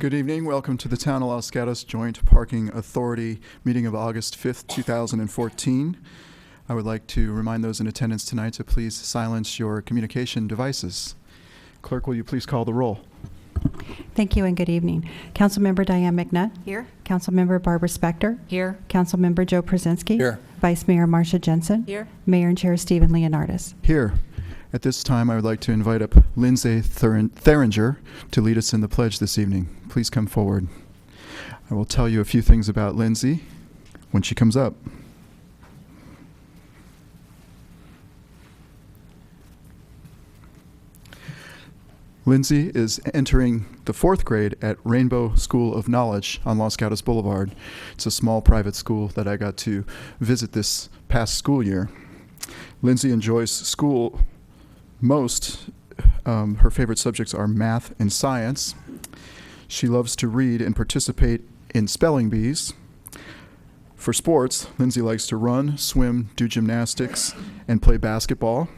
Good evening. Welcome to the Town of Los Gatos Joint Parking Authority meeting of August 5th, 2014. I would like to remind those in attendance tonight to please silence your communication devices. Clerk, will you please call the roll? Thank you and good evening. Councilmember Naan Mcneil. Here. Councilmember Barbara Spector. Here. Councilmember Joe Przynski. Here. Vice Mayor Marcia Jensen. Here. Mayor and Chair Stephen Leonardis. Here. At this time, I would like to invite up Lindsay Theringer to lead us in the pledge this evening. Please come forward. I will tell you a few things about Lindsay when she comes up. Lindsay is entering the 4th grade at Rainbow School of Knowledge on Los Gatos Boulevard. It's a small private school that I got to visit this past school year. Lindsay enjoys school most. Her favorite subjects are math and science. She loves to read and participate in spelling bees. For sports, Lindsay likes to run, swim, do gymnastics, and play basketball.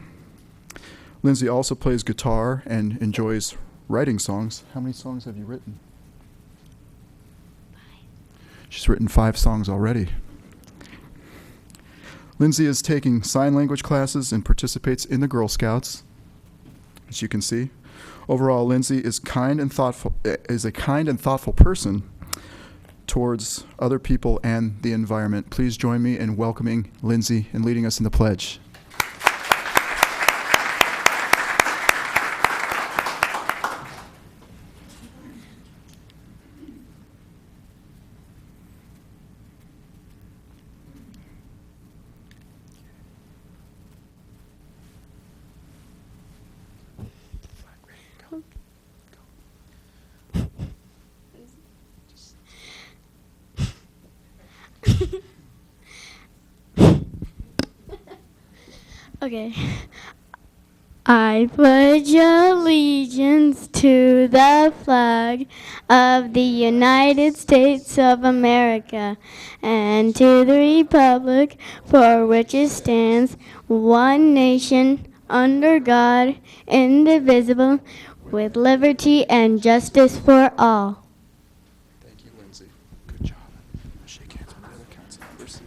Lindsay also plays guitar and enjoys writing songs. How many songs have you written? 5. She's written 5 songs already. Lindsay is taking sign language classes and participates in the Girl Scouts, as you can see. Overall, Lindsay is a kind and thoughtful person towards other people and the environment. Please join me in welcoming Lindsay and leading us in the pledge. Okay. I pledge allegiance to the flag of the United States of America and to the republic for which it stands, one nation, under God, indivisible, with liberty and justice for all. Thank you, Lindsay. Good job. Shake hands with the other council members.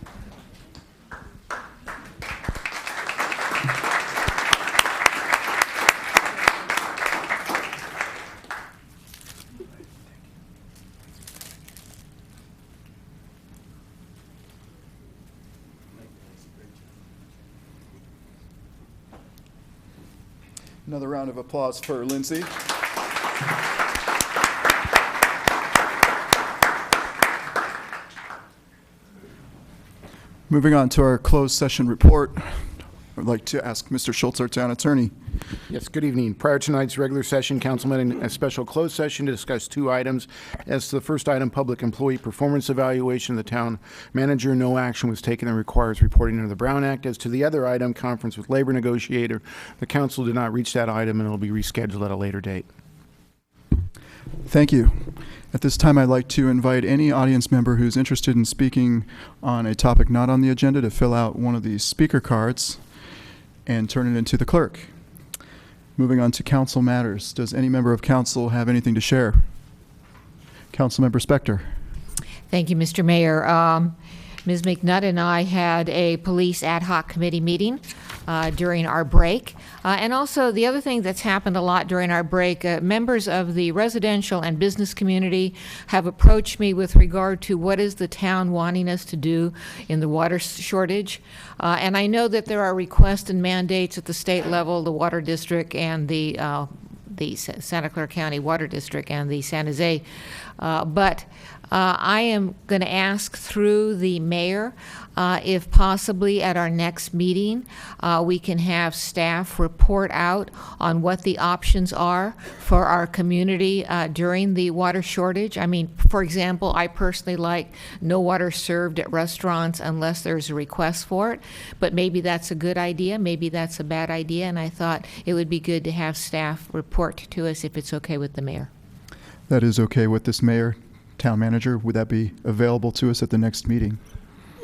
Another round of applause for Lindsay. Moving on to our closed session report, I'd like to ask Mr. Schultz, our town attorney. Yes, good evening. Prior to tonight's regular session, council met in a special closed session to discuss 2 items. As to the first item, public employee performance evaluation of the town manager, no action was taken and requires reporting under the Brown Act. As to the other item, conference with labor negotiator, the council did not reach that item and it will be rescheduled at a later date. Thank you. At this time, I'd like to invite any audience member who's interested in speaking on a topic not on the agenda to fill out one of these speaker cards and turn it into the clerk. Moving on to council matters. Does any member of council have anything to share? Councilmember Spector. Thank you, Mr. Mayor. Ms. McNutt and I had a police ad hoc committee meeting during our break. And also the other thing that's happened a lot during our break, members of the residential and business community have approached me with regard to what is the town wanting us to do in the water shortage. And I know that there are requests and mandates at the state level, the Water District and the Santa Clara County Water District and the San Jose. But I am going to ask through the mayor if possibly at our next meeting we can have staff report out on what the options are for our community during the water shortage. I mean, for example, I personally like no water served at restaurants unless there's a request for it, but maybe that's a good idea, maybe that's a bad idea, and I thought it would be good to have staff report to us if it's okay with the mayor. That is okay with this mayor. Town manager, would that be available to us at the next meeting?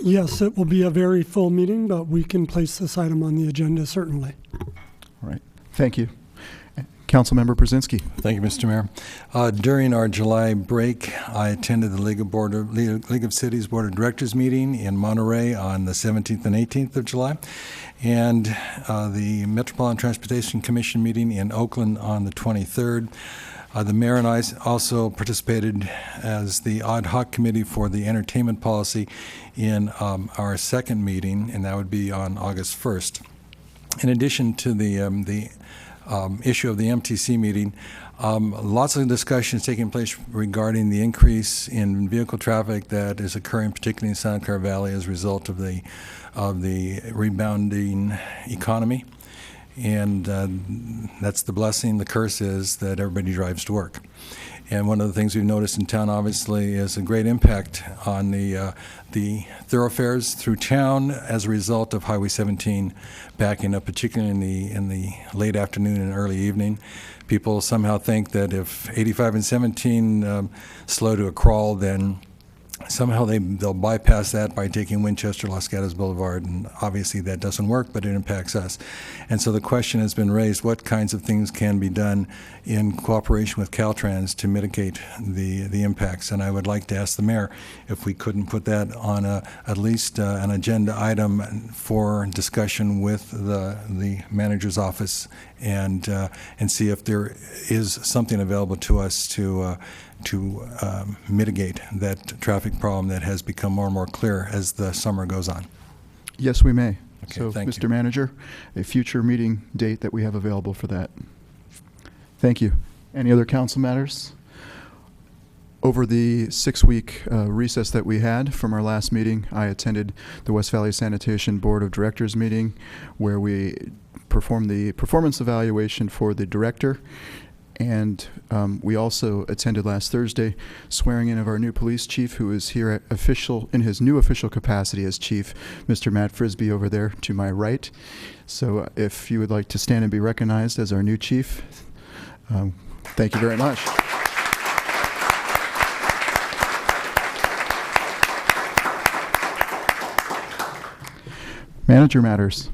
Yes, it will be a very full meeting, but we can place this item on the agenda, certainly. All right. Thank you. Councilmember Brzezinski. Thank you, Mr. Mayor. During our July break, I attended the League of Cities Board of Directors meeting in Monterey on the 17th and 18th of July, and the Metropolitan Transportation Commission meeting in Oakland on the 23rd. The mayor and I also participated as the ad hoc committee for the entertainment policy in our second meeting, and that would be on August 1st. In addition to the issue of the MTC meeting, lots of discussions taking place regarding the increase in vehicle traffic that is occurring, particularly in Santa Clara Valley, as a result of the rebounding economy. And that's the blessing. The curse is that everybody drives to work. And one of the things we've noticed in town, obviously, is a great impact on the thoroughfares through town as a result of Highway 17 backing up, particularly in the late afternoon and early evening. People somehow think that if 85 and 17 slow to a crawl, then somehow they'll bypass that by taking Winchester, Los Gatos Boulevard, and obviously that doesn't work, but it impacts us. And so the question has been raised, what kinds of things can be done in cooperation with Caltrans to mitigate the impacts? And I would like to ask the mayor if we couldn't put that on at least an agenda item for discussion with the manager's office and see if there is something available to us to mitigate that traffic problem that has become more and more clear as the summer goes on. Yes, we may. Okay, so, thank Mr. you. Manager, a future meeting date that we have available for that. Thank you. Any other council matters? Over the 6-week recess that we had from our last meeting, I attended the West Valley Sanitation Board of Directors meeting where we performed the performance evaluation for the director. And we also attended last Thursday swearing in of our new police chief, who is here in his new official capacity as chief, Mr. Matt Frisbee over there to my right. So if you would like to stand and be recognized as our new chief, thank you very much. Manager matters.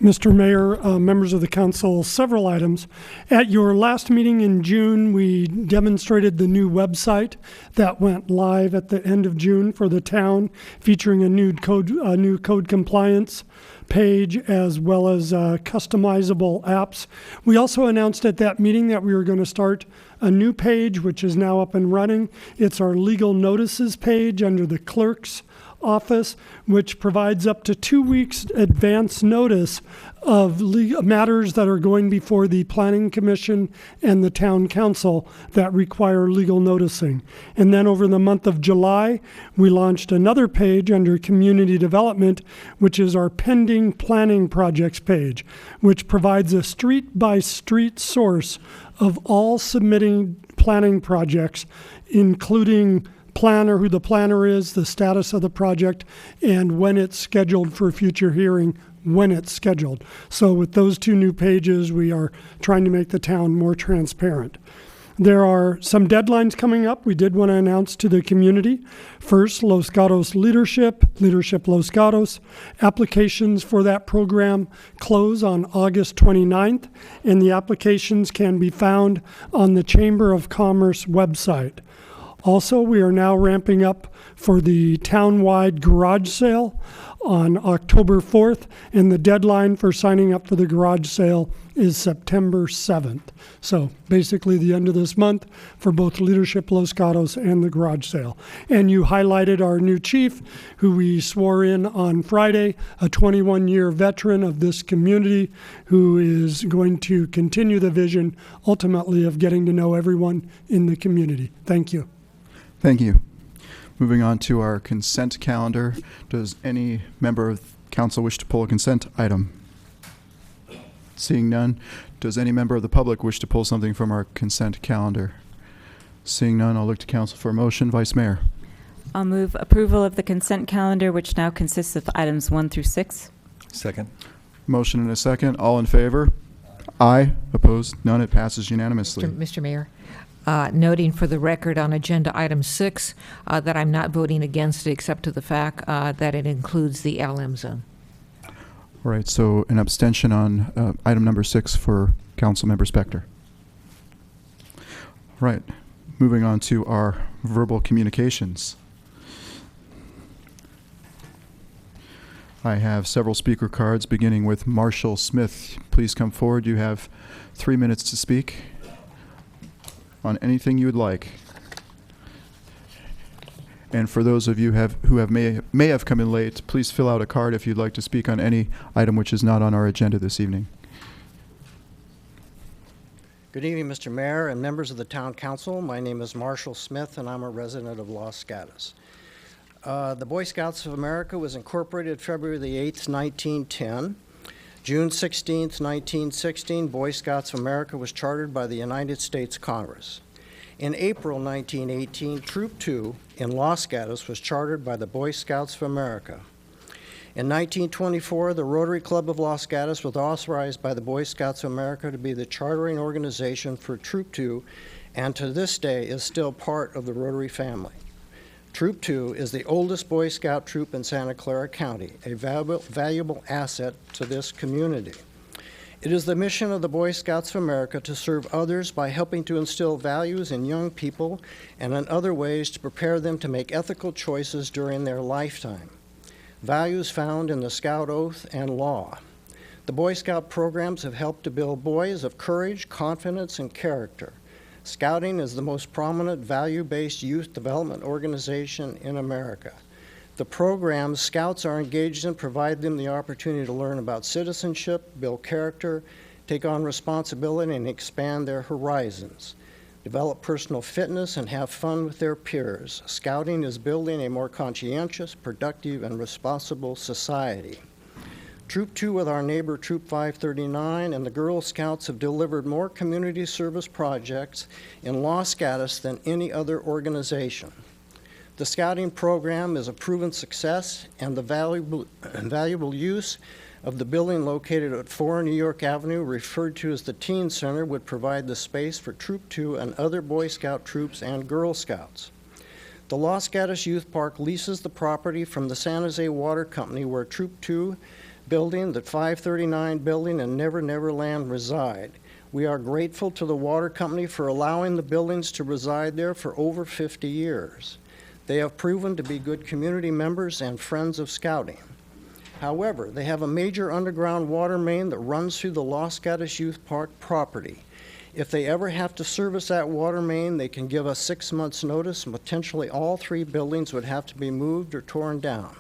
Mr. Mayor, members of the council, several items. At your last meeting in June, we demonstrated the new website that went live at the end of June for the town, featuring a new code compliance page as well as customizable apps. We also announced at that meeting that we were going to start a new page, which is now up and running. It's our legal notices page under the clerk's office, which provides up to 2 weeks advance notice of matters that are going before the Planning Commission and the Town Council that require legal noticing. And then over the month of July, we launched another page under Community Development, which is our pending planning projects page, which provides a street-by-street source of all submitting planning projects, including planner, who the planner is, the status of the project, and when it's scheduled for a future hearing, when it's scheduled. So with those two new pages, we are trying to make the town more transparent. There are some deadlines coming up. We did want to announce to the community. First, Los Gatos Leadership Los Gatos. Applications for that program close on August 29th, and the applications can be found on the Chamber of Commerce website. Also, we are now ramping up for the town-wide garage sale on October 4th, and the deadline for signing up for the garage sale is September 7th. So basically the end of this month for both Leadership Los Gatos and the garage sale. And you highlighted our new chief, who we swore in on Friday, a 21-year veteran of this community who is going to continue the vision, ultimately, of getting to know everyone in the community. Thank you. Thank you. Moving on to our consent calendar. Does any member of council wish to pull a consent item? Seeing none. Does any member of the public wish to pull something from our consent calendar? Seeing none, I'll look to council for a motion. Vice Mayor. I'll move approval of the consent calendar, which now consists of items 1 through 6. Second. Motion and a second. All in favor? Aye. Opposed? None. It passes unanimously. Mr. Mayor, noting for the record on agenda item 6 that I'm not voting against it, except to the fact that it includes the LM zone. All right, so an abstention on item number 6 for Councilmember Spector. Right, moving on to our verbal communications. I have several speaker cards, beginning with Marshall Smith. Please come forward. You have 3 minutes to speak on anything you would like. And for those of you who may have come in late, please fill out a card if you'd like to speak on any item which is not on our agenda this evening. Good evening, Mr. Mayor and members of the Town Council. My name is Marshall Smith, and I'm a resident of Los Gatos. The Boy Scouts of America was incorporated February the 8th, 1910. June 16th, 1916, Boy Scouts of America was chartered by the United States Congress. In April 1918, Troop 2 in Los Gatos was chartered by the Boy Scouts of America. In 1924, the Rotary Club of Los Gatos was authorized by the Boy Scouts of America to be the chartering organization for Troop 2, and to this day is still part of the Rotary family. Troop 2 is the oldest Boy Scout troop in Santa Clara County, a valuable asset to this community. It is the mission of the Boy Scouts of America to serve others by helping to instill values in young people and in other ways to prepare them to make ethical choices during their lifetime. Values found in the Scout Oath and law. The Boy Scout programs have helped to build boys of courage, confidence, and character. Scouting is the most prominent value-based youth development organization in America. The programs Scouts are engaged in provide them the opportunity to learn about citizenship, build character, take on responsibility, and expand their horizons. Develop personal fitness and have fun with their peers. Scouting is building a more conscientious, productive, and responsible society. Troop 2 with our neighbor Troop 539 and the Girl Scouts have delivered more community service projects in Los Gatos than any other organization. The Scouting program is a proven success, and the valuable use of the building located at 4 New York Avenue, referred to as the Teen Center, would provide the space for Troop 2 and other Boy Scout troops and Girl Scouts. The Los Gatos Youth Park leases the property from the San Jose Water Company, where Troop 2 building, the 539 building, and Never Never Land reside. We are grateful to the water company for allowing the buildings to reside there for over 50 years. They have proven to be good community members and friends of Scouting. However, they have a major underground water main that runs through the Los Gatos Youth Park property. If they ever have to service that water main, they can give us 6 months' notice, and potentially all 3 buildings would have to be moved or torn down.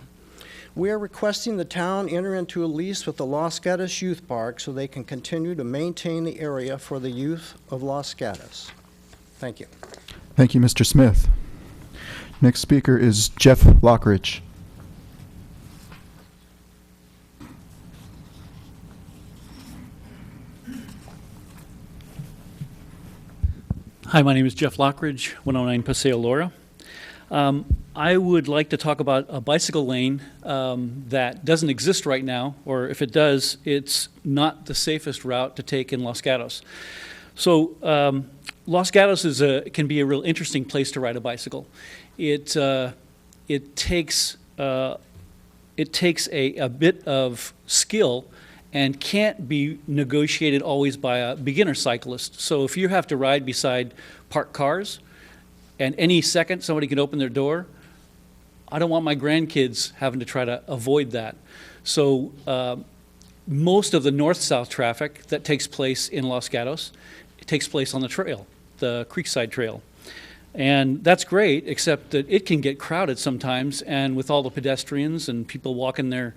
We are requesting the town enter into a lease with the Los Gatos Youth Park so they can continue to maintain the area for the youth of Los Gatos. Thank you. Thank you, Mr. Smith. Next speaker is Jeff Lockridge. Hi, my name is Jeff Lockridge, 109 Paseo Laura. I would like to talk about a bicycle lane that doesn't exist right now, or if it does, it's not the safest route to take in Los Gatos. So Los Gatos can be a real interesting place to ride a bicycle. It takes a bit of skill and can't be negotiated always by a beginner cyclist. So if you have to ride beside parked cars, and any second somebody can open their door, I don't want my grandkids having to try to avoid that. So most of the north-south traffic that takes place in Los Gatos, it takes place on the trail, the Creekside Trail. And that's great, except that it can get crowded sometimes, and with all the pedestrians and people walking their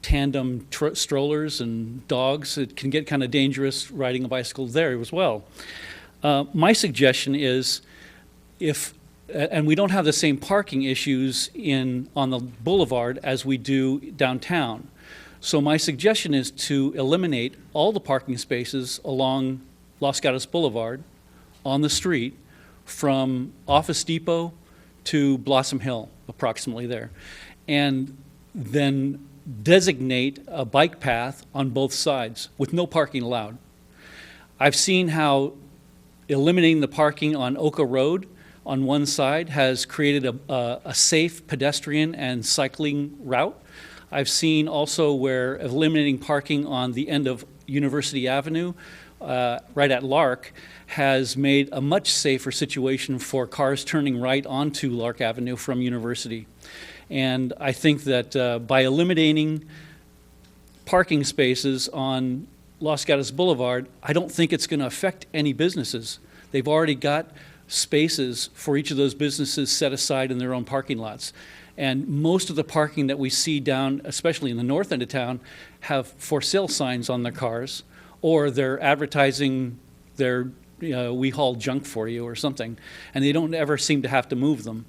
tandem strollers and dogs, it can get kind of dangerous riding a bicycle there as well. My suggestion is, and we don't have the same parking issues on the boulevard as we do downtown. So my suggestion is to eliminate all the parking spaces along Los Gatos Boulevard on the street from Office Depot to Blossom Hill, approximately there, and then designate a bike path on both sides with no parking allowed. I've seen how eliminating the parking on Oka Road on one side has created a safe pedestrian and cycling route. I've seen also where eliminating parking on the end of University Avenue right at Lark has made a much safer situation for cars turning right onto Lark Avenue from University. And I think that by eliminating parking spaces on Los Gatos Boulevard, I don't think it's going to affect any businesses. They've already got spaces for each of those businesses set aside in their own parking lots. And most of the parking that we see down, especially in the north end of town, have for sale signs on their cars, or they're advertising their, we haul junk for you or something, and they don't ever seem to have to move them.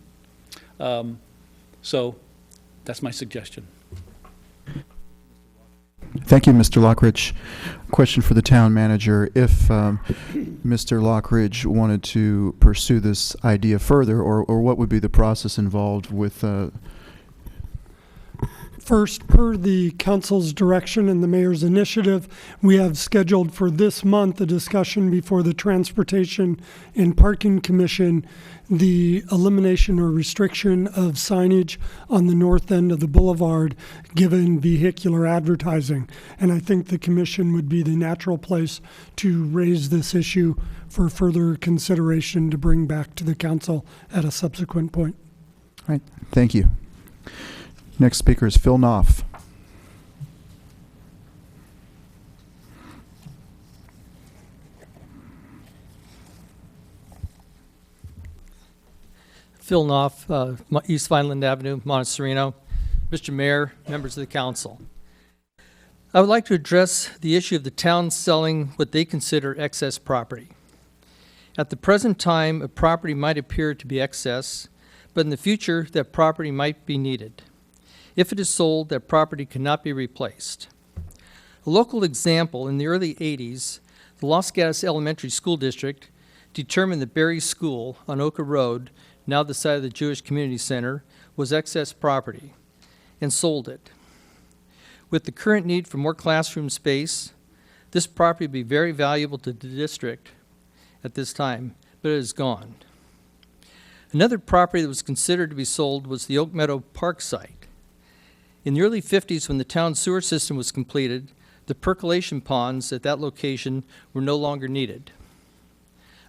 So that's my suggestion. Thank you, Mr. Lockridge. Question for the town manager. If Mr. Lockridge wanted to pursue this idea further, or what would be the process involved with... First, per the council's direction and the mayor's initiative, we have scheduled for this month a discussion before the Transportation and Parking Commission, the elimination or restriction of signage on the north end of the boulevard given vehicular advertising. And I think the commission would be the natural place to raise this issue for further consideration to bring back to the council at a subsequent point. All right, thank you. Next speaker is Phil Knopf. Phil Knopf, East Vineland Avenue, Montecito. Mr. Mayor, members of the council. I would like to address the issue of the town selling what they consider excess property. At the present time, a property might appear to be excess, but in the future, that property might be needed. If it is sold, that property cannot be replaced. A local example, in the early 80s, the Los Gatos Elementary School District determined that Berry School on Oka Road, now the site of the Jewish Community Center, was excess property and sold it. With the current need for more classroom space, this property would be very valuable to the district at this time, but it is gone. Another property that was considered to be sold was the Meadow Park site. In the early 50s, when the town sewer system was completed, the percolation ponds at that location were no longer needed.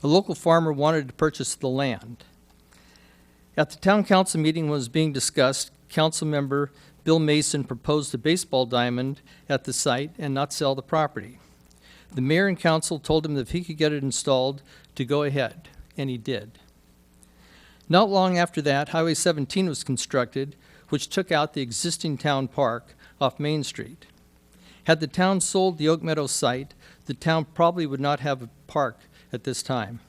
A local farmer wanted to purchase the land. At the town council meeting when it was being discussed, council member Bill Mason proposed a baseball diamond at the site and not sell the property. The mayor and council told him that if he could get it installed, to go ahead, and he did. Not long after that, Highway 17 was constructed, which took out the existing town park off Main Street. Had the town sold the Oak Meadow site, the town probably would not have a park at this time.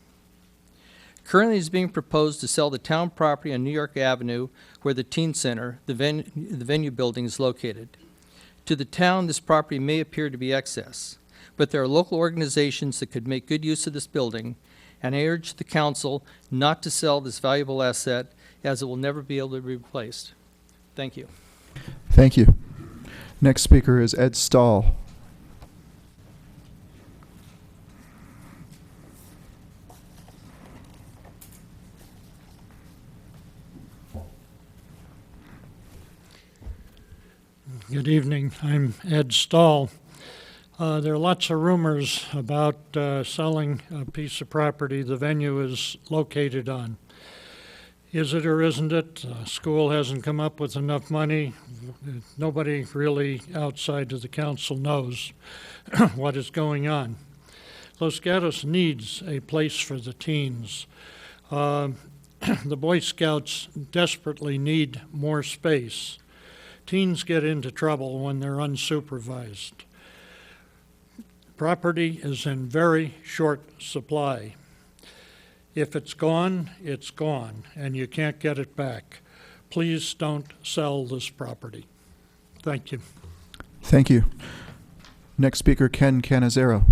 Currently, it is being proposed to sell the town property on New York Avenue, where the teen center, the venue building, is located. To the town, this property may appear to be excess, but there are local organizations that could make good use of this building, and I urge the council not to sell this valuable asset, as it will never be able to be replaced. Thank you. Thank you. Next speaker is Ed Stahl. Good evening. I'm Ed Stahl. There are lots of rumors about selling a piece of property the venue is located on. Is it or isn't it? School hasn't come up with enough money. Nobody really outside of the council knows what is going on. Los Gatos needs a place for the teens. The Boy Scouts desperately need more space. Teens get into trouble when they're unsupervised. Property is in very short supply. If it's gone, and you can't get it back. Please don't sell this property. Thank you. Thank you. Next speaker, Ken Canizero.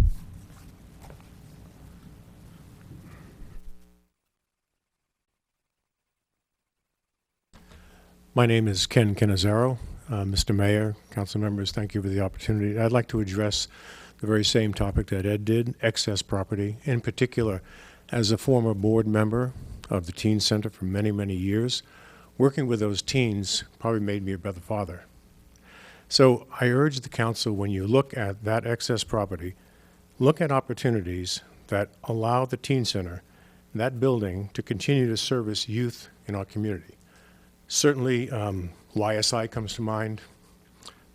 My name is Ken Canizero. Mr. Mayor, council members, thank you for the opportunity. I'd like to address the very same topic that Ed did, excess property. In particular, as a former board member of the Teen Center for many, many years, working with those teens probably made me a better father. So I urge the council, when you look at that excess property, look at opportunities that allow the teen center, that building, to continue to service youth in our community. Certainly, YSI comes to mind,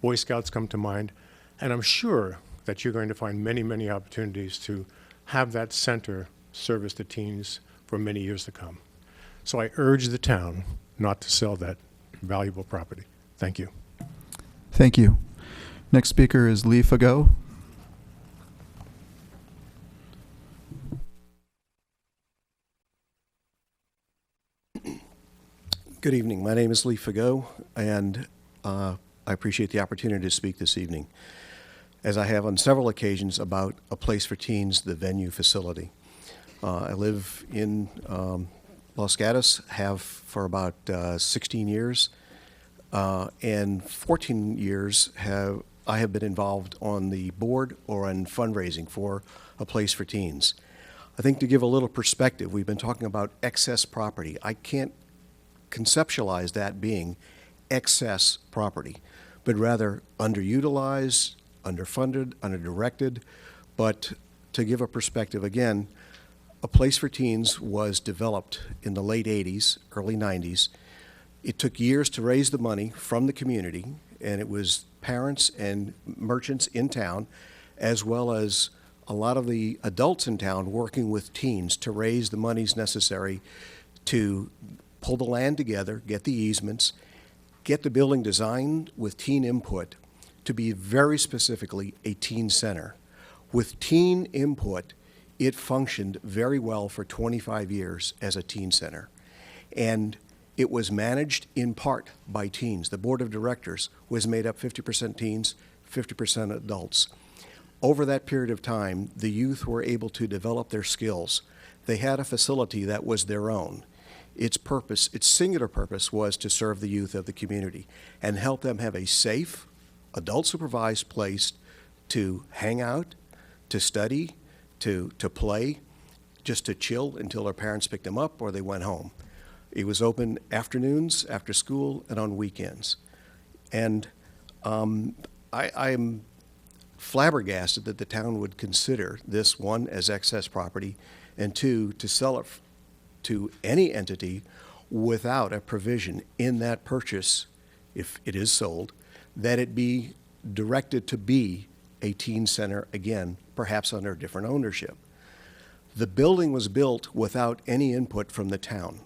Boy Scouts come to mind, and I'm sure that you're going to find many, many opportunities to have that center service the teens for many years to come. So I urge the town not to sell that valuable property. Thank you. Thank you. Next speaker is Lee Fagot. Good evening. My name is Lee Fagot, and I appreciate the opportunity to speak this evening, as I have on several occasions, about A Place for Teens, the venue facility. I live in Los Gatos, have for about 16 years, and 14 years I have been involved on the board or in fundraising for A Place for Teens. I think to give a little perspective, we've been talking about excess property. I can't conceptualize that being excess property, but rather underutilized, underfunded, underdirected. But to give a perspective, again, A Place for Teens was developed in the late 80s, early 90s. It took years to raise the money from the community, and it was parents and merchants in town, as well as a lot of the adults in town working with teens to raise the monies necessary to pull the land together, get the easements, get the building designed with teen input to be very specifically a teen center. With teen input, it functioned very well for 25 years as a teen center. And it was managed in part by teens. The board of directors was made up 50% teens, 50% adults. Over that period of time, the youth were able to develop their skills. They had a facility that was their own. Its purpose, its singular purpose, was to serve the youth of the community and help them have a safe, adult-supervised place to hang out, to study, to play, just to chill until their parents picked them up or they went home. It was open afternoons, after school, and on weekends. And I am flabbergasted that the town would consider this, one, as excess property, and two, to sell it to any entity without a provision in that purchase, if it is sold, that it be directed to be a teen center again, perhaps under different ownership. The building was built without any input from the town.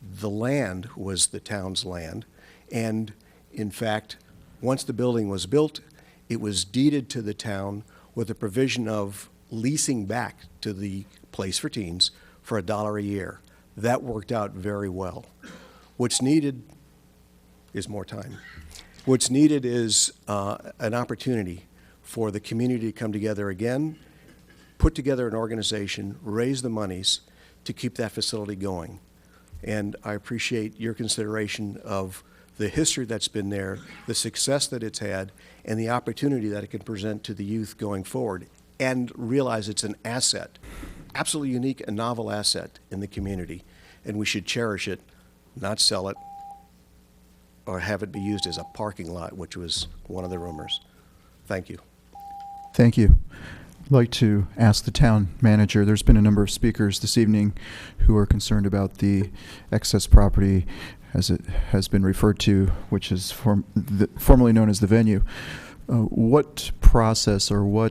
The land was the town's land, and in fact, once the building was built, it was deeded to the town with a provision of leasing back to the Place for Teens for $1 a year. That worked out very well. What's needed is more time. What's needed is an opportunity for the community to come together again, put together an organization, raise the monies to keep that facility going. And I appreciate your consideration of the history that's been there, the success that it's had, and the opportunity that it can present to the youth going forward, and realize it's an asset, absolutely unique and novel asset in the community, and we should cherish it, not sell it, or have it be used as a parking lot, which was one of the rumors. Thank you. Thank you. I'd like to ask the town manager, there's been a number of speakers this evening who are concerned about the excess property, as it has been referred to, which is formerly known as the venue. What process or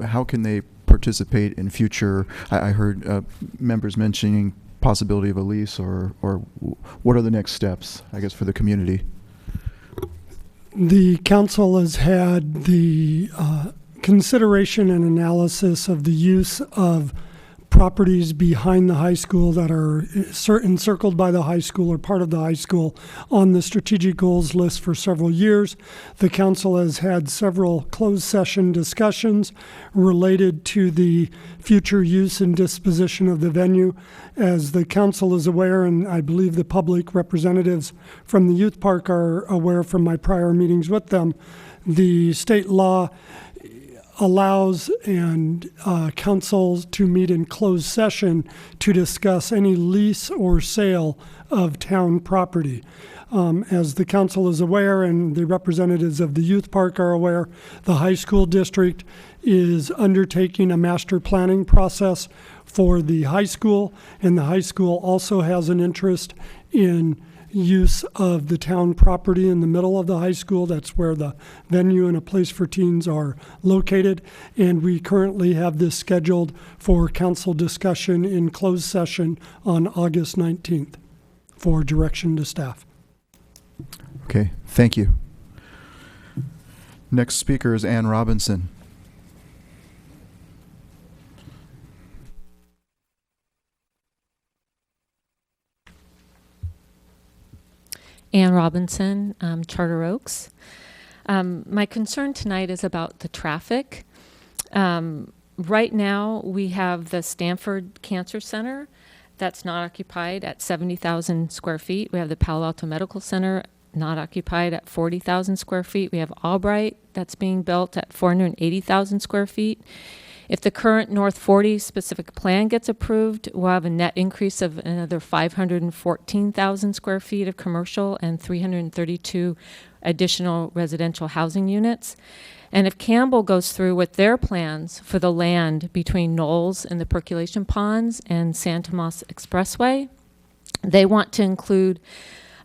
how can they participate in future? I heard members mentioning possibility of a lease, or what are the next steps, I guess, for the community? The council has had the consideration and analysis of the use of properties behind the high school that are encircled by the high school or part of the high school on the strategic goals list for several years. The council has had several closed session discussions related to the future use and disposition of the venue. As the council is aware, and I believe the public representatives from the youth park are aware from my prior meetings with them, the state law allows and council to meet in closed session to discuss any lease or sale of town property. As the council is aware and the representatives of the youth park are aware, the high school district is undertaking a master planning process for the high school, and the high school also has an interest in use of the town property in the middle of the high school. That's where the venue and a place for teens are located, and we currently have this scheduled for council discussion in closed session on August 19th for direction to staff. Okay, thank you. Next speaker is Ann Robinson. Ann Robinson, Charter Oaks. My concern tonight is about the traffic. Right now, we have the Stanford Cancer Center that's not occupied at 70,000 square feet. We have the Palo Alto Medical Center not occupied at 40,000 square feet. We have Albright that's being built at 480,000 square feet. If the current North 40 specific plan gets approved, we'll have a net increase of another 514,000 square feet of commercial and 332 additional residential housing units. And if Campbell goes through with their plans for the land between Knowles and the percolation ponds and San Tomas Expressway, they want to include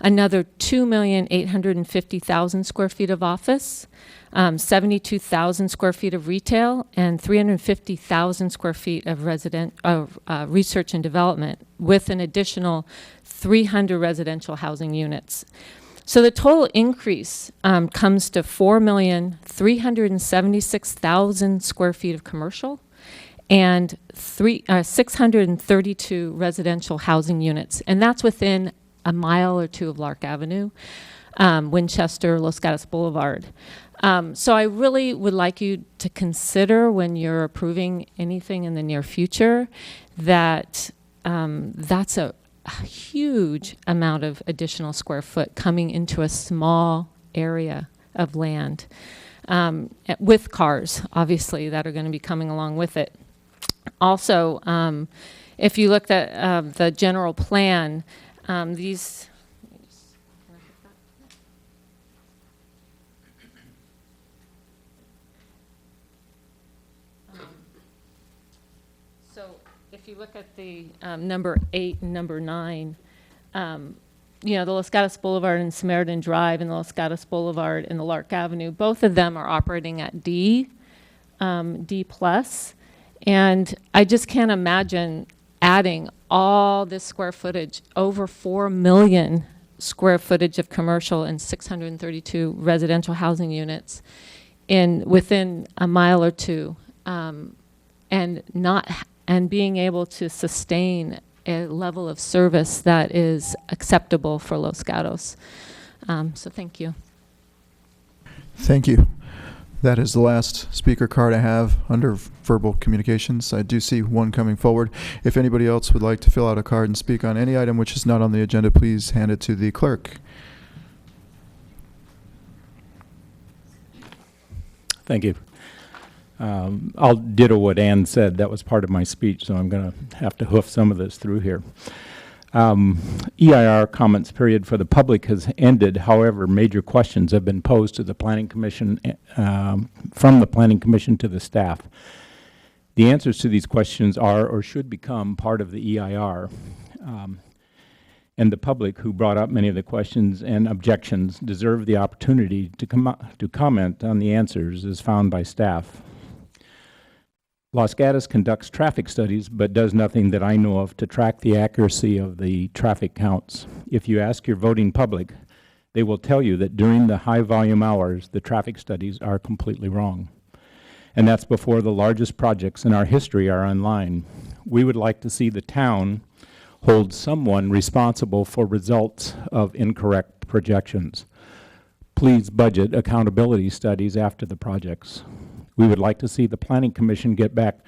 another 2,850,000 square feet of office, 72,000 square feet of retail, and 350,000 square feet of research and development, with an additional 300 residential housing units. So the total increase comes to 4,376,000 square feet of commercial and 632 residential housing units. And that's within a mile or two of Lark Avenue, Winchester, Los Gatos Boulevard. So I really would like you to consider, when you're approving anything in the near future, that that's a huge amount of additional square foot coming into a small area of land, with cars, obviously, that are going to be coming along with it. Also, if you looked at the general plan, these so if you look at the number 8 and number 9, the Los Gatos Boulevard and Samaritan Drive and the Los Gatos Boulevard and the Lark Avenue, both of them are operating at D+, and I just can't imagine adding all this square footage, over 4 million square footage of commercial and 632 residential housing units within a mile or two, and being able to sustain a level of service that is acceptable for Los Gatos. So thank you. Thank you. That is the last speaker card I have under verbal communications. I do see one coming forward. If anybody else would like to fill out a card and speak on any item which is not on the agenda, please hand it to the clerk. Thank you. I'll ditto what Ann said. That was part of my speech, so I'm going to have to hoof some of this through here. EIR comments period for the public has ended. However, major questions have been posed to the Planning Commission, from the Planning Commission to the staff. The answers to these questions are or should become part of the EIR. And the public, who brought up many of the questions and objections, deserve the opportunity to comment on the answers as found by staff. Los Gatos conducts traffic studies, but does nothing that I know of to track the accuracy of the traffic counts. If you ask your voting public, they will tell you that during the high volume hours, the traffic studies are completely wrong. And that's before the largest projects in our history are online. We would like to see the town hold someone responsible for results of incorrect projections. Please budget accountability studies after the projects. We would like to see the Planning Commission get back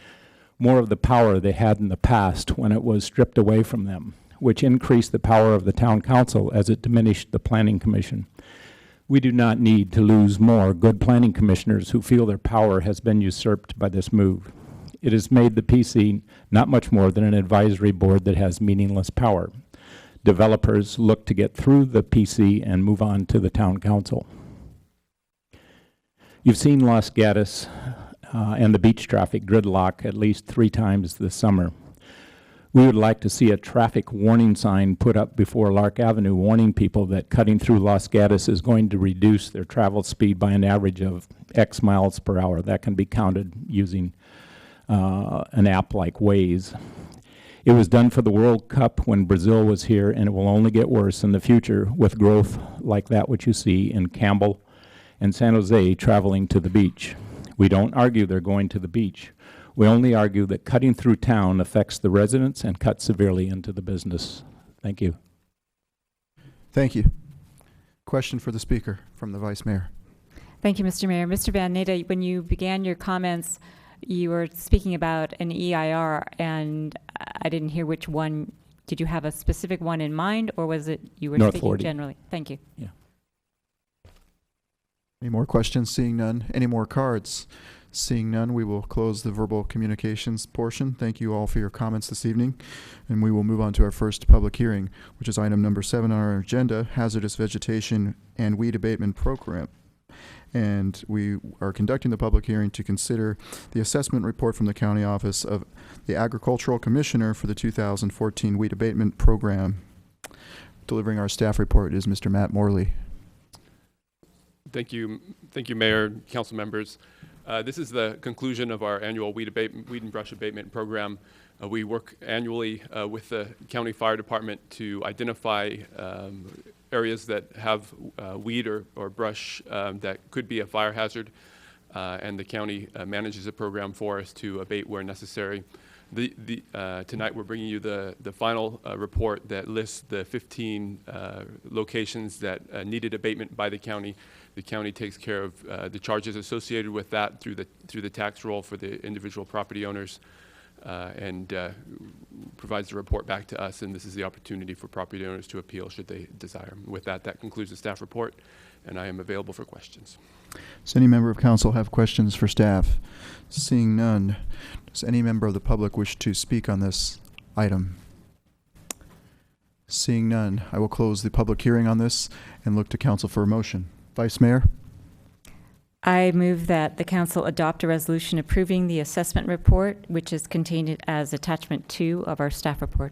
more of the power they had in the past when it was stripped away from them, which increased the power of the Town Council as it diminished the Planning Commission. We do not need to lose more good planning commissioners who feel their power has been usurped by this move. It has made the PC not much more than an advisory board that has meaningless power. Developers look to get through the PC and move on to the town council. You've seen Los Gatos and the beach traffic gridlock at least 3 times this summer. We would like to see a traffic warning sign put up before Lark Avenue warning people that cutting through Los Gatos is going to reduce their travel speed by an average of X miles per hour. That can be counted using an app like Waze. It was done for the World Cup when Brazil was here, and it will only get worse in the future with growth like that which you see in Campbell and San Jose traveling to the beach. We don't argue they're going to the beach. We only argue that cutting through town affects the residents and cuts severely into the business. Thank you. Thank you. Question for the speaker from the Vice Mayor. Thank you, Mr. Mayor. Mr. Van Natta, when you began your comments, you were speaking about an EIR, and I didn't hear which one. Did you have a specific one in mind, or was it you were North speaking 40. generally? Thank you. Yeah. Any more questions? Seeing none. Any more cards? Seeing none, we will close the verbal communications portion. Thank you all for your comments this evening. And we will move on to our first public hearing, which is item number 7 on our agenda, Hazardous Vegetation and Weed Abatement Program. And we are conducting the public hearing to consider the assessment report from the County Office of the Agricultural Commissioner for the 2014 Weed Abatement Program. Delivering our staff report is Mr. Matt Morley. Thank you, Mayor, council members. This is the conclusion of our annual weed and brush abatement program. We work annually with the county fire department to identify areas that have weed or brush that could be a fire hazard, and the county manages a program for us to abate where necessary. Tonight we're bringing you the final report that lists the 15 locations that needed abatement by the county. The county takes care of the charges associated with that through the tax roll for the individual property owners, and provides the report back to us, and this is the opportunity for property owners to appeal should they desire. With that concludes the staff report, and I am available for questions. Does any member of council have questions for staff? Seeing none, does any member of the public wish to speak on this item? Seeing none, I will close the public hearing on this and look to council for a motion. Vice Mayor? I move that the council adopt a resolution approving the assessment report, which is contained as attachment 2 of our staff report.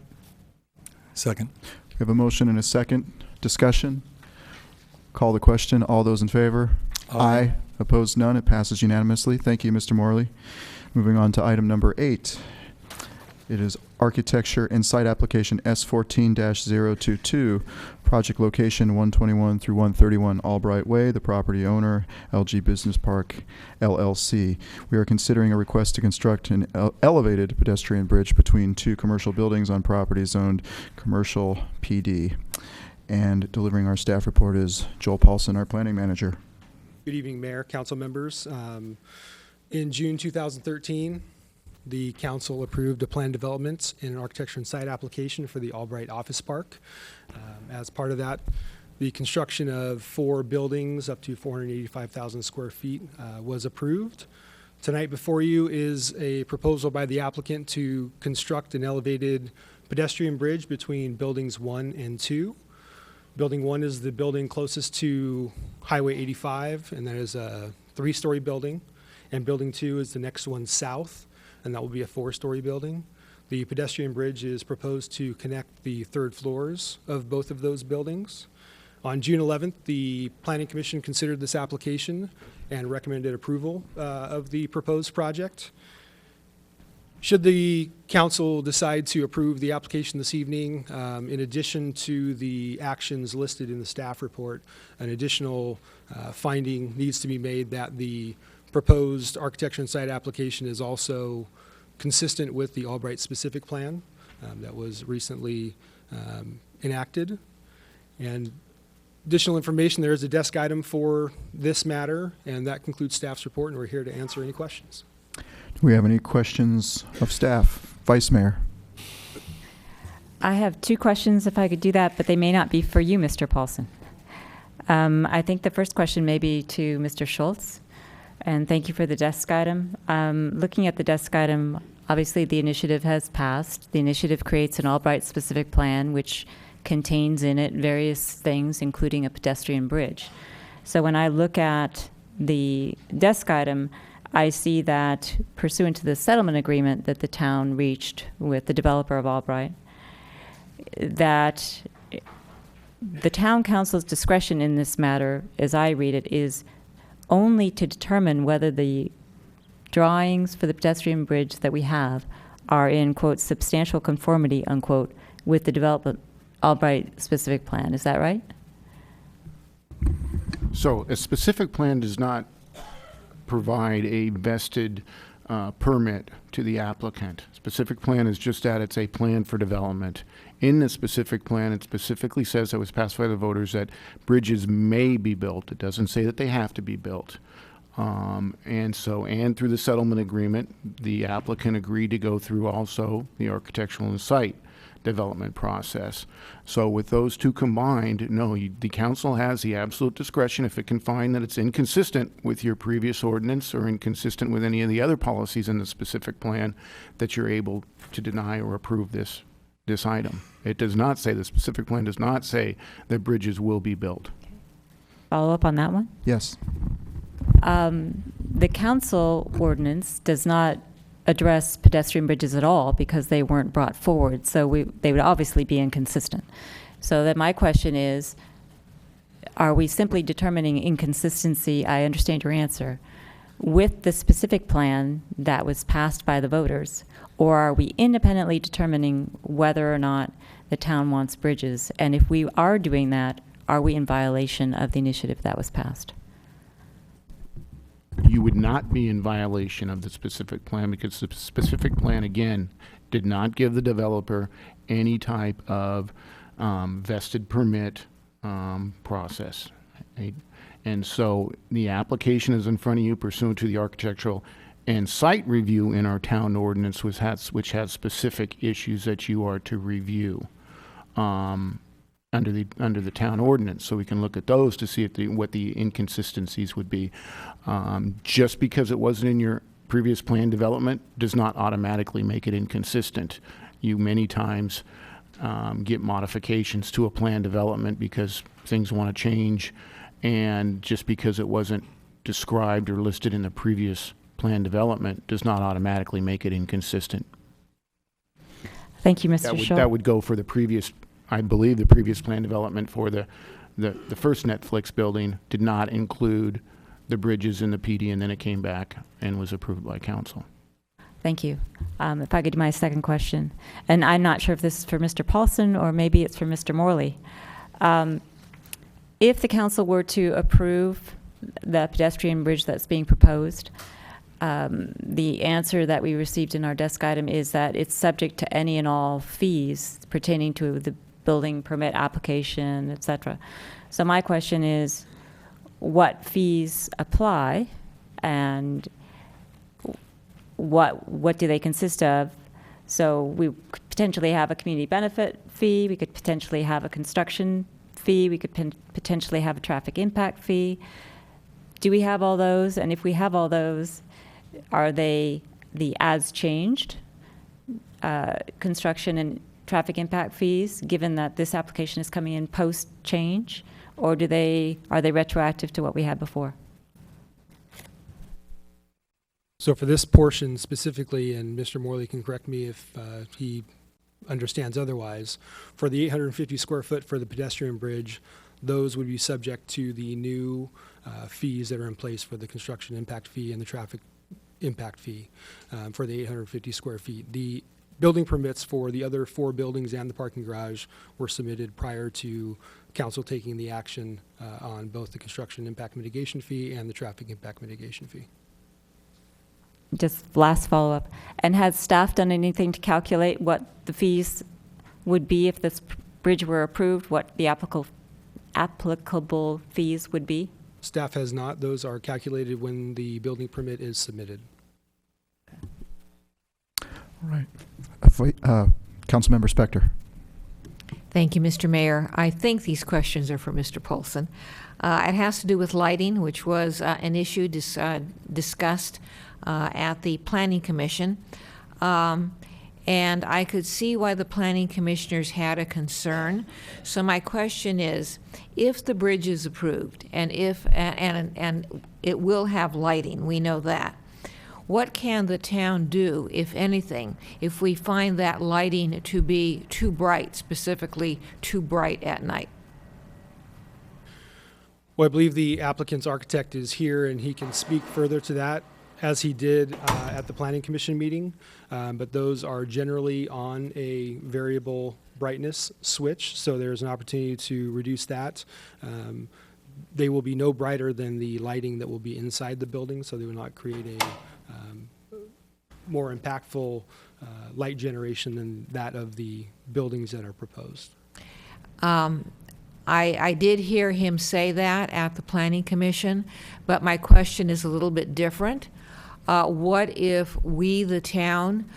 Second. We have a motion and a second. Discussion? Call the question. All those in favor? Aye. Opposed? None. It passes unanimously. Thank you, Mr. Morley. Moving on to item number 8. It is Architecture and Site Application S14-022, project location 121 through 131 Albright Way, the property owner, LG Business Park, LLC. We are considering a request to construct an elevated pedestrian bridge between 2 commercial buildings on property zoned commercial PD. And delivering our staff report is Joel Paulson, our planning manager. Good evening, Mayor, council members. In June 2013, the council approved a plan development and an architecture and site application for the Albright Office Park. As part of that, the construction of 4 buildings up to 485,000 square feet was approved. Tonight before you is a proposal by the applicant to construct an elevated pedestrian bridge between buildings 1 and 2. Building 1 is the building closest to Highway 85, and that is a 3-story building. And building 2 is the next one south, and that will be a 4-story building. The pedestrian bridge is proposed to connect the 3rd floors of both of those buildings. On June 11th, the Planning Commission considered this application and recommended approval of the proposed project. Should the council decide to approve the application this evening, in addition to the actions listed in the staff report, an additional finding needs to be made that the proposed architecture and site application is also consistent with the Albright specific plan that was recently enacted. And additional information, there is a desk item for this matter, and that concludes staff's report, and we're here to answer any questions. Do we have any questions of staff? Vice Mayor. I have 2 questions if I could do that, but they may not be for you, Mr. Paulson. I think the first question may be to Mr. Schultz, and thank you for the desk item. Looking at the desk item, obviously the initiative has passed. The initiative creates an Albright-specific plan, which contains in it various things, including a pedestrian bridge. So when I look at the desk item, I see that pursuant to the settlement agreement that the town reached with the developer of Albright, that the town council's discretion in this matter, as I read it, is only to determine whether the drawings for the pedestrian bridge that we have are in, quote, substantial conformity, unquote, with the development Albright specific plan. Is that right? So a specific plan does not provide a vested permit to the applicant. Specific plan is just that, it's a plan for development. In the specific plan, it specifically says, it was passed by the voters, that bridges may be built. It doesn't say that they have to be built. And through the settlement agreement, the applicant agreed to go through also the architectural and site development process. So with those two combined, no, the council has the absolute discretion, if it can find that it's inconsistent with your previous ordinance or inconsistent with any of the other policies in the specific plan, that you're able to deny or approve this item. It does not say, the specific plan does not say that bridges will be built. Follow up on that one? Yes. The council ordinance does not address pedestrian bridges at all because they weren't brought forward. So they would obviously be inconsistent. So that my question is, are we simply determining inconsistency, I understand your answer, with the specific plan that was passed by the voters? Or are we independently determining whether or not the town wants bridges? And if we are doing that, are we in violation of the initiative that was passed? You would not be in violation of the specific plan, because the specific plan, again, did not give the developer any type of vested permit process. Right? And so the application is in front of you pursuant to the architectural and site review in our town ordinance, which has specific issues that you are to review under the town ordinance. So we can look at those to see if what the inconsistencies would be. Just because it wasn't in your previous plan development does not automatically make it inconsistent. You many times get modifications to a plan development because things want to change, and just because it wasn't described or listed in the previous plan development does not automatically make it inconsistent. Thank you, Mr. Schultz. That would go for the previous, I believe the previous plan development for the first Netflix building did not include the bridges in the PD, and then it came back and was approved by council. Thank you. If I could do my second question, and I'm not sure if this is for Mr. Paulson or maybe it's for Mr. Morley. If the council were to approve the pedestrian bridge that's being proposed, the answer that we received in our desk item is that it's subject to any and all fees pertaining to the building permit application, et cetera. So my question is, what fees apply, and what do they consist of? So we could potentially have a community benefit fee, we could potentially have a construction fee, we could potentially have a traffic impact fee. Do we have all those? And if we have all those, are they the as changed construction and traffic impact fees, given that this application is coming in post change, or are they retroactive to what we had before? So for this portion specifically, and Mr. Morley can correct me if he understands otherwise, for the 850 square foot for the pedestrian bridge, those would be subject to the new fees that are in place for the construction impact fee and the traffic impact fee for the 850 square feet. The building permits for the other 4 buildings and the parking garage were submitted prior to council taking the action on both the construction impact mitigation fee and the traffic impact mitigation fee. Just last follow-up. And has staff done anything to calculate what the fees would be if this bridge were approved, what the applicable fees would be? Staff has not. Those are calculated when the building permit is submitted. All right. Councilmember Spector. Thank you, Mr. Mayor. I think these questions are for Mr. Polson. It has to do with lighting, which was an issue discussed at the Planning Commission. And I could see why the Planning Commissioners had a concern. So my question is, if the bridge is approved, and it will have lighting, we know that, what can the town do, if anything, if we find that lighting to be too bright, specifically too bright at night? Well, I believe the applicant's architect is here, and he can speak further to that, as he did at the Planning Commission meeting. But those are generally on a variable brightness switch, so there's an opportunity to reduce that. They will be no brighter than the lighting that will be inside the building, so they will not create a more impactful light generation than that of the buildings that are proposed. I did hear him say that at the Planning Commission, but my question is a little bit different. What if we, the town,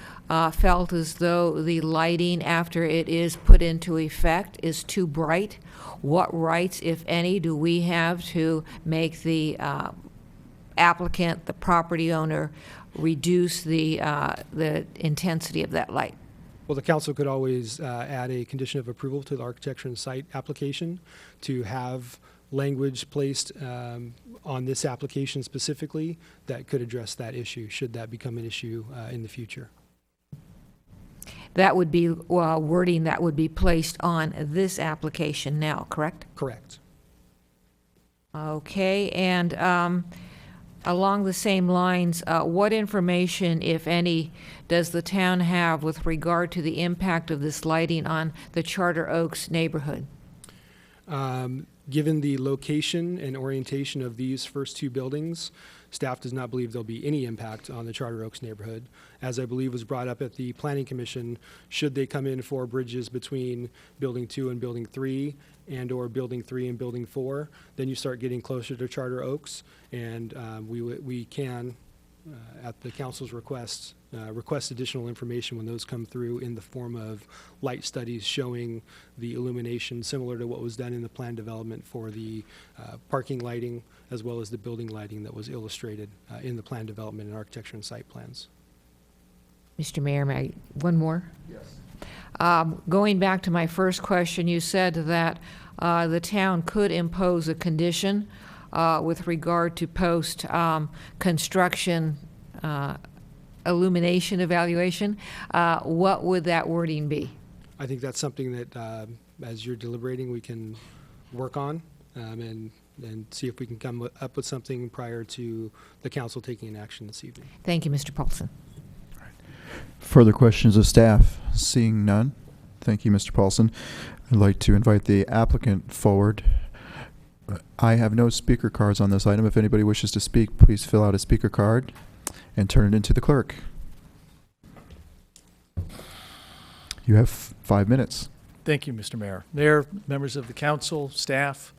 felt as though the lighting after it is put into effect is too bright? What rights, if any, do we have to make the applicant, the property owner, reduce the intensity of that light? Well, the council could always add a condition of approval to the architecture and site application to have language placed on this application specifically that could address that issue, should that become an issue in the future. That would be wording that would be placed on this application now, correct? Correct. Okay, and along the same lines, what information, if any, does the town have with regard to the impact of this lighting on the Charter Oaks neighborhood? Given the location and orientation of these first two buildings, staff does not believe there'll be any impact on the Charter Oaks neighborhood. As I believe was brought up at the Planning Commission, should they come in for bridges between Building 2 and Building 3 and or Building 3 and Building 4, then you start getting closer to Charter Oaks, and we can, at the council's request additional information when those come through in the form of light studies showing the illumination similar to what was done in the plan development for the parking lighting as well as the building lighting that was illustrated in the plan development and architecture and site plans. Mr. Mayor, one more? Yes. Going back to my first question, you said that the town could impose a condition with regard to post-construction illumination evaluation. What would that wording be? I think that's something that, as you're deliberating, we can work on and see if we can come up with something prior to the council taking an action this evening. Thank you, Mr. Paulson. Further questions of staff? Seeing none. Thank you, Mr. Paulson. I'd like to invite the applicant forward. I have no speaker cards on this item. If anybody wishes to speak, please fill out a speaker card and turn it into the clerk. You have 5 minutes. Thank you, Mr. Mayor. Mayor, members of the council, staff,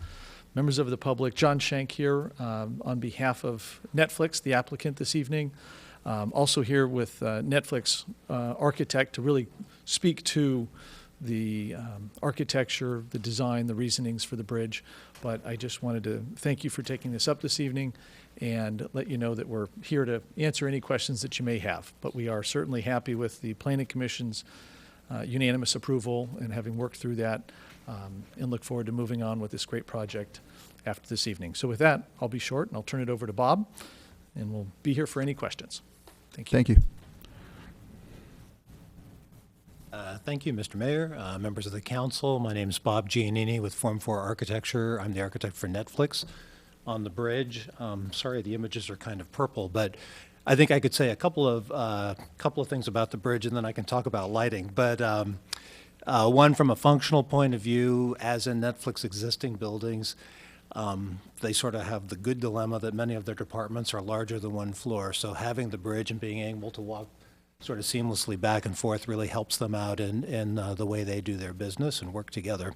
members of the public, John Schenk here on behalf of Netflix, the applicant this evening. Also here with Netflix architect to really speak to the architecture, the design, the reasonings for the bridge. But I just wanted to thank you for taking this up this evening and let you know that we're here to answer any questions that you may have. But we are certainly happy with the Planning Commission's unanimous approval and having worked through that and look forward to moving on with this great project after this evening. So with that, I'll be short and I'll turn it over to Bob and we'll be here for any questions. Thank you. Thank you. Thank you, Mr. Mayor, members of the council. My name is Bob Giannini with Form 4 Architecture. I'm the architect for Netflix on the bridge. Sorry, the images are kind of purple, but I think I could say a couple of things about the bridge, and then I can talk about lighting. But one, from a functional point of view, as in Netflix existing buildings, they sort of have the good dilemma that many of their departments are larger than one floor. So having the bridge and being able to walk sort of seamlessly back and forth really helps them out in the way they do their business and work together.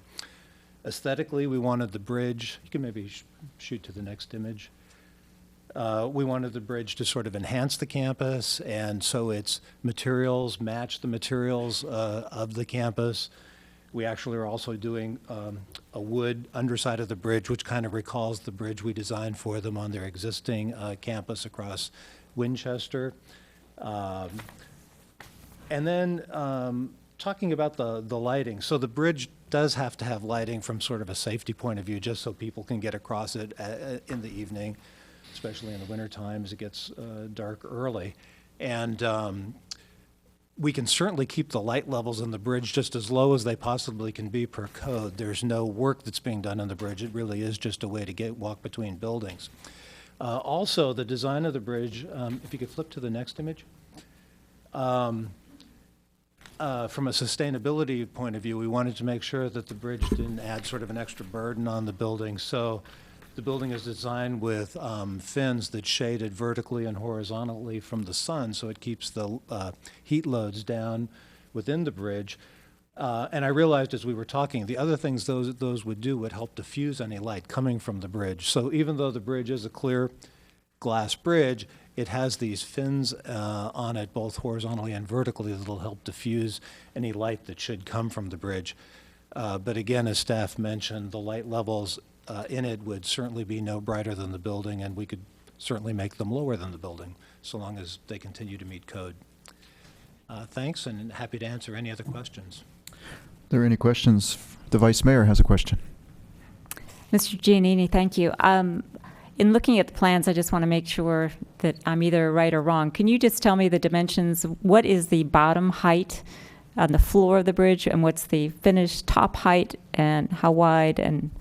Aesthetically, we wanted the bridge, you can maybe shoot to the next image. We wanted the bridge to sort of enhance the campus, and so its materials match the materials of the campus. We actually are also doing a wood underside of the bridge, which kind of recalls the bridge we designed for them on their existing campus across Winchester. And then talking about the lighting. So the bridge does have to have lighting from sort of a safety point of view, just so people can get across it in the evening, especially in the wintertime as it gets dark early. And we can certainly keep the light levels on the bridge just as low as they possibly can be per code. There's no work that's being done on the bridge. It really is just a way to walk between buildings. Also, the design of the bridge, if you could flip to the next image. From a sustainability point of view, we wanted to make sure that the bridge didn't add sort of an extra burden on the building. So the building is designed with fins that shaded vertically and horizontally from the sun, so it keeps the heat loads down within the bridge. And I realized as we were talking, the other things those would do would help diffuse any light coming from the bridge. So even though the bridge is a clear glass bridge, it has these fins on it, both horizontally and vertically, that will help diffuse any light that should come from the bridge. But again, as staff mentioned, the light levels in it would certainly be no brighter than the building, and we could certainly make them lower than the building, so long as they continue to meet code. Thanks, and happy to answer any other questions. Are there any questions? The Vice Mayor has a question. Mr. Giannini, thank you. In looking at the plans, I just want to make sure that I'm either right or wrong. Can you just tell me the dimensions? What is the bottom height on the floor of the bridge, and what's the finished top height, and how wide and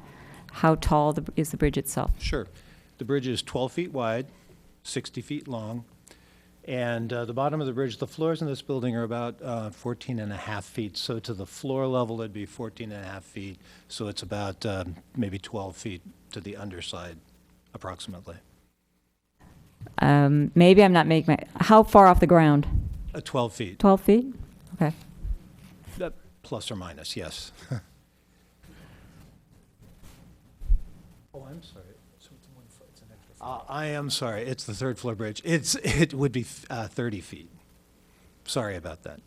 how tall is the bridge itself? Sure. The bridge is 12 feet wide, 60 feet long, and the bottom of the bridge, the floors in this building are about 14 and a half feet. So to the floor level, it'd be 14 and a half feet. So it's about maybe 12 feet to the underside, approximately. Maybe I'm not making how far off the ground? 12 feet. 12 feet? Okay. Plus or minus, yes. Oh, I'm sorry. So it's it's an extra floor. I am sorry. It's the third floor bridge. It would be 30 feet. Sorry about that.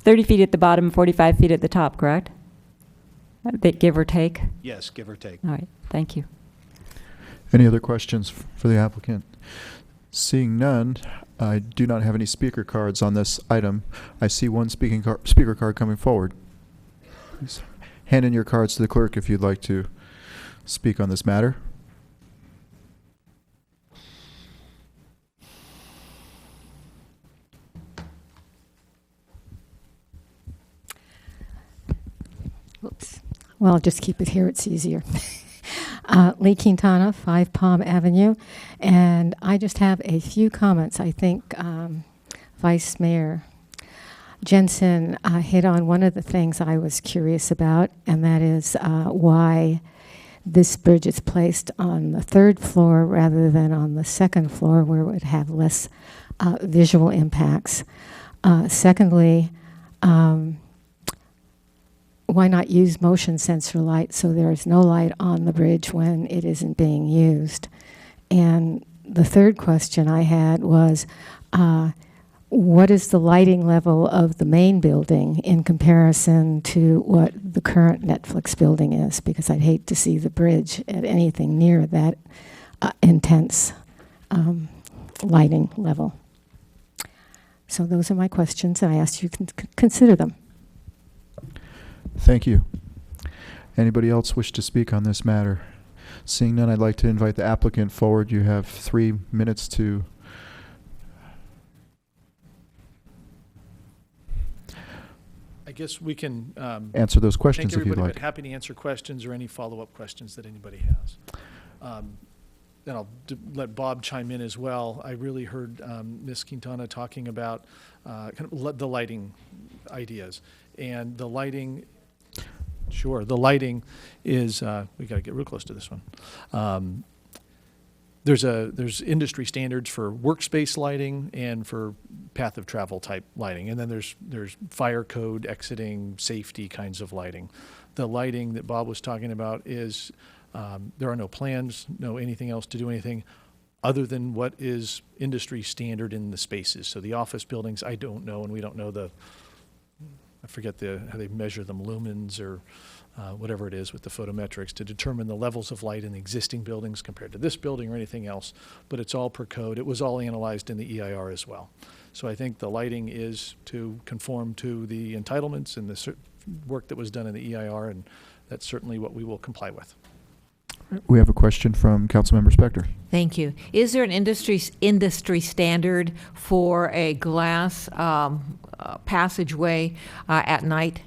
30 feet at the bottom, 45 feet at the top, correct? Give or take? Yes, give or take. All right. Thank you. Any other questions for the applicant? Seeing none, I do not have any speaker cards on this item. I see one speaker card coming forward. Please hand in your cards to the clerk if you'd like to speak on this matter. Oops. Well, I'll just keep it here. It's easier. Lee Quintana, 5 Palm Avenue. And I just have a few comments. I think Vice Mayor Jensen hit on one of the things I was curious about, and that is why this bridge is placed on the 3rd floor rather than on the 2nd floor, where it would have less visual impacts. Secondly, why not use motion sensor light so there is no light on the bridge when it isn't being used? And the third question I had was, what is the lighting level of the main building in comparison to what the current Netflix building is? Because I'd hate to see the bridge at anything near that intense lighting level. So those are my questions, and I ask you to consider them. Thank you. Anybody else wish to speak on this matter? Seeing none, I'd like to invite the applicant forward. You have 3 minutes to I guess we can answer those questions thank if you'd everybody, like. but happy to answer questions or any follow-up questions that anybody has. Then I'll let Bob chime in as well. I really heard Ms. Quintana talking about kind of the lighting ideas. And the lighting, sure, the lighting is, we got to get real close to this one. There's industry standards for workspace lighting and for path of travel type lighting. And then there's fire code, exiting, safety kinds of lighting. The lighting that Bob was talking about is, there are no plans, no anything else to do anything other than what is industry standard in the spaces. So the office buildings, I don't know, and we don't know I forget how they measure them, lumens or whatever it is with the photometrics, to determine the levels of light in the existing buildings compared to this building or anything else. But it's all per code. It was all analyzed in the EIR as well. So I think the lighting is to conform to the entitlements and the work that was done in the EIR, and that's certainly what we will comply with. We have a question from Councilmember Spector. Thank you. Is there an industry standard for a glass passageway at night?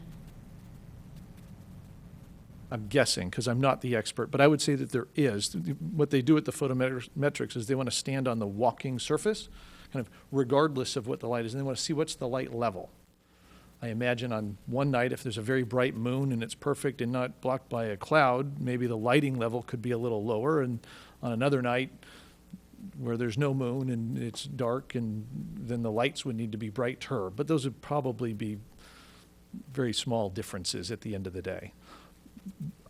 I'm guessing, because I'm not the expert, but I would say that there is. What they do at the photometrics is they want to stand on the walking surface, kind of regardless of what the light is, and they want to see what's the light level. I imagine on one night, if there's a very bright moon and it's perfect and not blocked by a cloud, maybe the lighting level could be a little lower, and on another night where there's no moon and it's dark, and then the lights would need to be brighter. But those would probably be very small differences at the end of the day.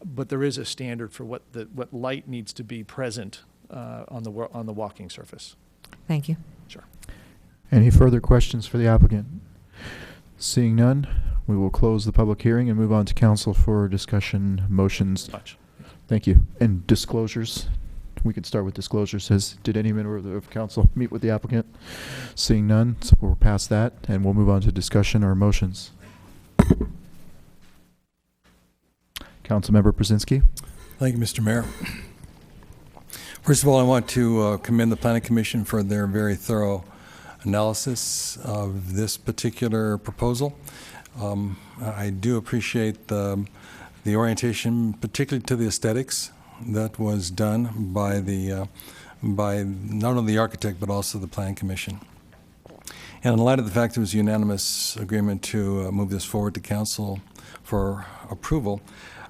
But there is a standard for what light needs to be present on the walking surface. Thank you. Sure. Any further questions for the applicant? Seeing none, we will close the public hearing and move on to council for discussion motions. Thank you. And disclosures. We could start with disclosures. Did any member of council meet with the applicant? Seeing none, so we're past that, and we'll move on to discussion or motions. Councilmember Brzezinski. Thank you, Mr. Mayor. First of all, I want to commend the Planning Commission for their very thorough analysis of this particular proposal. I do appreciate the orientation, particularly to the aesthetics, that was done by not only the architect but also the Planning Commission. And in light of the fact there was a unanimous agreement to move this forward to council for approval,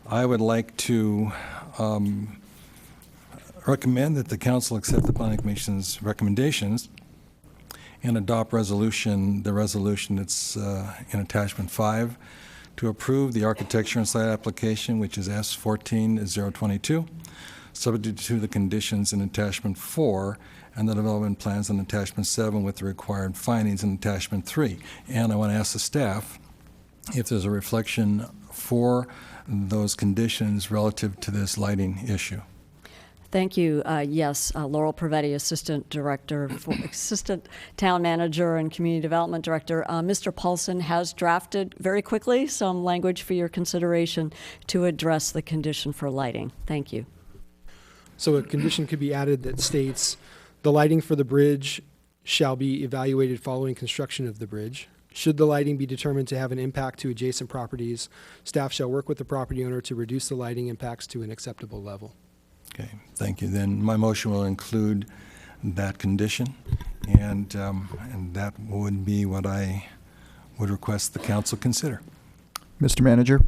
I would like to recommend that the council accept the Planning Commission's recommendations and adopt the resolution that's in attachment 5 to approve the architecture and site application, which is S14-022, subject to the conditions in attachment 4 and the development plans in attachment 7 with the required findings in attachment 3. And I want to ask the staff if there's a reflection for those conditions relative to this lighting issue. Thank you. Yes, Laurel Prevetti, Assistant Town Manager and Community Development Director. Mr. Paulson has drafted very quickly some language for your consideration to address the condition for lighting. Thank you. So a condition could be added that states the lighting for the bridge shall be evaluated following construction of the bridge. Should the lighting be determined to have an impact to adjacent properties, staff shall work with the property owner to reduce the lighting impacts to an acceptable level. Okay, thank you. Then my motion will include that condition, and that would be what I would request the council consider. Mr. Manager.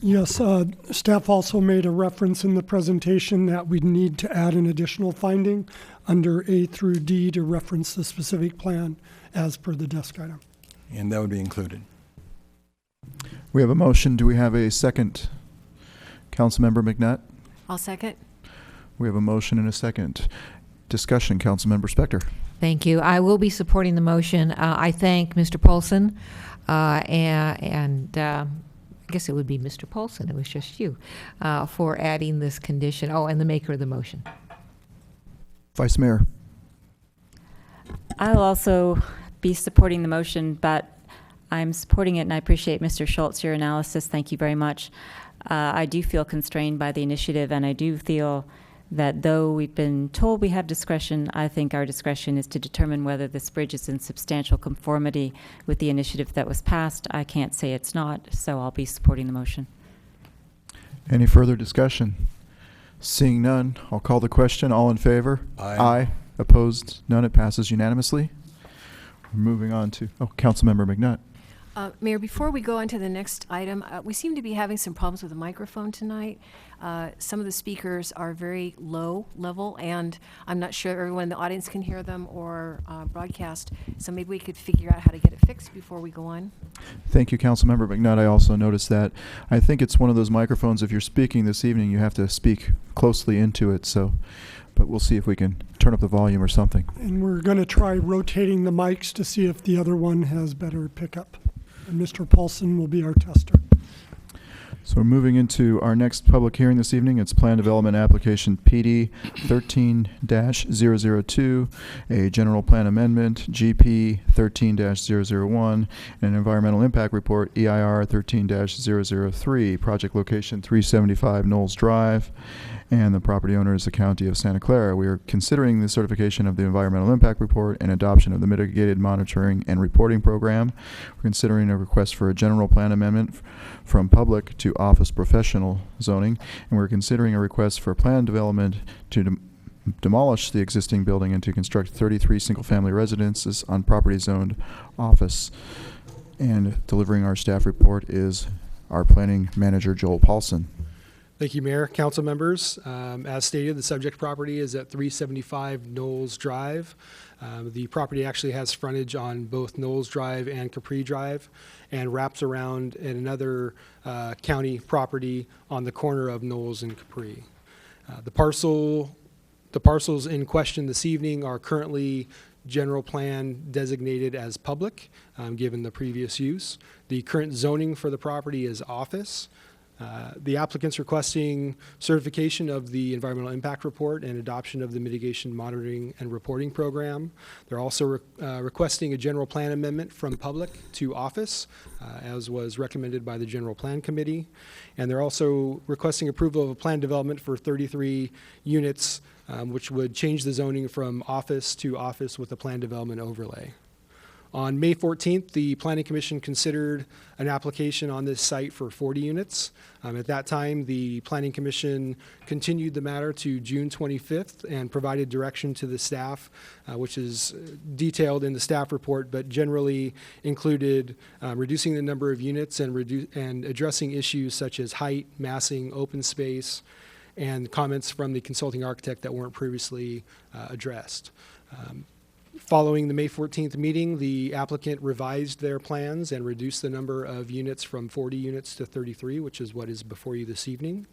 Yes, staff also made a reference in the presentation that we'd need to add an additional finding under A through D to reference the specific plan as per the desk item. And that would be included. We have a motion. Do we have a second? Councilmember McNutt. I'll second. We have a motion and a second. Discussion, Councilmember Spector. Thank you. I will be supporting the motion. I thank Mr. Paulson and I guess it would be Mr. Paulson, it was just you, for adding this condition. Oh, and the maker of the motion. Vice Mayor. I'll also be supporting the motion, but I'm supporting it, and I appreciate Mr. Schultz, your analysis. Thank you very much. I do feel constrained by the initiative, and I do feel that though we've been told we have discretion, I think our discretion is to determine whether this bridge is in substantial conformity with the initiative that was passed. I can't say it's not, so I'll be supporting the motion. Any further discussion? Seeing none, I'll call the question. All in favor? Aye. Aye. Opposed? None. It passes unanimously. We're moving on to, Councilmember McNutt. Mayor, before we go on to the next item, we seem to be having some problems with the microphone tonight. Some of the speakers are very low level, and I'm not sure everyone in the audience can hear them or broadcast, so maybe we could figure out how to get it fixed before we go on. Thank you, Councilmember McNutt. I also noticed that. I think it's one of those microphones, if you're speaking this evening, you have to speak closely into it, but we'll see if we can turn up the volume or something. And we're going to try rotating the mics to see if the other one has better pickup. and Mr. Paulson will be our tester. So we're moving into our next public hearing this evening. It's Plan Development Application PD 13-002, a General Plan Amendment, GP 13-001, and an Environmental Impact Report, EIR 13-003, project location 375 Knowles Drive, and the property owner is the County of Santa Clara. We are considering the certification of the Environmental Impact Report and adoption of the Mitigated Monitoring and Reporting Program. We're considering a request for a general plan amendment from public to office professional zoning, and we're considering a request for plan development to demolish the existing building and to construct 33 single-family residences on property zoned office. And delivering our staff report is our planning manager, Joel Paulson. Thank you, Mayor, council members. As stated, the subject property is at 375 Knowles Drive. The property actually has frontage on both Knowles Drive and Capri Drive and wraps around at another county property on the corner of Knowles and Capri. The parcels in question this evening are currently general plan designated as public, given the previous use. The current zoning for the property is office. The applicant's requesting certification of the environmental impact report and adoption of the mitigation monitoring and reporting program. They're also requesting a general plan amendment from public to office, as was recommended by the general plan committee. And they're also requesting approval of a plan development for 33 units, which would change the zoning from office to office with a plan development overlay. On May 14th, the Planning Commission considered an application on this site for 40 units. At that time, the Planning Commission continued the matter to June 25th and provided direction to the staff, which is detailed in the staff report, but generally included reducing the number of units and addressing issues such as height, massing, open space, and comments from the consulting architect that weren't previously addressed. Following the May 14th meeting, the applicant revised their plans and reduced the number of units from 40 units to 33, which is what is before you this evening.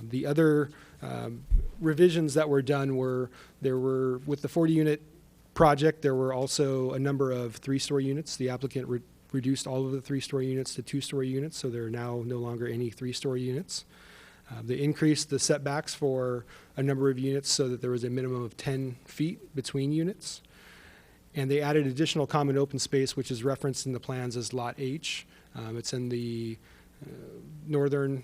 The other revisions that were done were, with the 40-unit project, there were also a number of three-story units. The applicant reduced all of the three-story units to two-story units, so there are now no longer any three-story units. They increased the setbacks for a number of units so that there was a minimum of 10 feet between units. And they added additional common open space, which is referenced in the plans as Lot H. It's in the northern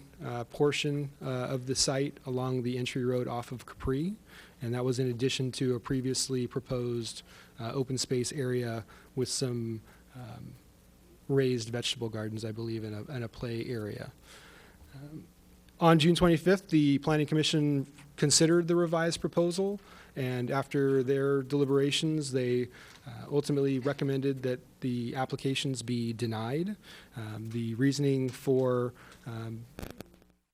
portion of the site along the entry road off of Capri. And that was in addition to a previously proposed open space area with some raised vegetable gardens, I believe, and a play area. On June 25th, the Planning Commission considered the revised proposal, and after their deliberations, they ultimately recommended that the applications be denied. The reasoning for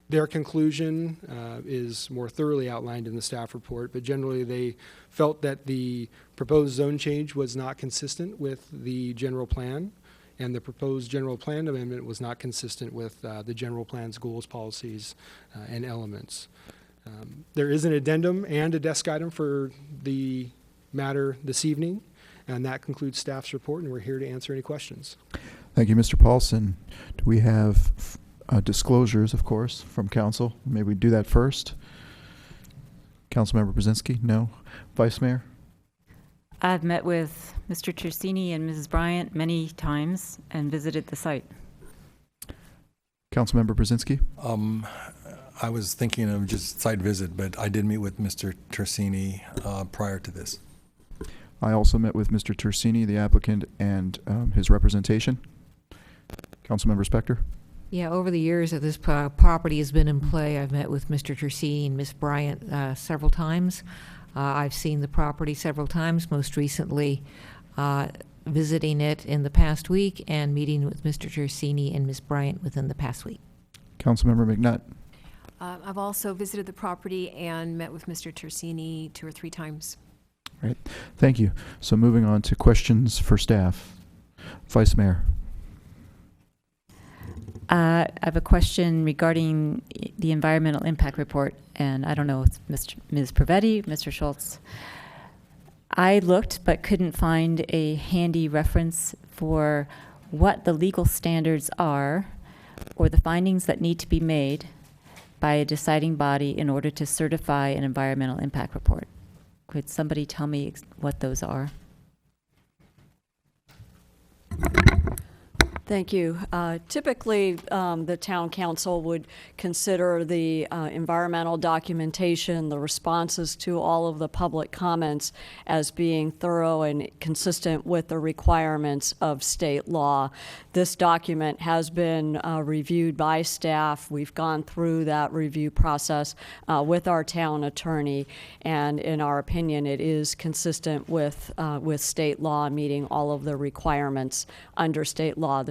their conclusion is more thoroughly outlined in the staff report, but generally they felt that the proposed zone change was not consistent with the general plan, and the proposed general plan amendment was not consistent with the general plan's goals, policies, and elements. There is an addendum and a desk item for the matter this evening, and that concludes staff's report, and we're here to answer any questions. Thank you, Mr. Paulson. Do we have disclosures, of course, from council? Maybe we do that first. Councilmember Brzezinski? No. Vice Mayor? I've met with Mr. Tersini and Mrs. Bryant many times and visited the site. Councilmember Brzezinski? I was thinking of just site visit, but I did meet with Mr. Tersini prior to this. I also met with Mr. Tersini, the applicant, and his representation. Councilmember Spector? Yeah, over the years that this property has been in play, I've met with Mr. Tersini and Ms. Bryant several times. I've seen the property several times, most recently visiting it in the past week and meeting with Mr. Tersini and Ms. Bryant within the past week. Councilmember McNutt? I've also visited the property and met with Mr. Tersini 2 or 3 times. Right. Thank you. So moving on to questions for staff. Vice Mayor? I have a question regarding the environmental impact report, and I don't know if it's Ms. Pravetti, Mr. Schultz. I looked but couldn't find a handy reference for what the legal standards are or the findings that need to be made by a deciding body in order to certify an environmental impact report. Could somebody tell me what those are? Thank you. Typically, the town council would consider the environmental documentation, the responses to all of the public comments as being thorough and consistent with the requirements of state law. This document has been reviewed by staff. We've gone through that review process with our town attorney, and in our opinion, it is consistent with state law, meeting all of the requirements under state law.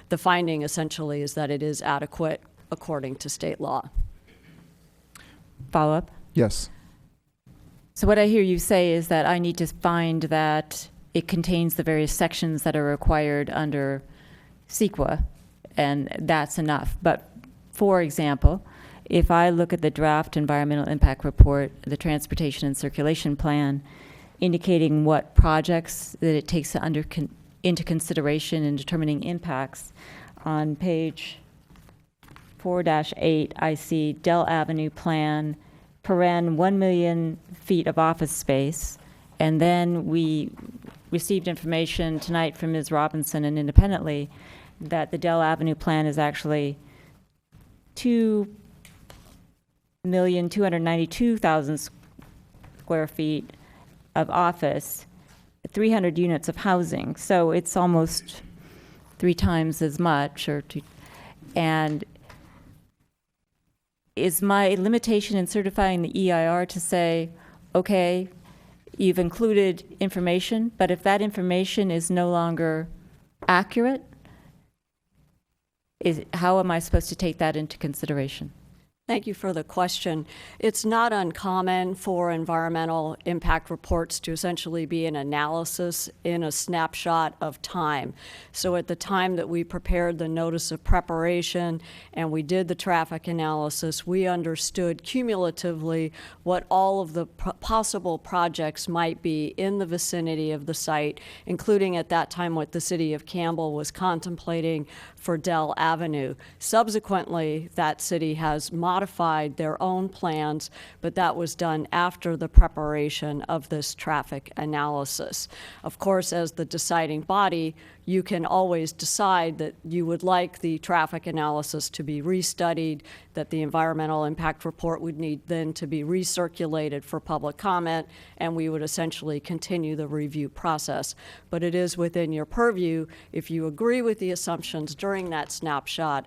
The finding essentially is that it is adequate according to state law. Follow up? Yes. So what I hear you say is that I need to find that it contains the various sections that are required under CEQA, and that's enough. But for example, if I look at the draft environmental impact report, the transportation and circulation plan, indicating what projects that it takes into consideration in determining impacts, on page 4-8, I see Dell Avenue plan, 1 million feet of office space, and then we received information tonight from Ms. Robinson and independently that the Dell Avenue plan is actually 2,292,000 square feet of office, 300 units of housing. So it's almost 3 times as much, and is my limitation in certifying the EIR to say, okay, you've included information, but if that information is no longer accurate, how am I supposed to take that into consideration? Thank you for the question. It's not uncommon for environmental impact reports to essentially be an analysis in a snapshot of time. So at the time that we prepared the notice of preparation and we did the traffic analysis, we understood cumulatively what all of the possible projects might be in the vicinity of the site, including at that time what the city of Campbell was contemplating for Dell Avenue. Subsequently, that city has modified their own plans, but that was done after the preparation of this traffic analysis. Of course, as the deciding body, you can always decide that you would like the traffic analysis to be restudied, that the environmental impact report would need then to be recirculated for public comment, and we would essentially continue the review process. But it is within your purview, if you agree with the assumptions during that snapshot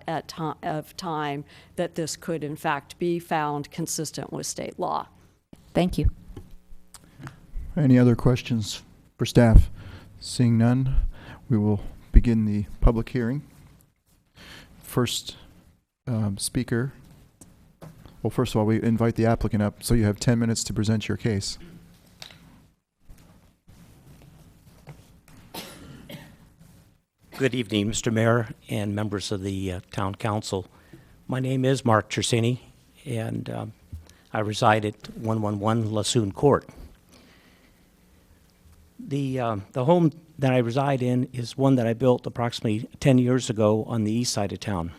of time, that this could in fact be found consistent with state law. Thank you. Any other questions for staff? Seeing none, we will begin the public hearing. First speaker. Well, first of all, we invite the applicant up, so you have 10 minutes to present your case. Good evening, Mr. Mayor and members of the Town Council. My name is Mark Chersini, and I reside at 111 Lassoon Court. The home that I reside in is one that I built approximately 10 years ago on the east side of town.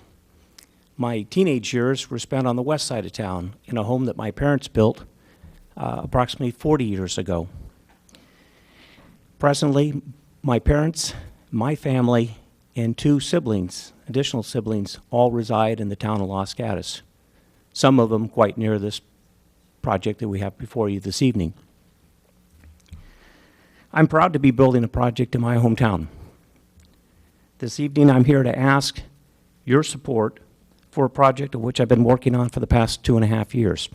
My teenage years were spent on the west side of town in a home that my parents built approximately 40 years ago. Presently, my parents, my family, and 2 siblings, additional siblings, all reside in the town of Los Gatos, some of them quite near this project that we have before you this evening. I'm proud to be building a project in my hometown. This evening, I'm here to ask your support for a project of which I've been working on for the past 2.5 years.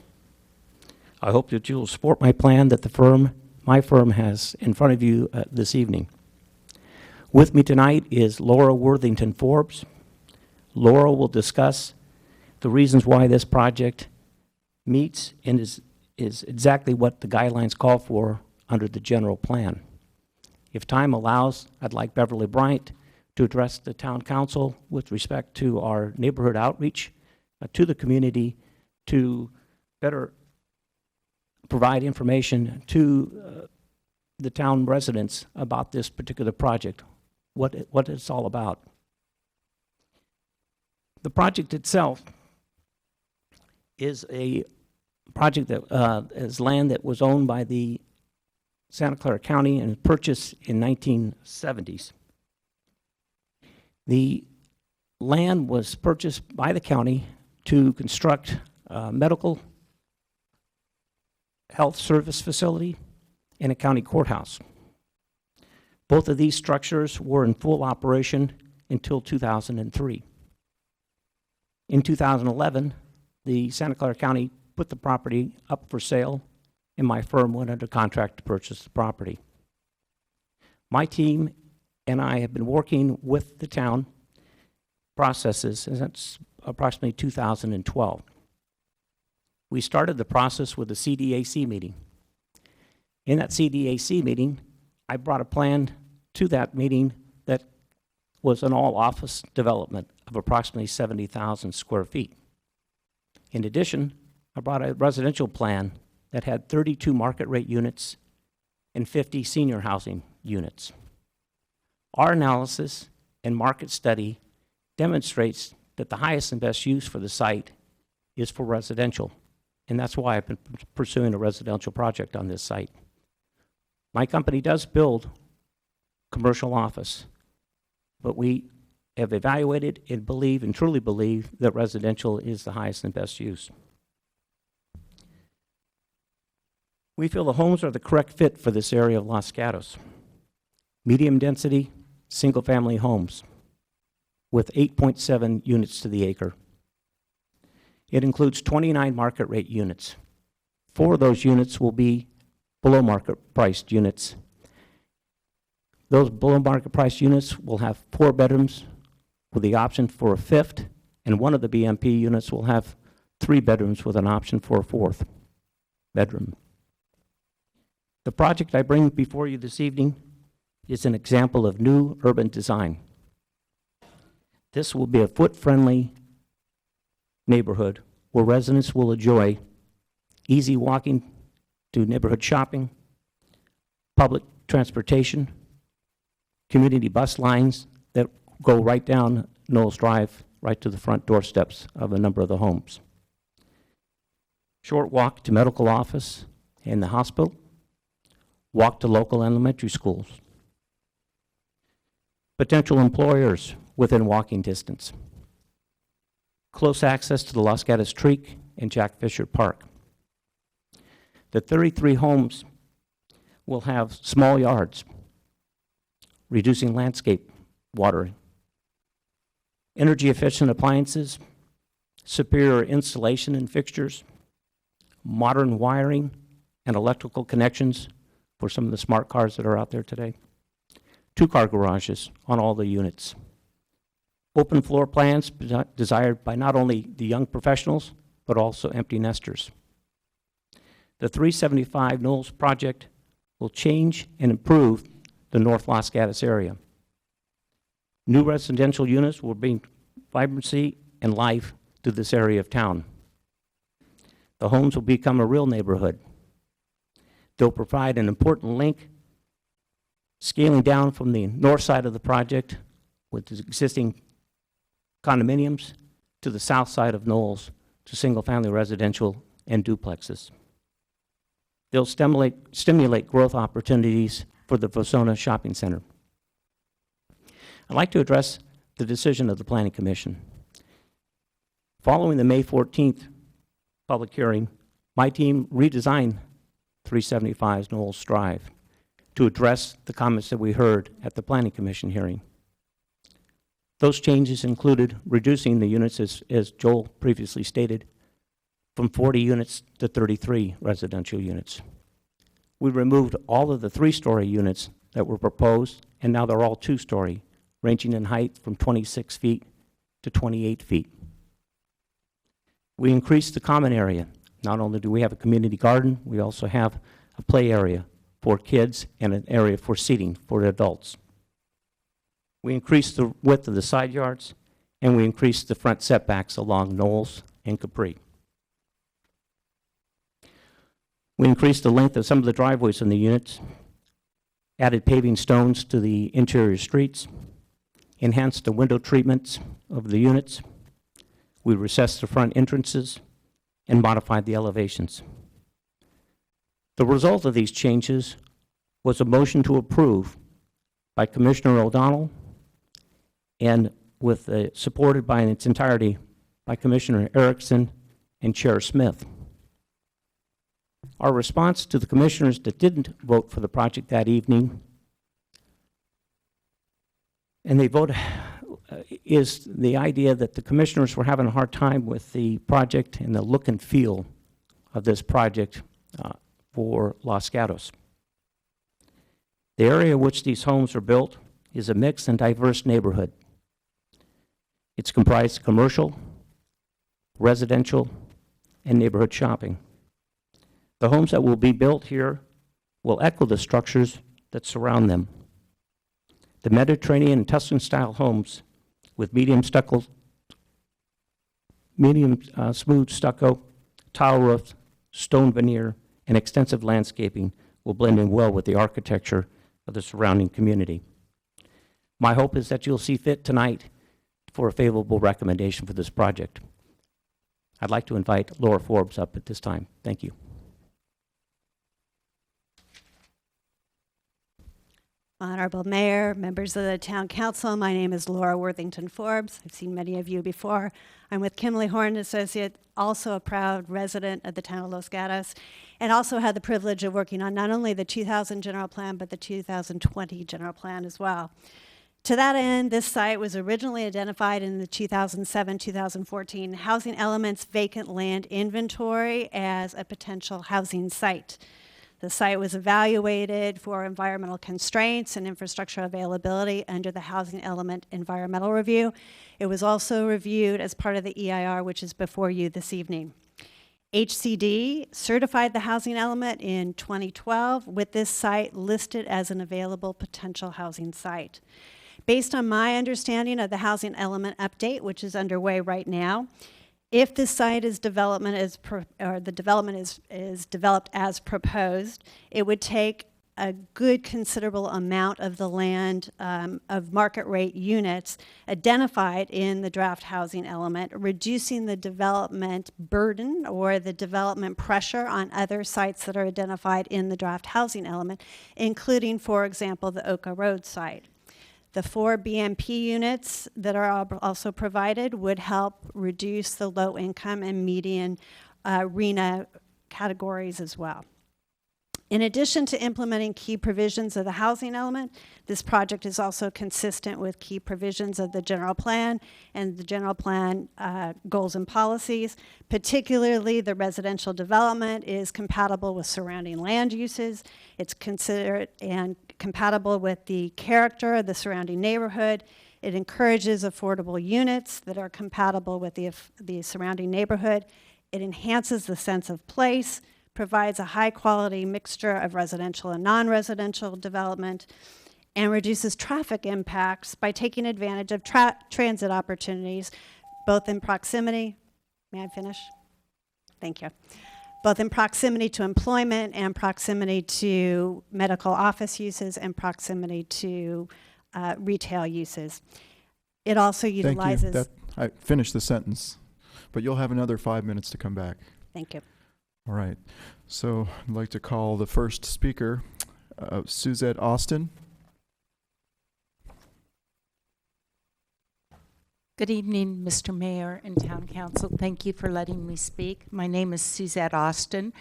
I hope that you will support my plan that my firm has in front of you this evening. With me tonight is Laura Worthington Forbes. Laura will discuss the reasons why this project meets and is exactly what the guidelines call for under the general plan. If time allows, I'd like Beverly Bryant to address the Town Council with respect to our neighborhood outreach to the community to better provide information to the town residents about this particular project. what it's all about. The project itself is a project that is land that was owned by the Santa Clara County and purchased in 1970s. The land was purchased by the county to construct a medical health service facility and a county courthouse. Both of these structures were in full operation until 2003. In 2011, the Santa Clara County put the property up for sale, and my firm went under contract to purchase the property. My team and I have been working with the town processes since approximately 2012. We started the process with a CDAC meeting. In that CDAC meeting, I brought a plan to that meeting that was an all-office development of approximately 70,000 square feet. In addition, I brought a residential plan that had 32 market rate units and 50 senior housing units. Our analysis and market study demonstrates that the highest and best use for the site is for residential, and that's why I've been pursuing a residential project on this site. My company does build commercial office, but we have evaluated and believe and truly believe that residential is the highest and best use. We feel the homes are the correct fit for this area of Los Gatos. Medium density, single family homes with 8.7 units to the acre. It includes 29 market rate units. 4 of those units will be below market priced units. Those below market price units will have 4 bedrooms with the option for a 5th, and one of the BMP units will have 3 bedrooms with an option for a 4th bedroom. The project I bring before you this evening is an example of new urban design. This will be a foot-friendly neighborhood where residents will enjoy easy walking to neighborhood shopping, public transportation, community bus lines that go right down Knowles Drive, right to the front doorsteps of a number of the homes. Short walk to medical office and the hospital, walk to local elementary schools. Potential employers within walking distance. Close access to the Los Gatos Creek and Jack Fisher Park. The 33 homes will have small yards, reducing landscape watering. Energy efficient appliances, superior insulation and fixtures, modern wiring and electrical connections for some of the smart cars that are out there today. 2-car garages on all the units. Open floor plans desired by not only the young professionals, but also empty nesters. The 375 Knowles project will change and improve the North Los Gatos area. New residential units will bring vibrancy and life to this area of town. The homes will become a real neighborhood. They'll provide an important link, scaling down from the north side of the project with the existing condominiums to the south side of Knowles to single-family residential and duplexes. They'll stimulate growth opportunities for the Vosona Shopping Center. I'd like to address the decision of the Planning Commission. Following the May 14th public hearing, my team redesigned 375 Knowles Drive to address the comments that we heard at the Planning Commission hearing. Those changes included reducing the units, as Joel previously stated, from 40 units to 33 residential units. We removed all of the 3-story units that were proposed, and now they're all 2-story, ranging in height from 26 feet to 28 feet. We increased the common area. Not only do we have a community garden, we also have a play area for kids and an area for seating for adults. We increased the width of the side yards, and we increased the front setbacks along Knowles and Capri. We increased the length of some of the driveways in the units, added paving stones to the interior streets, enhanced the window treatments of the units. We recessed the front entrances and modified the elevations. The result of these changes was a motion to approve by Commissioner O'Donnell and supported by in its entirety by Commissioner Erickson and Chair Smith. Our response to the commissioners that didn't vote for the project that evening, and they voted, is the idea that the commissioners were having a hard time with the project and the look and feel of this project for Los Gatos. The area in which these homes are built is a mixed and diverse neighborhood. It's comprised of commercial, residential, and neighborhood shopping. The homes that will be built here will echo the structures that surround them. The Mediterranean and Tuscan-style homes with medium smooth stucco, tile roofs, stone veneer, and extensive landscaping will blend in well with the architecture of the surrounding community. My hope is that you'll see fit tonight for a favorable recommendation for this project. I'd like to invite Laura Forbes up at this time. Thank you. Honorable Mayor, members of the Town Council, my name is Laura Worthington Forbes. I've seen many of you before. I'm with Kimley Horn Associates, also a proud resident of the town of Los Gatos, and also had the privilege of working on not only the 2000 general plan, but the 2020 general plan as well. To that end, this site was originally identified in the 2007-2014 Housing Elements Vacant Land Inventory as a potential housing site. The site was evaluated for environmental constraints and infrastructure availability under the Housing Element Environmental Review. It was also reviewed as part of the EIR, which is before you this evening. HCD certified the housing element in 2012 with this site listed as an available potential housing site. Based on my understanding of the housing element update, which is underway right now, if the site is developed as proposed, it would take a good considerable amount of the land of market rate units identified in the draft housing element, reducing the development burden or the development pressure on other sites that are identified in the draft housing element, including, for example, the Oka Road site. The 4 BMP units that are also provided would help reduce the low income and median RENA categories as well. In addition to implementing key provisions of the housing element, this project is also consistent with key provisions of the general plan and the general plan goals and policies. Particularly, the residential development is compatible with surrounding land uses. It's considered and compatible with the character of the surrounding neighborhood. It encourages affordable units that are compatible with the surrounding neighborhood. It enhances the sense of place, provides a high-quality mixture of residential and non-residential development, and reduces traffic impacts by taking advantage of transit opportunities, both in proximity. May I finish? Thank you. Both in proximity to employment and proximity to medical office uses and proximity to retail uses. It also utilizes... Thank you. I finished the sentence, but you'll have another 5 minutes to come back. Thank you. All right. So I'd like to call the first speaker, Suzette Austin. Good evening, Mr. Mayor and Town Council. Thank you for letting me speak. My name is Suzette Austin.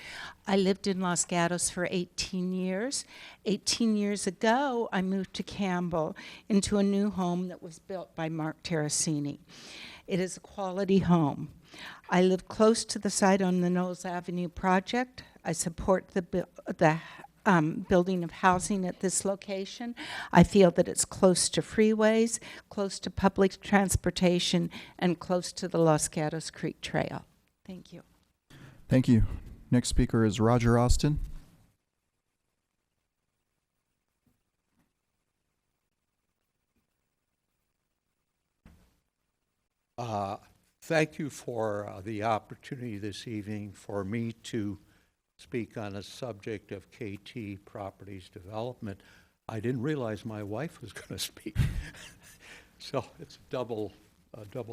I lived in Los Gatos for 18 years. 18 years ago, I moved to Campbell into a new home that was built by Mark Terracini. It is a quality home. I live close to the site on the Knowles Avenue project. I support the building of housing at this location. I feel that it's close to freeways, close to public transportation, and close to the Los Gatos Creek Trail. Thank you. Thank you. Next speaker is Roger Austin. Thank you for the opportunity this evening for me to speak on a subject of KT Properties Development. I didn't realize my wife was going to speak. So it's double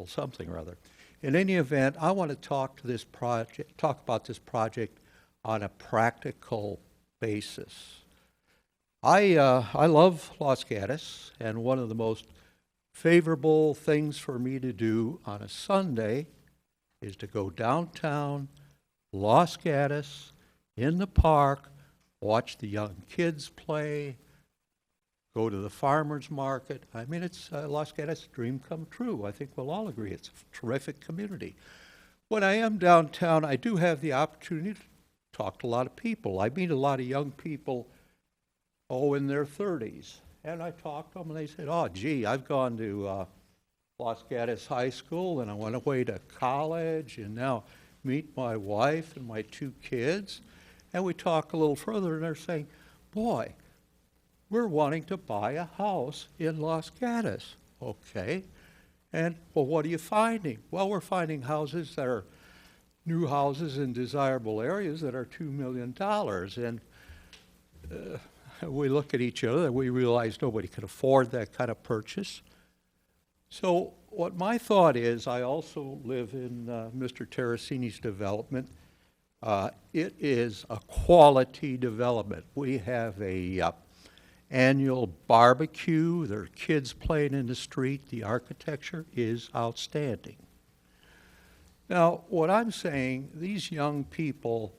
something or other. In any event, I want to talk about this project on a practical basis. I love Los Gatos, and one of the most favorable things for me to do on a Sunday is to go downtown Los Gatos in the park, watch the young kids play, go to the farmer's market. I mean, it's Los Gatos' dream come true. I think we'll all agree it's a terrific community. When I am downtown, I do have the opportunity to talk to a lot of people. I meet a lot of young people, in their 30s. And I talk to them, and they said, oh, gee, I've gone to Los Gatos High School, and I went away to college, and now meet my wife and my 2 kids. And we talk a little further, and they're saying, boy, we're wanting to buy a house in Los Gatos. Okay. And, well, what are you finding? Well, we're finding houses that are new houses in desirable areas that are $2 million. And we look at each other and we realize nobody can afford that kind of purchase. So what my thought is, I also live in Mr. Terracini's development. It is a quality development. We have a annual barbecue. There are kids playing in the street. The architecture is outstanding. Now, what I'm saying, these young people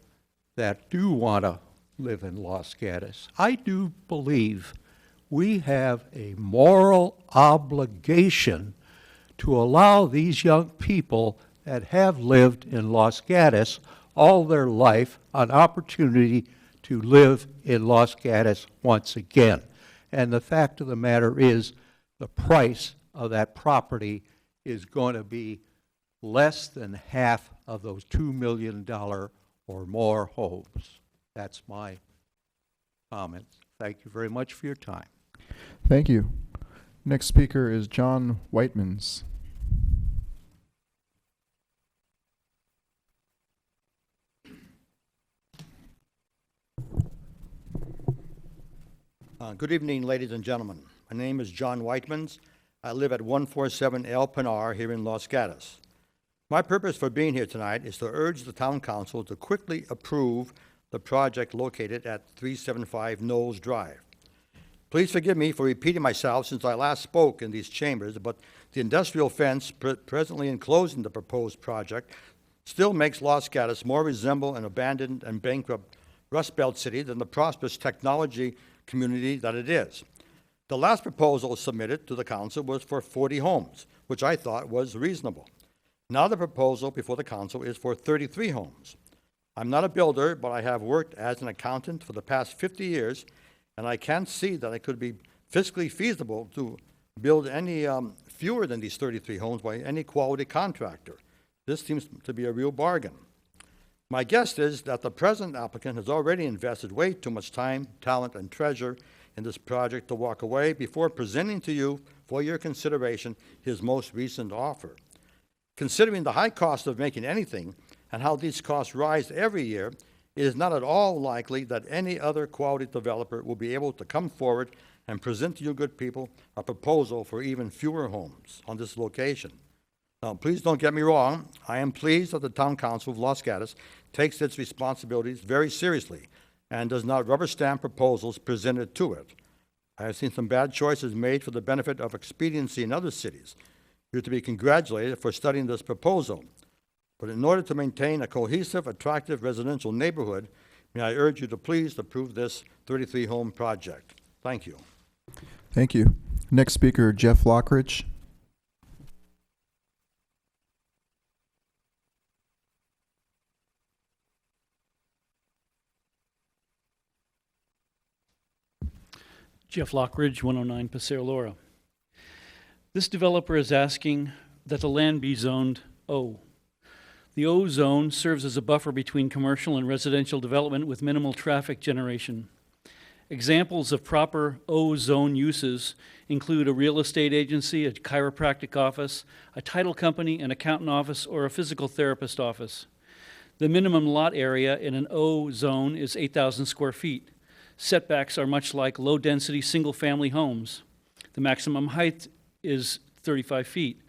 that do want to live in Los Gatos, I do believe we have a moral obligation to allow these young people that have lived in Los Gatos all their life an opportunity to live in Los Gatos once again. And the fact of the matter is, the price of that property is going to be less than half of those $2 million or more homes. That's my comments. Thank you very much for your time. Thank you. Next speaker is John Whitemans. Good evening, ladies and gentlemen. My name is John Whitemans. I live at 147 El Pinar here in Los Gatos. My purpose for being here tonight is to urge the Town Council to quickly approve the project located at 375 Knowles Drive. Please forgive me for repeating myself since I last spoke in these chambers, but the industrial fence presently enclosing the proposed project still makes Los Gatos more resemble an abandoned and bankrupt Rust Belt city than the prosperous technology community that it is. The last proposal submitted to the council was for 40 homes, which I thought was reasonable. Now the proposal before the council is for 33 homes. I'm not a builder, but I have worked as an accountant for the past 50 years, and I can't see that it could be fiscally feasible to build any fewer than these 33 homes by any quality contractor. This seems to be a real bargain. My guess is that the present applicant has already invested way too much time, talent, and treasure in this project to walk away before presenting to you for your consideration his most recent offer. Considering the high cost of making anything and how these costs rise every year, it is not at all likely that any other quality developer will be able to come forward and present to you good people a proposal for even fewer homes on this location. Now, please don't get me wrong. I am pleased that the Town Council of Los Gatos takes its responsibilities very seriously and does not rubber stamp proposals presented to it. I have seen some bad choices made for the benefit of expediency in other cities. You're to be congratulated for studying this proposal. But in order to maintain a cohesive, attractive residential neighborhood, may I urge you to please approve this 33-home project. Thank you. Thank you. Next speaker, Jeff Lockridge. Jeff Lockridge, 109 Paseo Laura. This developer is asking that the land be zoned O. The O zone serves as a buffer between commercial and residential development with minimal traffic generation. Examples of proper O zone uses include a real estate agency, a chiropractic office, a title company, an accountant office, or a physical therapist office. The minimum lot area in an O zone is 8,000 square feet. Setbacks are much like low-density single-family homes. The maximum height is 35 feet.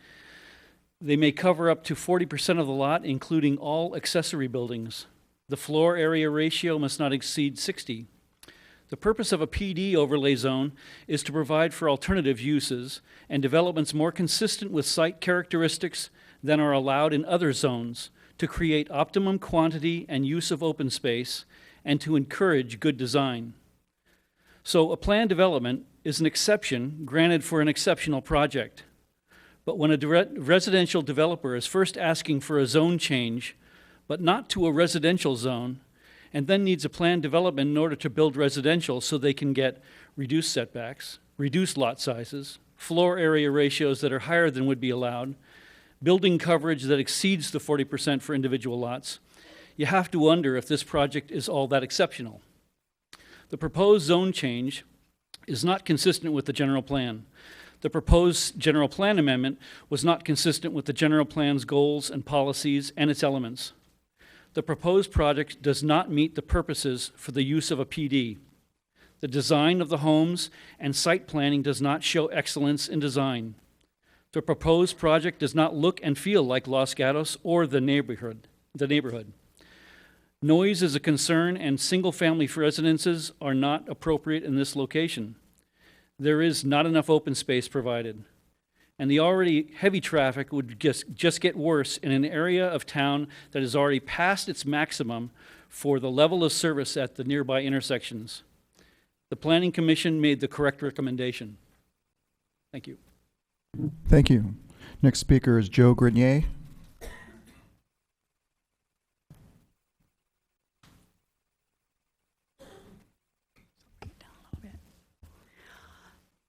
They may cover up to 40% of the lot, including all accessory buildings. The floor area ratio must not exceed 60. The purpose of a PD overlay zone is to provide for alternative uses and developments more consistent with site characteristics than are allowed in other zones, to create optimum quantity and use of open space, and to encourage good design. So a planned development is an exception granted for an exceptional project. But when a residential developer is first asking for a zone change, but not to a residential zone, and then needs a planned development in order to build residential so they can get reduced setbacks, reduced lot sizes, floor area ratios that are higher than would be allowed, building coverage that exceeds the 40% for individual lots, you have to wonder if this project is all that exceptional. The proposed zone change is not consistent with the general plan. The proposed general plan amendment was not consistent with the general plan's goals and policies and its elements. The proposed project does not meet the purposes for the use of a PD. The design of the homes and site planning does not show excellence in design. The proposed project does not look and feel like Los Gatos or the neighborhood. Noise is a concern, and single-family residences are not appropriate in this location. There is not enough open space provided, and the already heavy traffic would just get worse in an area of town that is already past its maximum for the level of service at the nearby intersections. The Planning Commission made the correct recommendation. Thank you. Thank you. Next speaker is Joe Grenier.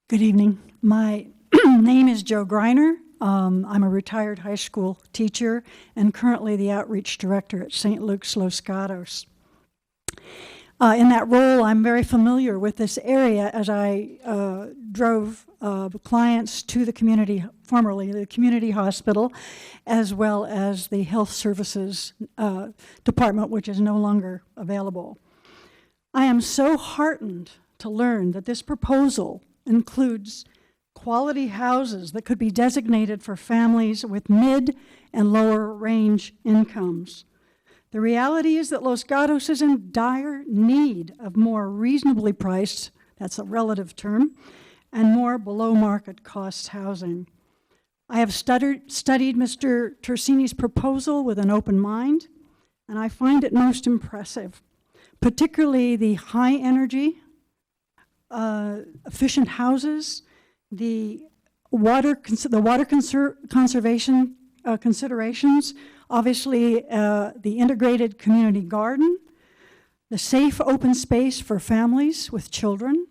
Good evening. My name is Joe Greiner. I'm a retired high school teacher and currently the outreach director at St. Luke's Los Gatos. In that role, I'm very familiar with this area as I drove clients to the community, formerly the community hospital, as well as the health services department, which is no longer available. I am so heartened to learn that this proposal includes quality houses that could be designated for families with mid and lower range incomes. The reality is that Los Gatos is in dire need of more reasonably priced, that's a relative term, and more below market cost housing. I have studied Mr. Tersini's proposal with an open mind, and I find it most impressive, particularly the high energy, efficient houses, the water conservation considerations, obviously the integrated community garden, the safe open space for families with children,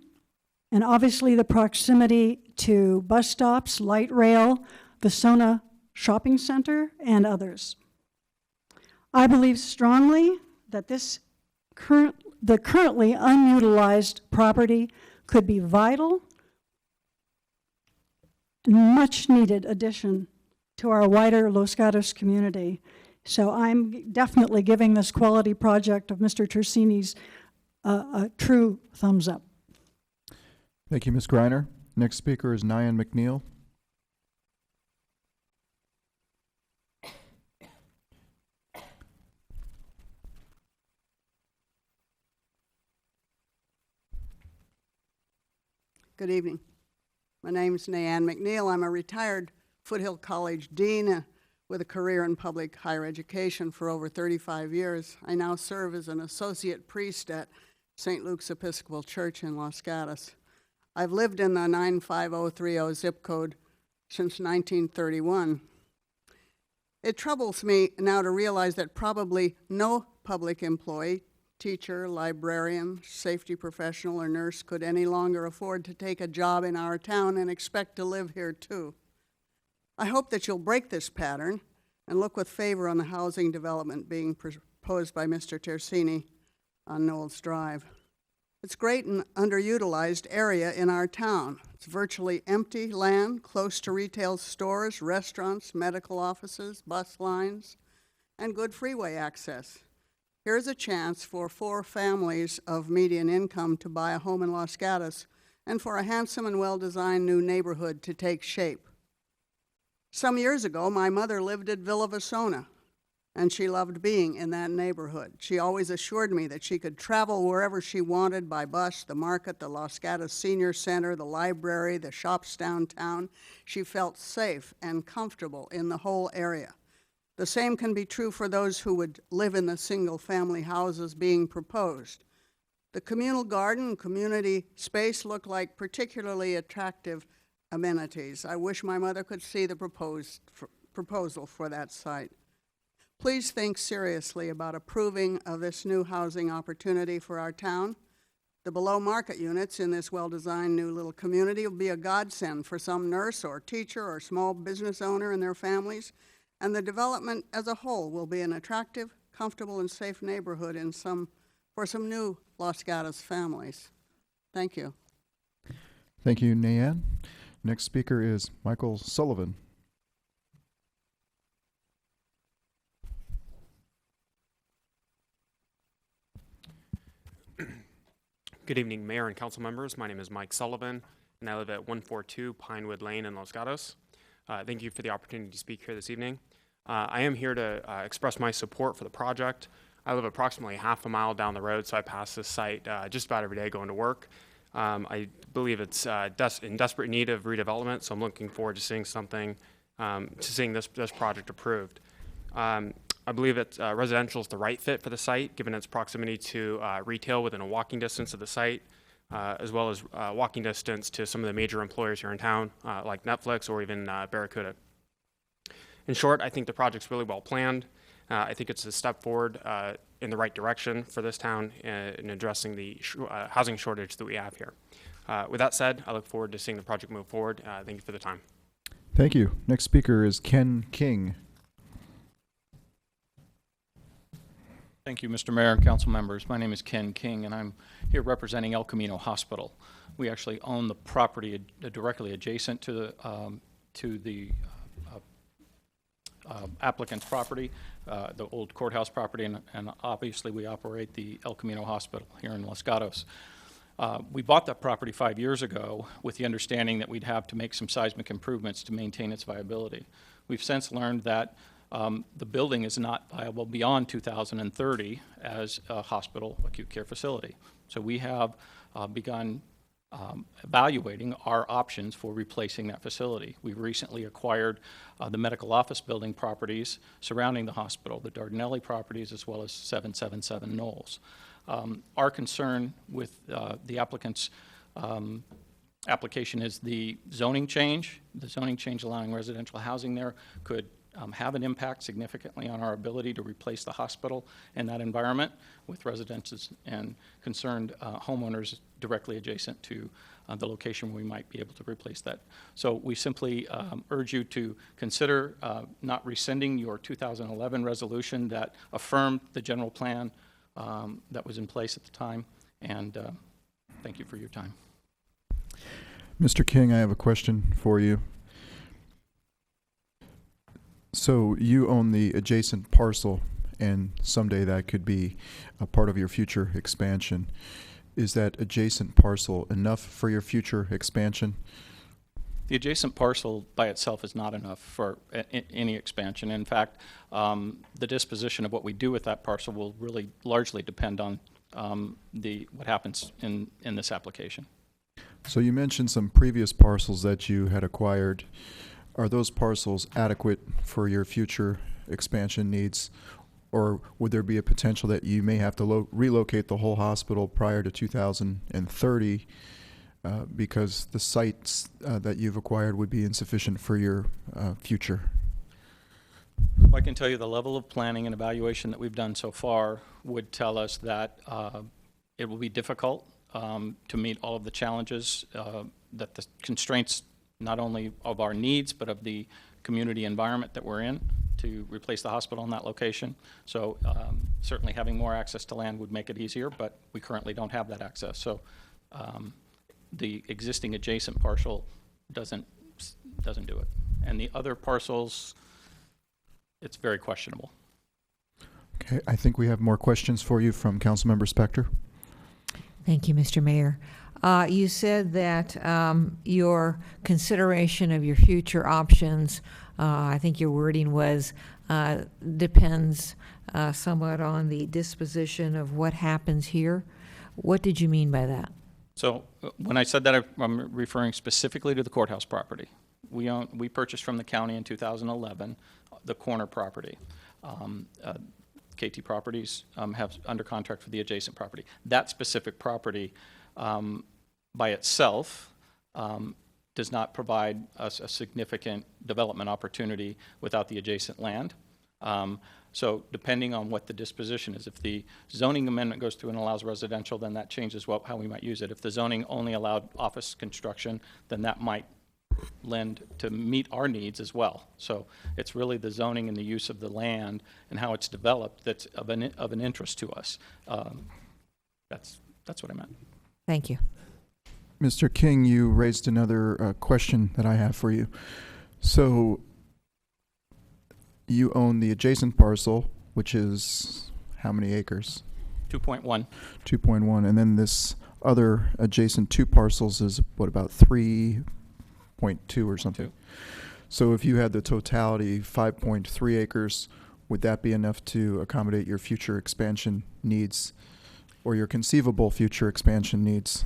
and obviously the proximity to bus stops, light rail, Visona Shopping Center, and others. I believe strongly that the currently unutilized property could be vital and much needed addition to our wider Los Gatos community. So I'm definitely giving this quality project of Mr. Tersini's a true thumbs up. Thank you, Ms. Greiner. Next speaker is Naan Mcneil. Good evening. My name is Naan Mcneil. I'm a retired Foothill College dean with a career in public higher education for over 35 years. I now serve as an associate priest at St. Luke's Episcopal Church in Los Gatos. I've lived in the 95030 zip code since 1931. It troubles me now to realize that probably no public employee, teacher, librarian, safety professional, or nurse could any longer afford to take a job in our town and expect to live here too. I hope that you'll break this pattern and look with favor on the housing development being proposed by Mr. Tersini on Knowles Drive. It's great and underutilized area in our town. It's virtually empty land, close to retail stores, restaurants, medical offices, bus lines, and good freeway access. Here's a chance for 4 families of median income to buy a home in Los Gatos and for a handsome and well-designed new neighborhood to take shape. Some years ago, my mother lived at Villa Vasona, and she loved being in that neighborhood. She always assured me that she could travel wherever she wanted by bus, the market, the Los Gatos Senior Center, the library, the shops downtown. She felt safe and comfortable in the whole area. The same can be true for those who would live in the single-family houses being proposed. The communal garden and community space look like particularly attractive amenities. I wish my mother could see the proposal for that site. Please think seriously about approving of this new housing opportunity for our town. The below-market units in this well-designed new little community will be a godsend for some nurse or teacher or small business owner and their families, and the development as a whole will be an attractive, comfortable, and safe neighborhood for some new Los Gatos families. Thank you. Thank you, Naan. Next speaker is Michael Sullivan. Good evening, Mayor and Council members. My name is Mike Sullivan, and I live at 142 Pinewood Lane in Los Gatos. Thank you for the opportunity to speak here this evening. I am here to express my support for the project. I live approximately half a mile down the road, so I pass this site just about every day going to work. I believe it's in desperate need of redevelopment, so I'm looking forward to seeing this project approved. I believe that residential is the right fit for the site, given its proximity to retail within a walking distance of the site, as well as walking distance to some of the major employers here in town, like Netflix or even Barracuda. In short, I think the project's really well planned. I think it's a step forward in the right direction for this town in addressing the housing shortage that we have here. With that said, I look forward to seeing the project move forward. Thank you for the time. Thank you. Next speaker is Ken King. Thank you, Mr. Mayor and council members. My name is Ken King, and I'm here representing El Camino Hospital. We actually own the property directly adjacent to the applicant's property, the old courthouse property, and obviously we operate the El Camino Hospital here in Los Gatos. We bought that property 5 years ago with the understanding that we'd have to make some seismic improvements to maintain its viability. We've since learned that the building is not viable beyond 2030 as a hospital acute care facility. So we have begun evaluating our options for replacing that facility. We've recently acquired the medical office building properties surrounding the hospital, the Dardanelli properties, as well as 777 Knowles. Our concern with the applicant's application is the zoning change. The zoning change allowing residential housing there could have an impact significantly on our ability to replace the hospital in that environment with residents and concerned homeowners directly adjacent to the location where we might be able to replace that. So we simply urge you to consider not rescinding your 2011 resolution that affirmed the general plan that was in place at the time, and thank you for your time. Mr. King, I have a question for you. So you own the adjacent parcel, and someday that could be a part of your future expansion. Is that adjacent parcel enough for your future expansion? The adjacent parcel by itself is not enough for any expansion. In fact, the disposition of what we do with that parcel will really largely depend on what happens in this application. So you mentioned some previous parcels that you had acquired. Are those parcels adequate for your future expansion needs, or would there be a potential that you may have to relocate the whole hospital prior to 2030 because the sites that you've acquired would be insufficient for your future? Well, I can tell you the level of planning and evaluation that we've done so far would tell us that it will be difficult to meet all of the challenges, that the constraints not only of our needs, but of the community environment that we're in to replace the hospital in that location. So certainly having more access to land would make it easier, but we currently don't have that access. So the existing adjacent parcel doesn't do it. And the other parcels, it's very questionable. Okay, I think we have more questions for you from Councilmember Spector. Thank you, Mr. Mayor. You said that your consideration of your future options, I think your wording was, depends somewhat on the disposition of what happens here. What did you mean by that? So when I said that, I'm referring specifically to the courthouse property. We purchased from the county in 2011 the corner property. KT Properties have under contract for the adjacent property. That specific property by itself does not provide us a significant development opportunity without the adjacent land. So depending on what the disposition is, if the zoning amendment goes through and allows residential, then that changes how we might use it. If the zoning only allowed office construction, then that might lend to meet our needs as well. So it's really the zoning and the use of the land and how it's developed that's of an interest to us. That's what I meant. Thank you. Mr. King, you raised another question that I have for you. So you own the adjacent parcel, which is how many acres? 2.1. 2.1. And then this other adjacent 2 parcels is what, about 3.2 or something? 2. So if you had the totality 5.3 acres, would that be enough to accommodate your future expansion needs or your conceivable future expansion needs?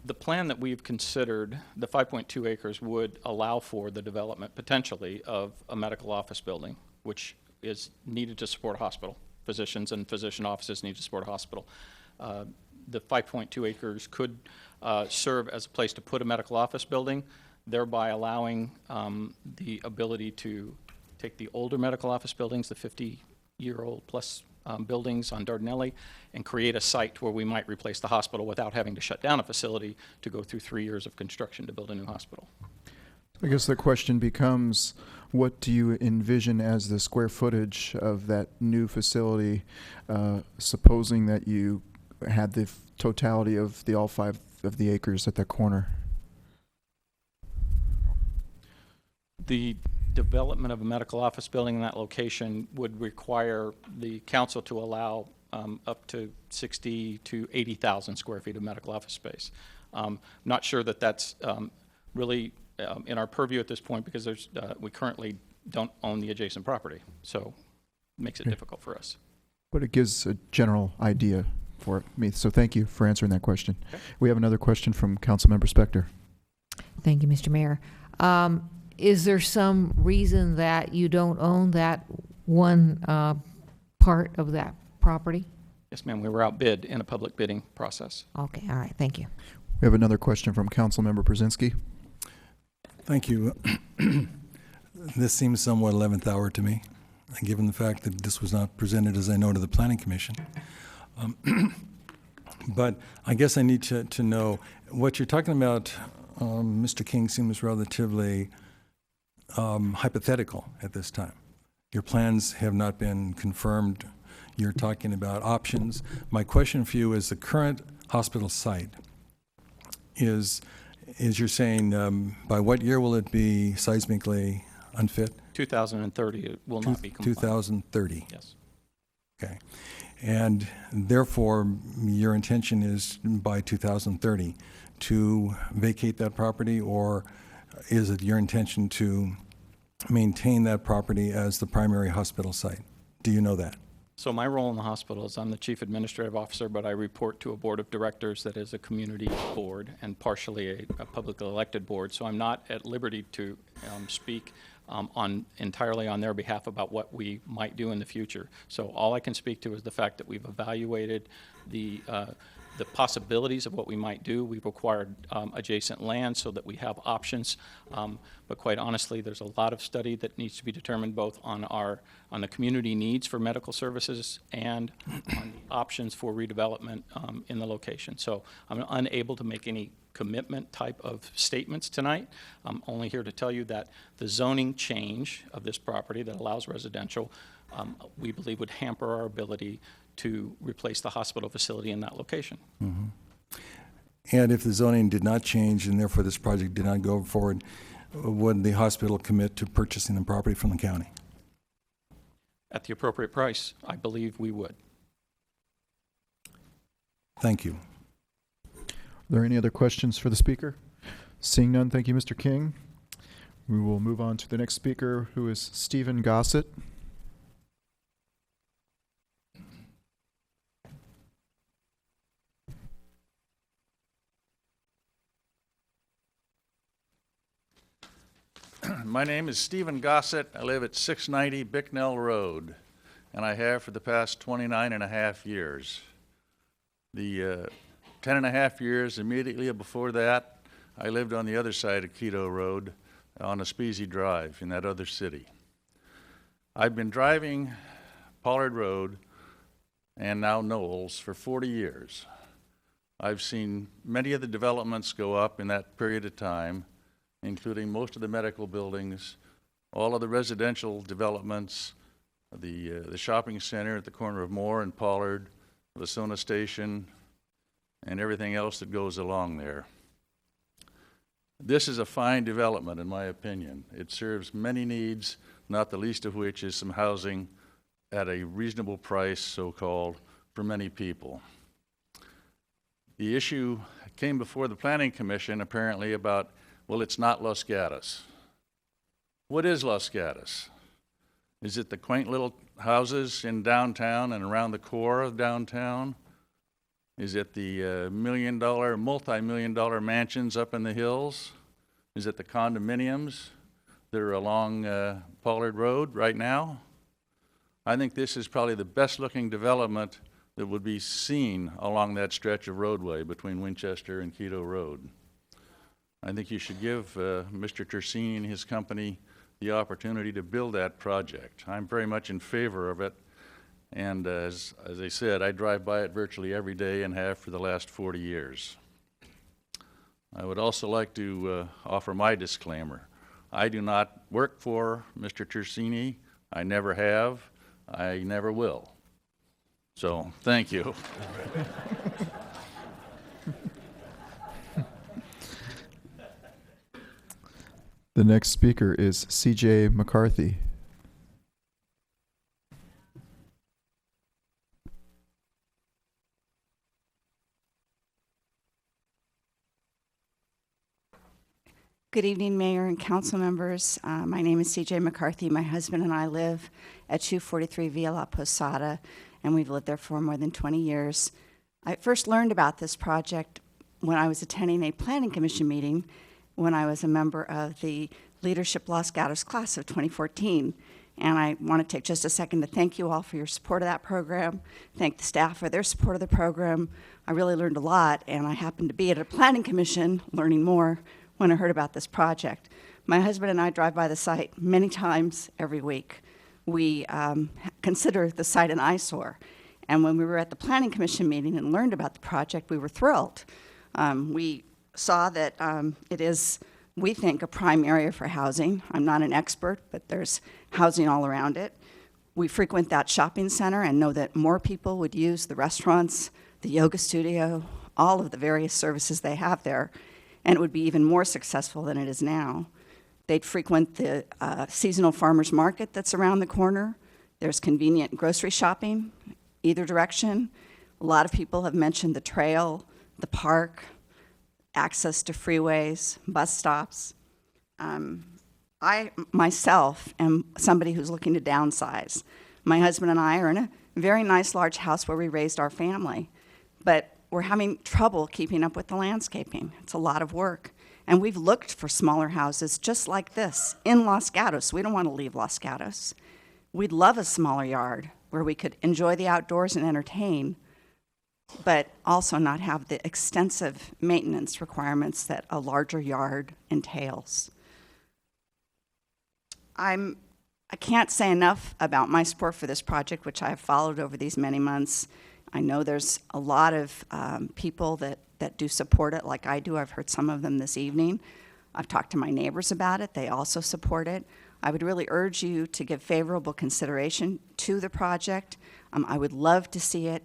The plan that we've considered, the 5.2 acres, would allow for the development potentially of a medical office building, which is needed to support a hospital. Physicians and physician offices need to support a hospital. The 5.2 acres could serve as a place to put a medical office building, thereby allowing the ability to take the older medical office buildings, the 50-year-old plus buildings on Dardanelli, and create a site where we might replace the hospital without having to shut down a facility to go through 3 years of construction to build a new hospital. I guess the question becomes, what do you envision as the square footage of that new facility, supposing that you had the totality of all 5 of the acres at that corner? The development of a medical office building in that location would require the council to allow up to 60 to 80,000 square feet of medical office space. Not sure that that's really in our purview at this point, because we currently don't own the adjacent property, so it makes it difficult for us. But it gives a general idea for me, so thank you for answering that question. Okay. We have another question from Councilmember Spector. Thank you, Mr. Mayor. Is there some reason that you don't own that one part of that property? Yes, ma'am. We were outbid in a public bidding process. Okay. All right. Thank you. We have another question from Councilmember Brzezinski. Thank you. This seems somewhat 11th hour to me, given the fact that this was not presented, as I know, to the Planning Commission. But I guess I need to know what you're talking about. Mr. King seems relatively hypothetical at this time. Your plans have not been confirmed. You're talking about options. My question for you is, the current hospital site is you're saying, by what year will it be seismically unfit? 2030, it will not be compliant. 2030? Yes. Okay. And therefore, your intention is by 2030 to vacate that property, or is it your intention to maintain that property as the primary hospital site? Do you know that? So my role in the hospital is I'm the chief administrative officer, but I report to a board of directors that is a community board and partially a publicly elected board. So I'm not at liberty to speak entirely on their behalf about what we might do in the future. So all I can speak to is the fact that we've evaluated the possibilities of what we might do. We've acquired adjacent land so that we have options. But quite honestly, there's a lot of study that needs to be determined both on the community needs for medical services and on the options for redevelopment in the location. So I'm unable to make any commitment type of statements tonight. I'm only here to tell you that the zoning change of this property that allows residential, we believe would hamper our ability to replace the hospital facility in that location. Mm-hmm. And if the zoning did not change and therefore this project did not go forward, would the hospital commit to purchasing the property from the county? at the appropriate price, I believe we would. Thank you. Are there any other questions for the speaker? Seeing none, thank you, Mr. King. We will move on to the next speaker, who is Stephen Gossett. My name is Stephen Gossett. I live at 690 Bicknell Road, and I have for the past 29 and a half years. The 10 and a half years immediately before that, I lived on the other side of Keto Road on Ospezi Drive in that other city. I've been driving Pollard Road and now Knowles for 40 years. I've seen many of the developments go up in that period of time, including most of the medical buildings, all of the residential developments, the shopping center at the corner of Moore and Pollard, the Sona Station, and everything else that goes along there. This is a fine development, in my opinion. It serves many needs, not the least of which is some housing at a reasonable price, so-called, for many people. The issue came before the Planning Commission, apparently, about, well, it's not Los Gatos. What is Los Gatos? Is it the quaint little houses in downtown and around the core of downtown? Is it the multi-million-dollar mansions up in the hills? Is it the condominiums that are along Pollard Road right now? I think this is probably the best-looking development that would be seen along that stretch of roadway between Winchester and Keto Road. I think you should give Mr. Tersini and his company the opportunity to build that project. I'm very much in favor of it, and as I said, I drive by it virtually every day and have for the last 40 years. I would also like to offer my disclaimer. I do not work for Mr. Tersini. I never have. I never will. So, thank you. The next speaker is C.J. McCarthy. Good evening, Mayor and council members. My name is C.J. McCarthy. My husband and I live at 243 Via La Posada, and we've lived there for more than 20 years. I first learned about this project when I was attending a planning commission meeting when I was a member of the Leadership Los Gatos class of 2014. And I want to take just a second to thank you all for your support of that program, thank the staff for their support of the program. I really learned a lot, and I happened to be at a planning commission learning more when I heard about this project. My husband and I drive by the site many times every week. We consider the site an eyesore. And when we were at the planning commission meeting and learned about the project, we were thrilled. We saw that it is, we think, a prime area for housing. I'm not an expert, but there's housing all around it. We frequent that shopping center and know that more people would use the restaurants, the yoga studio, all of the various services they have there, and it would be even more successful than it is now. They'd frequent the seasonal farmers market that's around the corner. There's convenient grocery shopping either direction. A lot of people have mentioned the trail, the park, access to freeways, bus stops. I myself am somebody who's looking to downsize. My husband and I are in a very nice large house where we raised our family, but we're having trouble keeping up with the landscaping. It's a lot of work. And we've looked for smaller houses just like this in Los Gatos. We don't want to leave Los Gatos. We'd love a smaller yard where we could enjoy the outdoors and entertain, but also not have the extensive maintenance requirements that a larger yard entails. I can't say enough about my support for this project, which I have followed over these many months. I know there's a lot of people that do support it like I do. I've heard some of them this evening. I've talked to my neighbors about it. They also support it. I would really urge you to give favorable consideration to the project. I would love to see it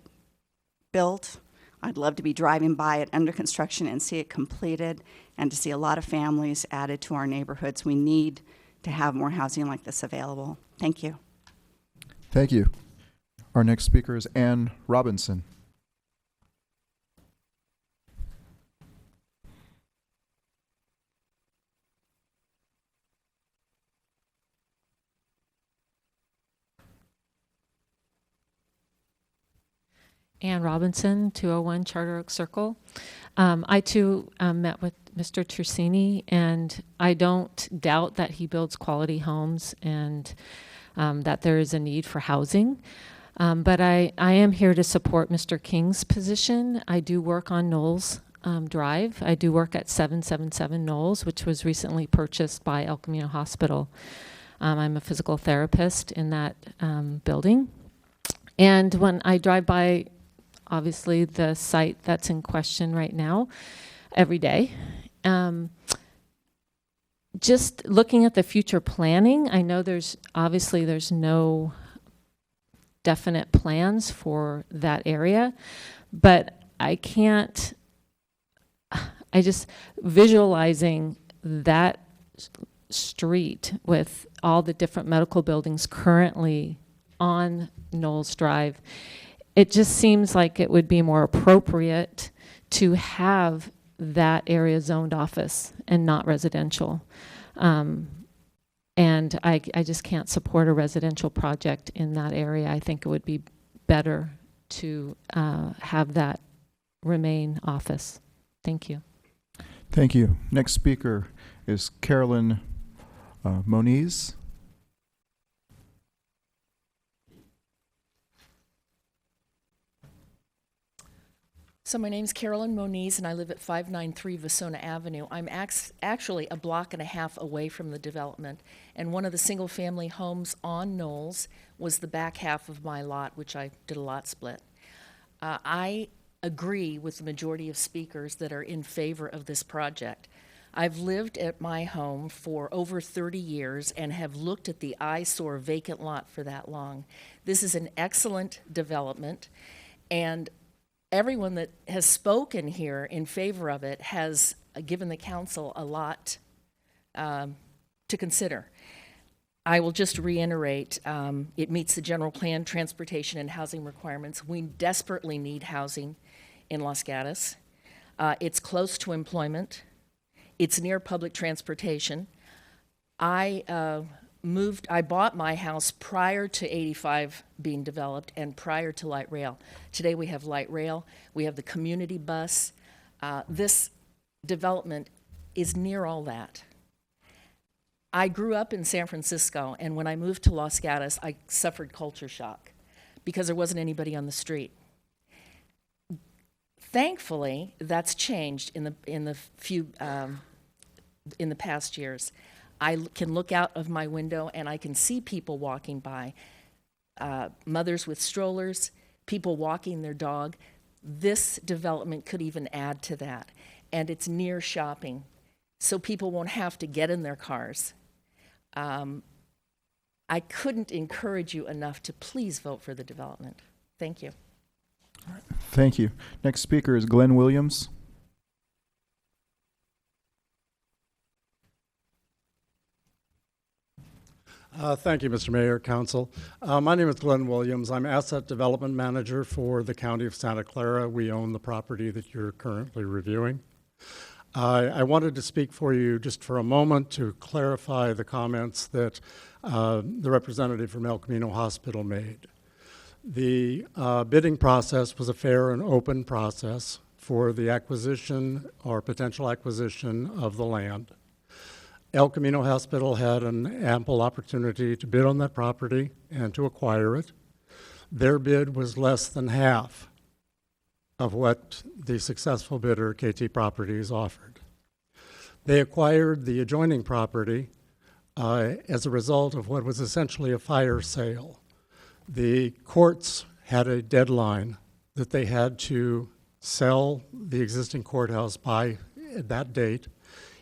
built. I'd love to be driving by it under construction and see it completed, and to see a lot of families added to our neighborhoods. We need to have more housing like this available. Thank you. Thank you. Our next speaker is Ann Robinson. Ann Robinson, 201 Charter Oak Circle. I too met with Mr. Tersini, and I don't doubt that he builds quality homes and that there is a need for housing. But I am here to support Mr. King's position. I do work on Knowles Drive. I do work at 777 Knowles, which was recently purchased by El Camino Hospital. I'm a physical therapist in that building. And when I drive by, obviously, the site that's in question right now, every day. Just looking at the future planning, I know there's no definite plans for that area, but I just visualizing that street with all the different medical buildings currently on Knowles Drive, it just seems like it would be more appropriate to have that area zoned office and not residential. And I just can't support a residential project in that area. I think it would be better to have that remain office. Thank you. Thank you. Next speaker is Carolyn Moniz. So my name's Carolyn Moniz, and I live at 593 Vasona Avenue. I'm actually a block and a half away from the development, and one of the single-family homes on Knowles was the back half of my lot, which I did a lot split. I agree with the majority of speakers that are in favor of this project. I've lived at my home for over 30 years and have looked at the eyesore vacant lot for that long. This is an excellent development, and everyone that has spoken here in favor of it has given the council a lot to consider. I will just reiterate, it meets the general plan, transportation, and housing requirements. We desperately need housing in Los Gatos. It's close to employment. It's near public transportation. I bought my house prior to 85 being developed and prior to light rail. Today we have light rail, we have the community bus. This development is near all that. I grew up in San Francisco, and when I moved to Los Gatos, I suffered culture shock because there wasn't anybody on the street. Thankfully, that's changed in the past years. I can look out of my window and I can see people walking by, mothers with strollers, people walking their dog. This development could even add to that. And it's near shopping, so people won't have to get in their cars. I couldn't encourage you enough to please vote for the development. Thank you. All right. Thank you. Next speaker is Glenn Williams. Thank you, Mr. Mayor, Council. My name is Glenn Williams. I'm Asset Development Manager for the County of Santa Clara. We own the property that you're currently reviewing. I wanted to speak for you just for a moment to clarify the comments that the representative from El Camino Hospital made. The bidding process was a fair and open process for the acquisition or potential acquisition of the land. El Camino Hospital had an ample opportunity to bid on that property and to acquire it. Their bid was less than half of what the successful bidder, KT Properties, offered. They acquired the adjoining property as a result of what was essentially a fire sale. The courts had a deadline that they had to sell the existing courthouse by that date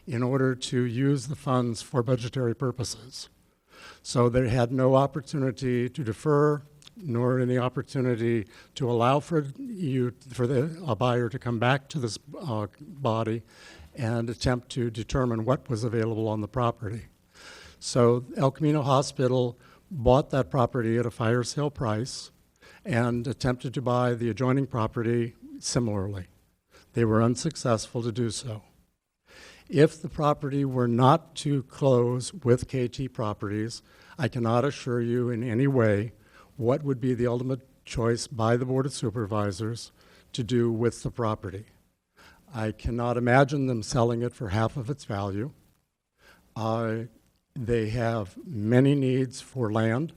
in order to use the funds for budgetary purposes. So they had no opportunity to defer, nor any opportunity to allow for a buyer to come back to this body and attempt to determine what was available on the property. So El Camino Hospital bought that property at a fire sale price and attempted to buy the adjoining property similarly. They were unsuccessful to do so. If the property were not to close with KT Properties, I cannot assure you in any way what would be the ultimate choice by the Board of Supervisors to do with the property. I cannot imagine them selling it for half of its value. They have many needs for land,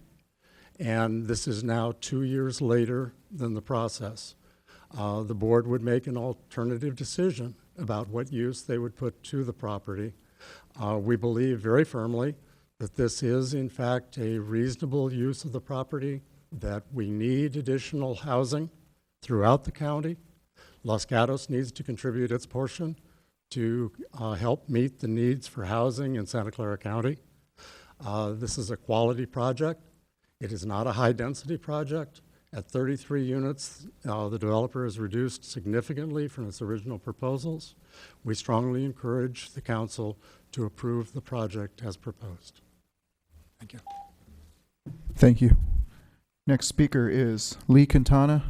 and this is now 2 years later than the process. The board would make an alternative decision about what use they would put to the property. We believe very firmly that this is, in fact, a reasonable use of the property, that we need additional housing throughout the county. Los Gatos needs to contribute its portion to help meet the needs for housing in Santa Clara County. This is a quality project. It is not a high-density project. At 33 units, the developer has reduced significantly from its original proposals. We strongly encourage the council to approve the project as proposed. Thank you. Thank you. Next speaker is Lee Quintana.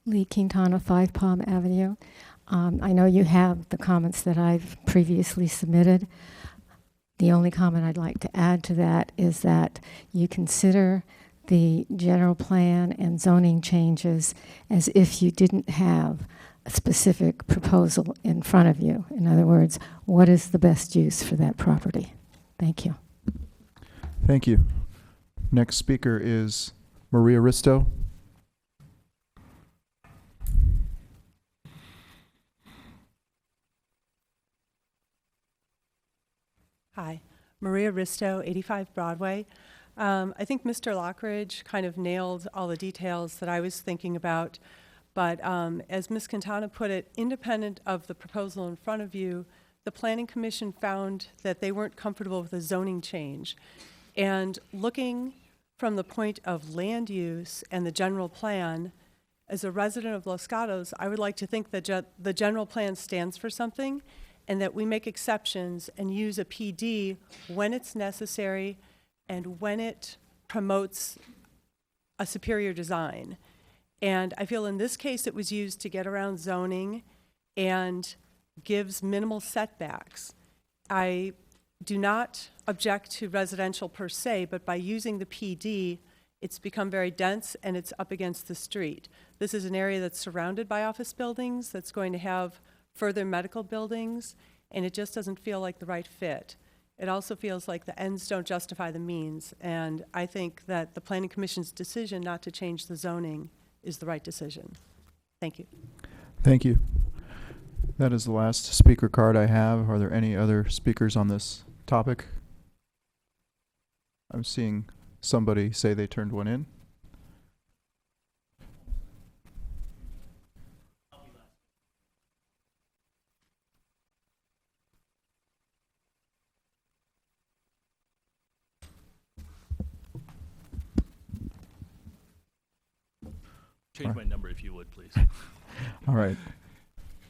Lee Quintana, 5 Palm Avenue. I know you have the comments that I've previously submitted. The only comment I'd like to add to that is that you consider the general plan and zoning changes as if you didn't have a specific proposal in front of you. In other words, what is the best use for that property? Thank you. Thank you. Next speaker is Maria Risto. Hi, Maria Risto, 85 Broadway. I think Mr. Lockridge kind of nailed all the details that I was thinking about, but as Ms. Quintana put it, independent of the proposal in front of you, the Planning Commission found that they weren't comfortable with a zoning change. And looking from the point of land use and the general plan, as a resident of Los Gatos, I would like to think that the general plan stands for something, and that we make exceptions and use a PD when it's necessary and when it promotes a superior design. And I feel in this case it was used to get around zoning and gives minimal setbacks. I do not object to residential per se, but by using the PD, it's become very dense and it's up against the street. This is an area that's surrounded by office buildings, that's going to have further medical buildings, and it just doesn't feel like the right fit. It also feels like the ends don't justify the means, and I think that the Planning Commission's decision not to change the zoning is the right decision. Thank you. Thank you. That is the last speaker card I have. Are there any other speakers on this topic? I'm seeing somebody say they turned one in. Change my number if you would, please. All right.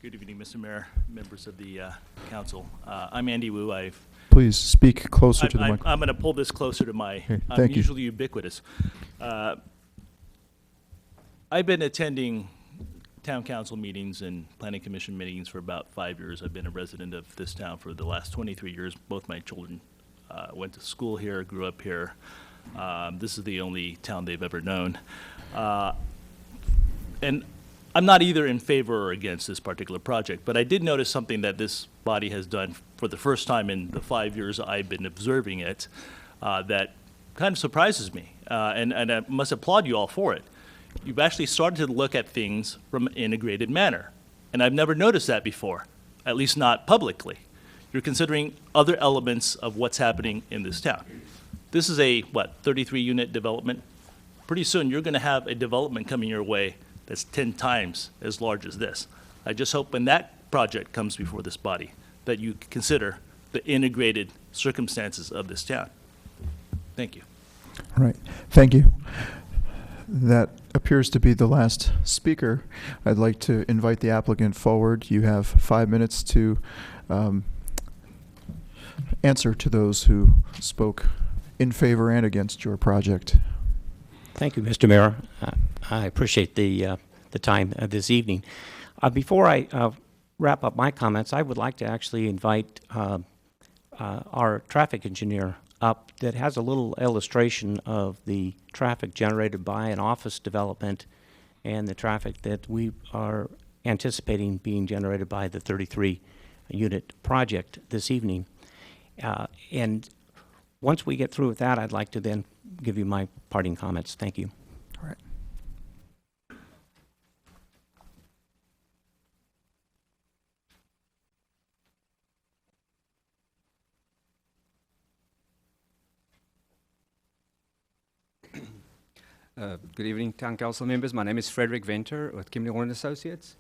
Good evening, Mr. Mayor, members of the council. I'm Andy Wu. Please speak closer to the mic. I'm going to pull this closer to my, Okay, I'm thank you. usually ubiquitous. I've been attending town council meetings and planning commission meetings for about 5 years. I've been a resident of this town for the last 23 years. Both my children went to school here, grew up here. This is the only town they've ever known. And I'm not either in favor or against this particular project, but I did notice something that this body has done for the first time in the 5 years I've been observing it that kind of surprises me, and I must applaud you all for it. You've actually started to look at things from an integrated manner, and I've never noticed that before, at least not publicly. You're considering other elements of what's happening in this town. This is a, 33-unit development? Pretty soon you're going to have a development coming your way that's 10 times as large as this. I just hope when that project comes before this body that you consider the integrated circumstances of this town. Thank you. All right. Thank you. That appears to be the last speaker. I'd like to invite the applicant forward. You have 5 minutes to answer to those who spoke in favor and against your project. Thank you, Mr. Mayor. I appreciate the time this evening. Before I wrap up my comments, I would like to actually invite our traffic engineer up that has a little illustration of the traffic generated by an office development and the traffic that we are anticipating being generated by the 33-unit project this evening. And once we get through with that, I'd like to then give you my parting comments. Thank you. All right. Good evening, Town Council members. My name is Frederick Venter with Camino Associates.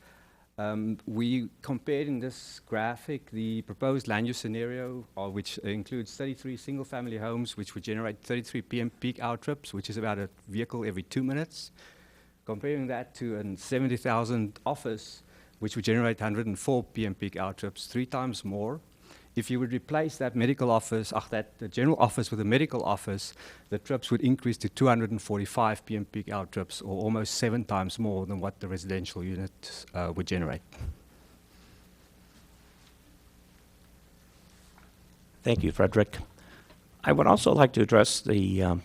We compared in this graphic the proposed land use scenario, which includes 33 single-family homes, which would generate 33 p.m. peak hour trips, which is about a vehicle every 2 minutes. Comparing that to a 70,000 office, which would generate 104 p.m. peak hour trips, 3 times more. If you would replace that medical office, the general office with a medical office, the trips would increase to 245 p.m. peak hour trips, or almost 7 times more than what the residential unit would generate. Thank you, Frederick. I would also like to address the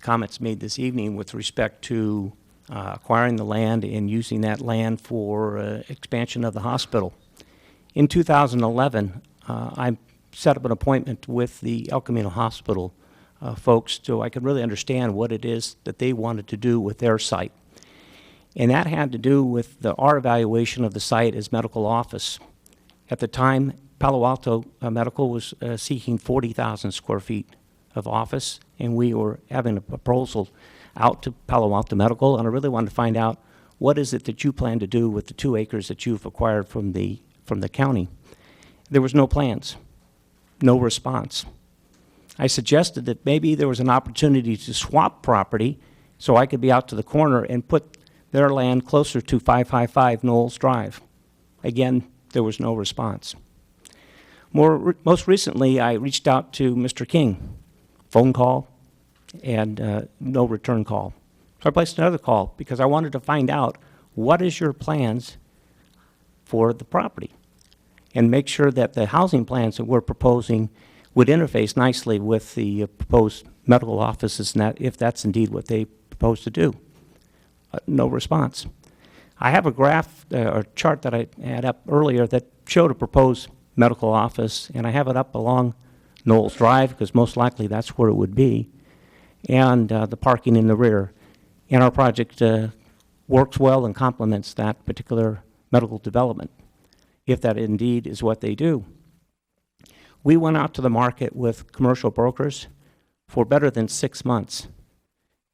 comments made this evening with respect to acquiring the land and using that land for expansion of the hospital. In 2011, I set up an appointment with the El Camino Hospital folks so I could really understand what it is that they wanted to do with their site. And that had to do with our evaluation of the site as medical office. At the time, Palo Alto Medical was seeking 40,000 square feet of office, and we were having a proposal out to Palo Alto Medical, and I really wanted to find out what is it that you plan to do with the 2 acres that you've acquired from the county. There was no plans, no response. I suggested that maybe there was an opportunity to swap property so I could be out to the corner and put their land closer to 555 Knowles Drive. Again, there was no response. Most recently, I reached out to Mr. King, phone call, and no return call. So I placed another call because I wanted to find out what is your plans for the property, and make sure that the housing plans that we're proposing would interface nicely with the proposed medical offices, and that, if that's indeed what they propose to do. No response. I have a graph or chart that I had up earlier that showed a proposed medical office, and I have it up along Knowles Drive because most likely that's where it would be, and the parking in the rear. And our project works well and complements that particular medical development, if that indeed is what they do. We went out to the market with commercial brokers for better than 6 months.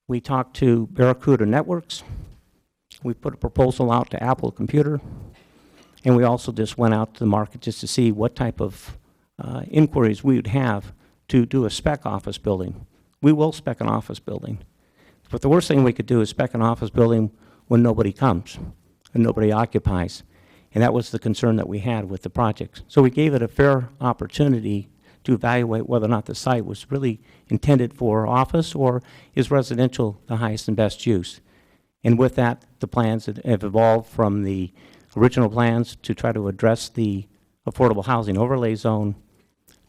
We talked to Barracuda Networks. We put a proposal out to Apple Computer. And we also just went out to the market just to see what type of inquiries we would have to do a spec office building. We will spec an office building. But the worst thing we could do is spec an office building when nobody comes and nobody occupies. And that was the concern that we had with the project. So we gave it a fair opportunity to evaluate whether or not the site was really intended for office or is residential the highest and best use. And with that, the plans have evolved from the original plans to try to address the affordable housing overlay zone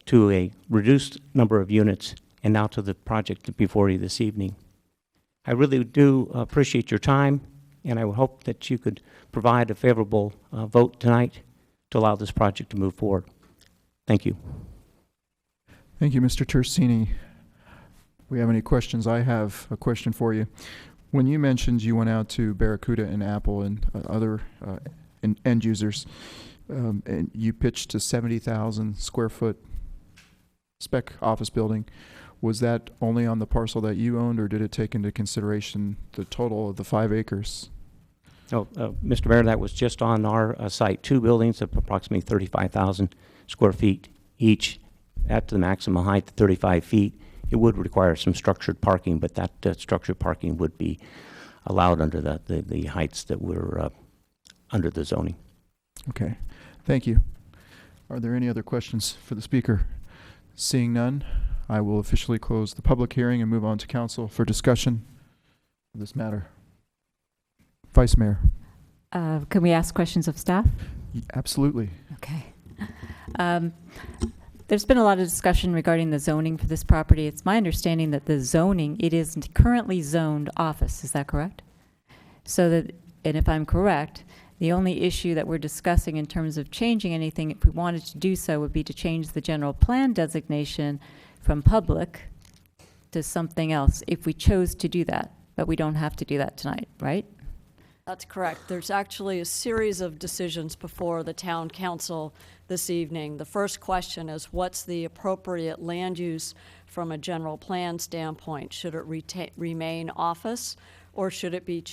to a reduced number of units, and now to the project before you this evening. I really do appreciate your time, and I would hope that you could provide a favorable vote tonight to allow this project to move forward. Thank you. Thank you, Mr. Tersini. We have any questions? I have a question for you. When you mentioned you went out to Barracuda and Apple and other end users, and you pitched a 70,000 square foot spec office building, was that only on the parcel that you owned, or did it take into consideration the total of the 5 acres? Oh, Mr. Mayor, that was just on our site. 2 buildings of approximately 35,000 square feet each at the maximum height, 35 feet. It would require some structured parking, but that structured parking would be allowed under the heights that were under the zoning. Okay, thank you. Are there any other questions for the speaker? Seeing none, I will officially close the public hearing and move on to council for discussion of this matter. Vice Mayor. Can we ask questions of staff? Absolutely. Okay. There's been a lot of discussion regarding the zoning for this property. It's my understanding that the zoning, it is currently zoned office. Is that correct? So that, and if I'm correct, the only issue that we're discussing in terms of changing anything, if we wanted to do so, would be to change the general plan designation from public to something else if we chose to do that. But we don't have to do that tonight, right? That's correct. There's actually a series of decisions before the town council this evening. The first question is, what's the appropriate land use from a general plan standpoint? Should it remain office, or should it be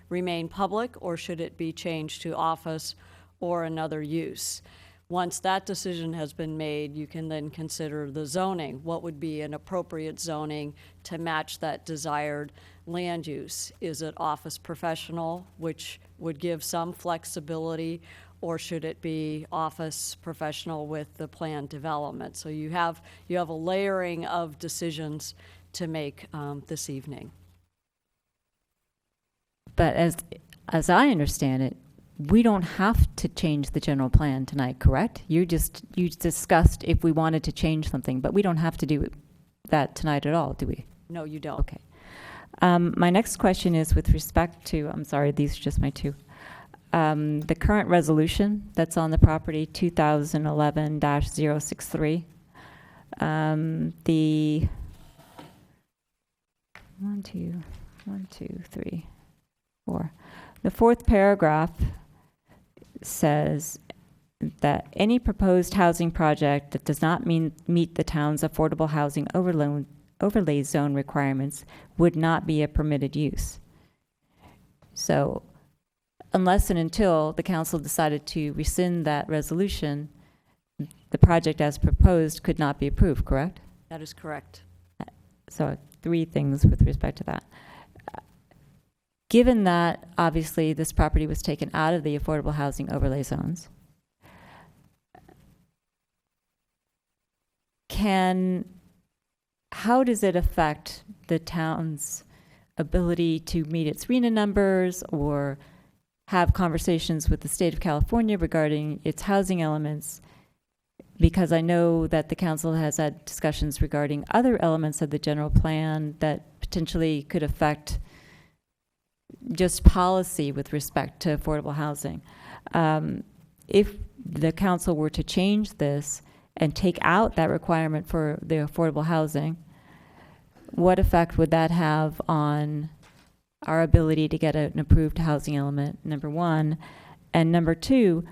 remain public, or should it be changed to office or another use? Once that decision has been made, you can then consider the zoning. What would be an appropriate zoning to match that desired land use? Is it office professional, which would give some flexibility, or should it be office professional with the planned development? So you have a layering of decisions to make this evening. But as I understand it, we don't have to change the general plan tonight, correct? You discussed if we wanted to change something, but we don't have to do that tonight at all, do we? No, you don't. Okay. My next question is with respect to, I'm sorry, these are just my two. The current resolution that's on the property, 2011-063. The 1, 2, 3, 4. The fourth paragraph says that any proposed housing project that does not meet the town's affordable housing overlay zone requirements would not be a permitted use. So unless and until the council decided to rescind that resolution, the project as proposed could not be approved, correct? That is correct. So 3 things with respect to that. Given that, obviously, this property was taken out of the affordable housing overlay zones, how does it affect the town's ability to meet its RENA numbers or have conversations with the state of California regarding its housing elements? Because I know that the council has had discussions regarding other elements of the general plan that potentially could affect just policy with respect to affordable housing. If the council were to change this and take out that requirement for the affordable housing, what effect would that have on our ability to get an approved housing element, number 1? And number 2,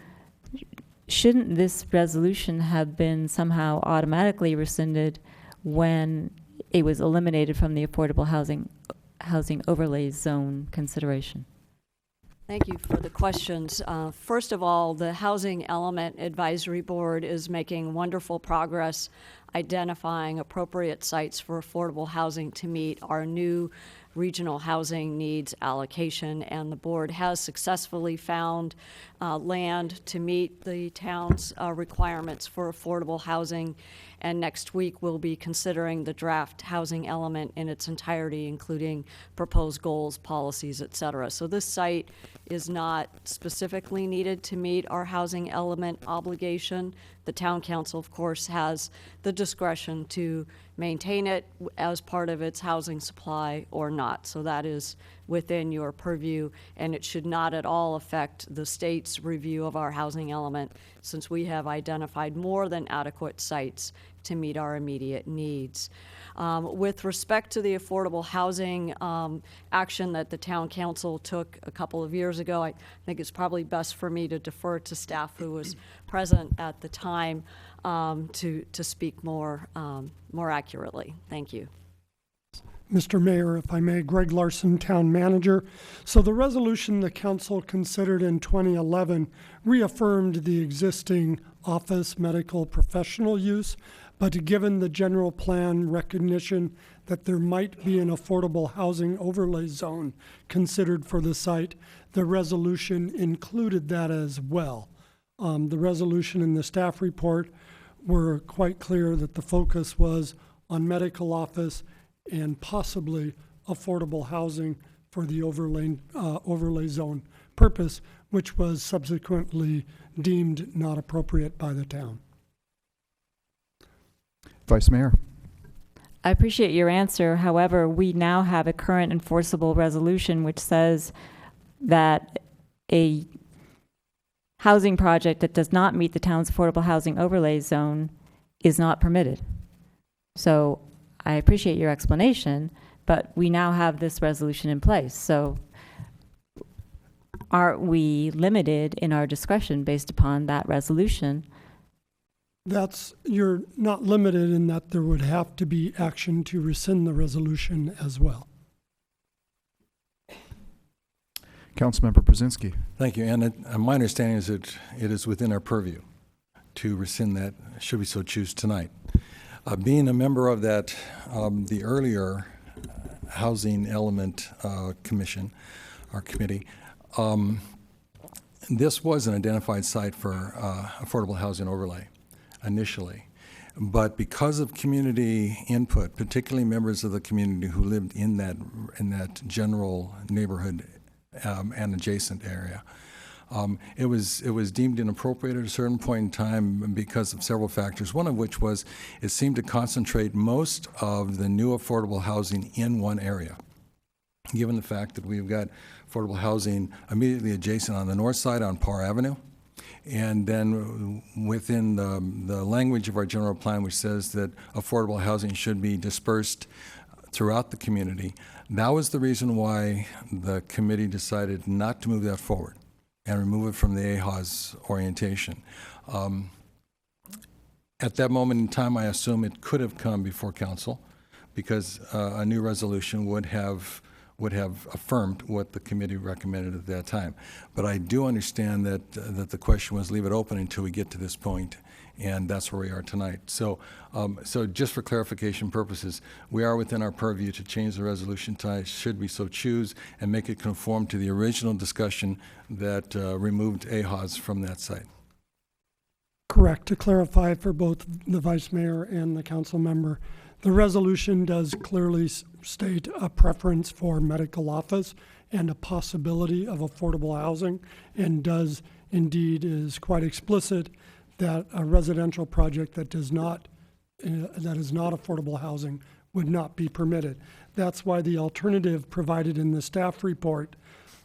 shouldn't this resolution have been somehow automatically rescinded when it was eliminated from the affordable housing overlay zone consideration? Thank you for the questions. First of all, the Housing Element Advisory Board is making wonderful progress identifying appropriate sites for affordable housing to meet our new regional housing needs allocation, and the board has successfully found land to meet the town's requirements for affordable housing, and next week we'll be considering the draft housing element in its entirety, including proposed goals, policies, et cetera. So this site is not specifically needed to meet our housing element obligation. The town council, of course, has the discretion to maintain it as part of its housing supply or not. So that is within your purview, and it should not at all affect the state's review of our housing element, since we have identified more than adequate sites to meet our immediate needs. With respect to the affordable housing action that the town council took a couple of years ago, I think it's probably best for me to defer to staff who was present at the time to speak more accurately. Thank you. Mr. Mayor, if I may, Greg Larson, Town Manager. So the resolution the council considered in 2011 reaffirmed the existing office, medical, professional use, but given the general plan recognition that there might be an affordable housing overlay zone considered for the site, the resolution included that as well. The resolution and the staff report were quite clear that the focus was on medical office and possibly affordable housing for the overlay zone purpose, which was subsequently deemed not appropriate by the town. Vice Mayor. I appreciate your answer. However, we now have a current enforceable resolution which says that a housing project that does not meet the town's affordable housing overlay zone is not permitted. So I appreciate your explanation, but we now have this resolution in place. So aren't we limited in our discretion based upon that resolution? You're not limited in that there would have to be action to rescind the resolution as well. Councilmember Brzezinski. Thank you. And my understanding is that it is within our purview to rescind that, should we so choose tonight. Being a member of that, the earlier Housing Element Commission, our committee, this was an identified site for affordable housing overlay initially. But because of community input, particularly members of the community who lived in that general neighborhood and adjacent area, it was deemed inappropriate at a certain point in time because of several factors, one of which was it seemed to concentrate most of the new affordable housing in one area. Given the fact that we've got affordable housing immediately adjacent on the north side on Parr Avenue, and then within the language of our general plan, which says that affordable housing should be dispersed throughout the community, that was the reason why the committee decided not to move that forward and remove it from the AHA's orientation. At that moment in time, I assume it could have come before council because a new resolution would have affirmed what the committee recommended at that time. But I do understand that the question was leave it open until we get to this point, and that's where we are tonight. So just for clarification purposes, we are within our purview to change the resolution tonight, should we so choose, and make it conform to the original discussion that removed AHA's from that site. Correct. To clarify for both the Vice Mayor and the council member, the resolution does clearly state a preference for medical office and a possibility of affordable housing, and does indeed is quite explicit that a residential project that is not affordable housing would not be permitted. That's why the alternative provided in the staff report,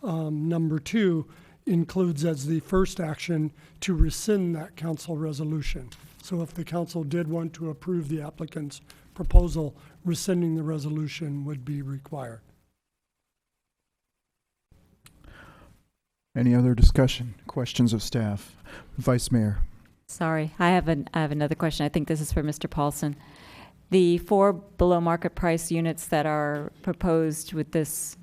number 2, includes as the first action to rescind that council resolution. So if the council did want to approve the applicant's proposal, rescinding the resolution would be required. Any other discussion, questions of staff? Vice Mayor. Sorry, I have another question. I think this is for Mr. Paulson. The 4 below market price units that are proposed with this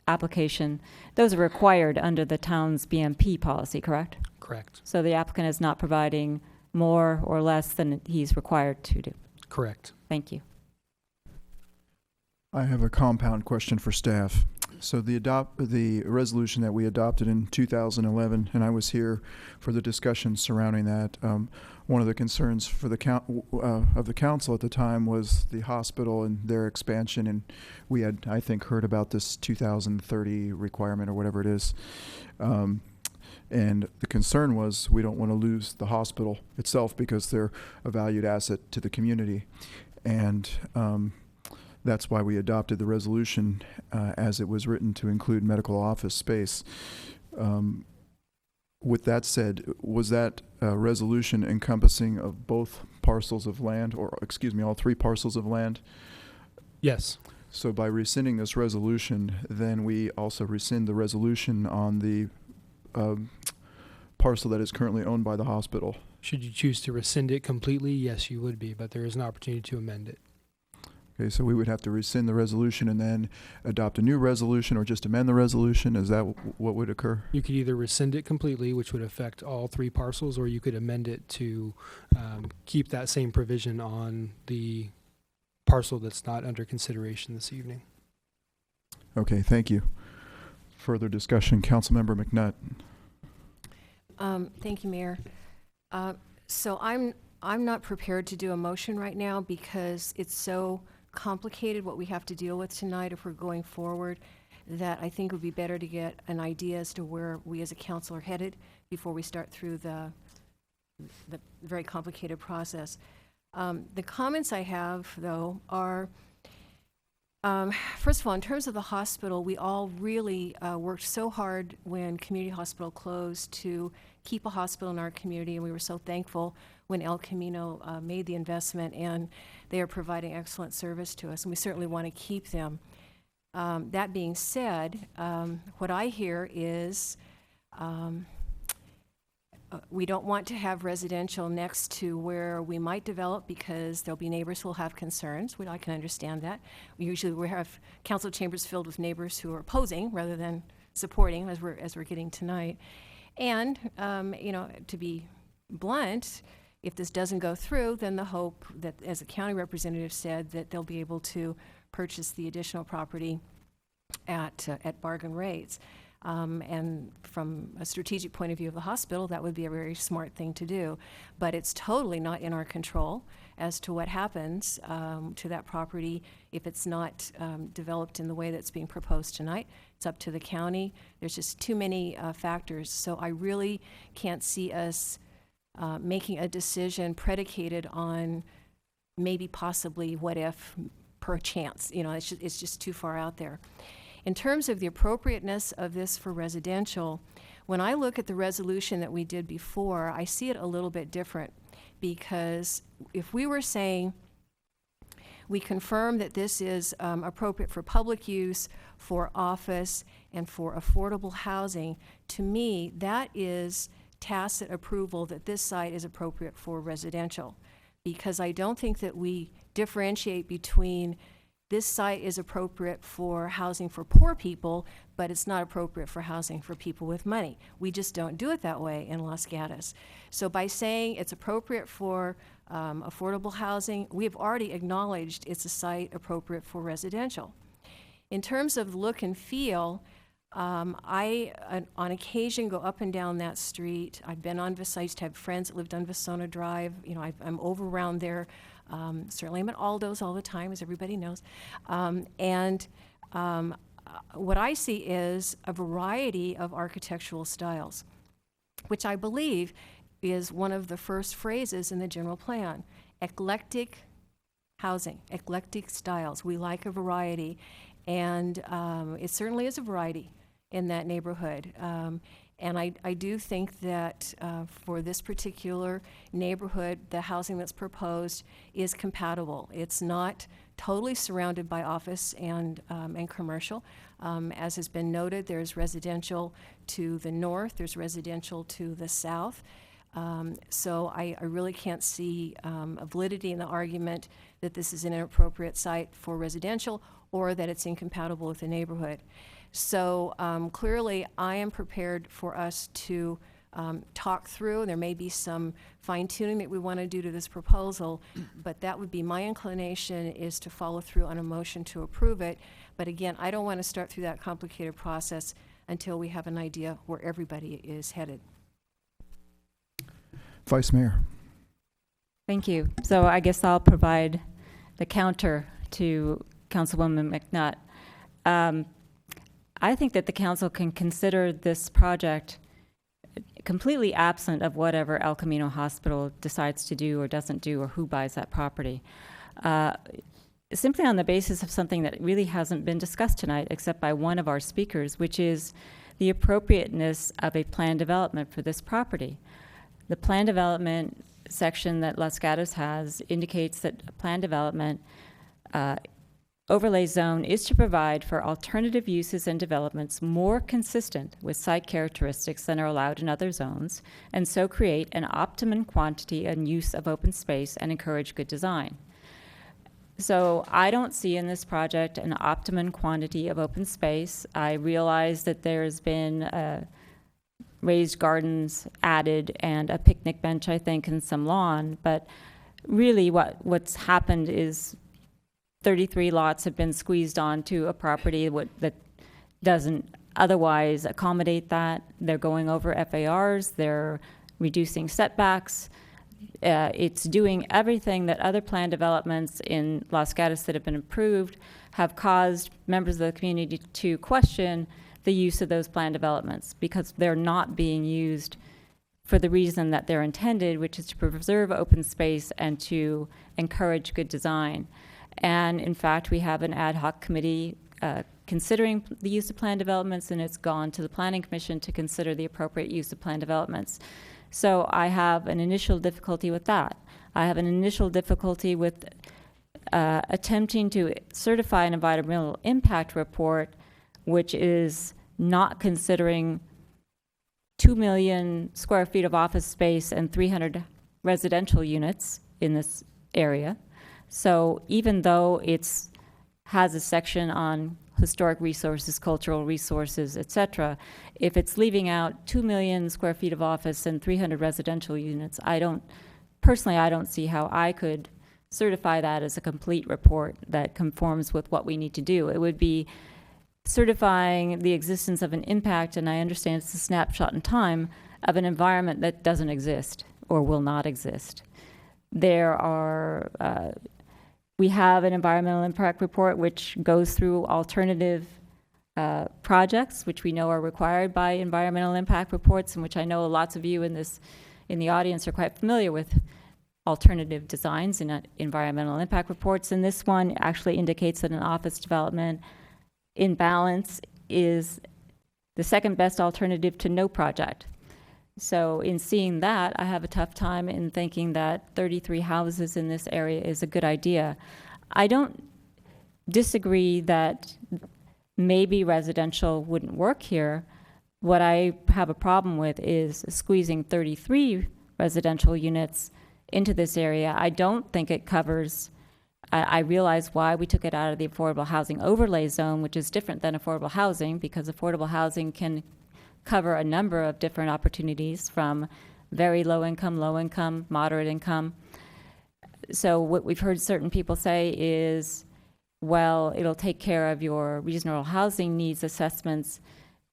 application, those are required under the town's BMP policy, correct? Correct. So the applicant is not providing more or less than he's required to do. Correct. Thank you. I have a compound question for staff. So the resolution that we adopted in 2011, and I was here for the discussion surrounding that. One of the concerns for the of the council at the time was the hospital and their expansion, and we had, I think, heard about this 2030 requirement or whatever it is. And the concern was we don't want to lose the hospital itself because they're a valued asset to the community. And that's why we adopted the resolution as it was written to include medical office space. With that said, was that resolution encompassing of both parcels of land, or excuse me, all 3 parcels of land? Yes. So by rescinding this resolution, then we also rescind the resolution on the parcel that is currently owned by the hospital. Should you choose to rescind it completely, yes, you would be, but there is an opportunity to amend it. Okay, so we would have to rescind the resolution and then adopt a new resolution, or just amend the resolution? Is that what would occur? You could either rescind it completely, which would affect all 3 parcels, or you could amend it to keep that same provision on the parcel that's not under consideration this evening. Okay, thank you. Further discussion, Councilmember McNutt. Thank you, Mayor. So I'm not prepared to do a motion right now because it's so complicated what we have to deal with tonight if we're going forward, that I think it would be better to get an idea as to where we as a council are headed before we start through the very complicated process. The comments I have, though, are, first of all, in terms of the hospital, we all really worked so hard when Community Hospital closed to keep a hospital in our community, and we were so thankful when El Camino made the investment, and they are providing excellent service to us, and we certainly want to keep them. That being said, what I hear is we don't want to have residential next to where we might develop because there'll be neighbors who will have concerns. I can understand that. We have council chambers filled with neighbors who are opposing rather than supporting, as we're getting tonight. And you know, to be blunt, if this doesn't go through, then the hope that, as a county representative said, that they'll be able to purchase the additional property at bargain rates. And from a strategic point of view of the hospital, that would be a very smart thing to do. But it's totally not in our control as to what happens to that property if it's not developed in the way that's being proposed tonight. It's up to the county. There's just too many factors. So I really can't see us making a decision predicated on maybe possibly what if per chance. You know, it's just too far out there. In terms of the appropriateness of this for residential, when I look at the resolution that we did before, I see it a little bit different, because if we were saying we confirm that this is appropriate for public use, for office, and for affordable housing, to me, that is tacit approval that this site is appropriate for residential, because I don't think that we differentiate between this site is appropriate for housing for poor people, but it's not appropriate for housing for people with money. We just don't do it that way in Los Gatos. So by saying it's appropriate for affordable housing, we have already acknowledged it's a site appropriate for residential. In terms of look and feel, I, on occasion, go up and down that street. I've been on I used to have friends that lived on Vasona Drive. You know, I'm over around there. Certainly I'm at Aldo's all the time, as everybody knows. What I see is a variety of architectural styles, which I believe is one of the first phrases in the general plan. Eclectic housing, eclectic styles. We like a variety, and it certainly is a variety in that neighborhood. And I do think that for this particular neighborhood, the housing that's proposed is compatible. It's not totally surrounded by office and commercial. As has been noted, there's residential to the north, there's residential to the south. So I really can't see a validity in the argument that this is an inappropriate site for residential or that it's incompatible with the neighborhood. So clearly, I am prepared for us to talk through, and there may be some fine-tuning that we want to do to this proposal, but that would be my inclination, is to follow through on a motion to approve it. But again, I don't want to start through that complicated process until we have an idea where everybody is headed. Vice Mayor. Thank you. So I guess I'll provide the counter to Councilwoman McNutt. I think that the council can consider this project completely absent of whatever El Camino Hospital decides to do or doesn't do, or who buys that property. Simply on the basis of something that really hasn't been discussed tonight except by one of our speakers, which is the appropriateness of a plan development for this property. The plan development section that Los Gatos has indicates that a plan development overlay zone is to provide for alternative uses and developments more consistent with site characteristics than are allowed in other zones, and so create an optimum quantity and use of open space and encourage good design. So I don't see in this project an optimum quantity of open space. I realize that there's been raised gardens added and a picnic bench, I think, and some lawn, but really what's happened is 33 lots have been squeezed onto a property that doesn't otherwise accommodate that. They're going over FARs, they're reducing setbacks. It's doing everything that other plan developments in Los Gatos that have been approved have caused members of the community to question the use of those plan developments because they're not being used for the reason that they're intended, which is to preserve open space and to encourage good design. And in fact, we have an ad hoc committee considering the use of plan developments, and it's gone to the Planning Commission to consider the appropriate use of plan developments. So I have an initial difficulty with that. I have an initial difficulty with attempting to certify an environmental impact report, which is not considering 2 million square feet of office space and 300 residential units in this area. So even though it's has a section on historic resources, cultural resources, etc., if it's leaving out 2 million square feet of office and 300 residential units, I don't see how I could certify that as a complete report that conforms with what we need to do. It would be certifying the existence of an impact, and I understand it's a snapshot in time, of an environment that doesn't exist or will not exist. There are, we have an environmental impact report which goes through alternative projects, which we know are required by environmental impact reports, and which I know lots of you in the audience are quite familiar with alternative designs in environmental impact reports. And this one actually indicates that an office development in balance is the second best alternative to no project. So in seeing that, I have a tough time in thinking that 33 houses in this area is a good idea. I don't disagree that maybe residential wouldn't work here. What I have a problem with is squeezing 33 residential units into this area. I don't think it covers, I realize why we took it out of the affordable housing overlay zone, which is different than affordable housing, because affordable housing can cover a number of different opportunities from very low income, moderate income. So what we've heard certain people say is, well, it'll take care of your regional housing needs assessments.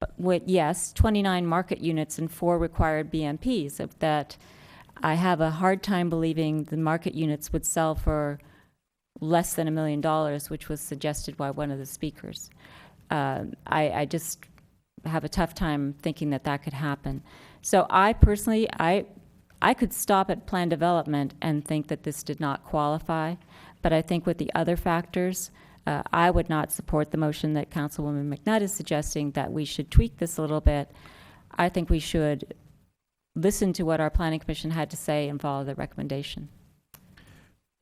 But with, yes, 29 market units and 4 required BMPs. Of that, I have a hard time believing the market units would sell for less than $1 million, which was suggested by one of the speakers. I just have a tough time thinking that that could happen. So I personally, I could stop at plan development and think that this did not qualify, but I think with the other factors, I would not support the motion that Councilwoman McNutt is suggesting, that we should tweak this a little bit. I think we should listen to what our Planning Commission had to say and follow the recommendation.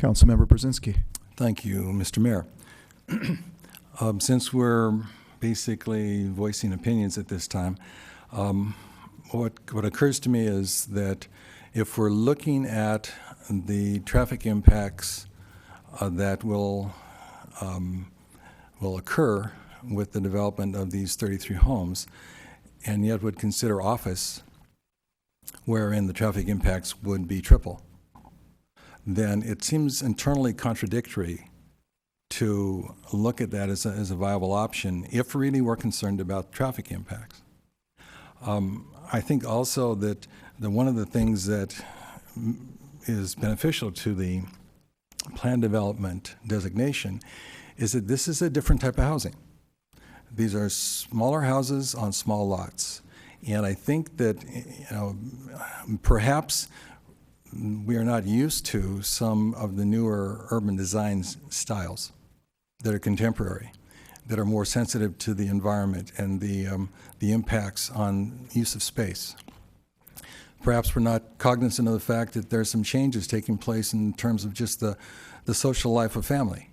Councilmember Brzezinski. Thank you, Mr. Mayor. Since we're basically voicing opinions at this time, what occurs to me is that if we're looking at the traffic impacts that will occur with the development of these 33 homes, and yet would consider office, wherein the traffic impacts would be triple, then it seems internally contradictory to look at that as a viable option if really we're concerned about traffic impacts. I think also that one of the things that is beneficial to the plan development designation is that this is a different type of housing. These are smaller houses on small lots. And I think that, perhaps we are not used to some of the newer urban design styles that are contemporary, that are more sensitive to the environment and the impacts on use of space. Perhaps we're not cognizant of the fact that there are some changes taking place in terms of just the social life of family,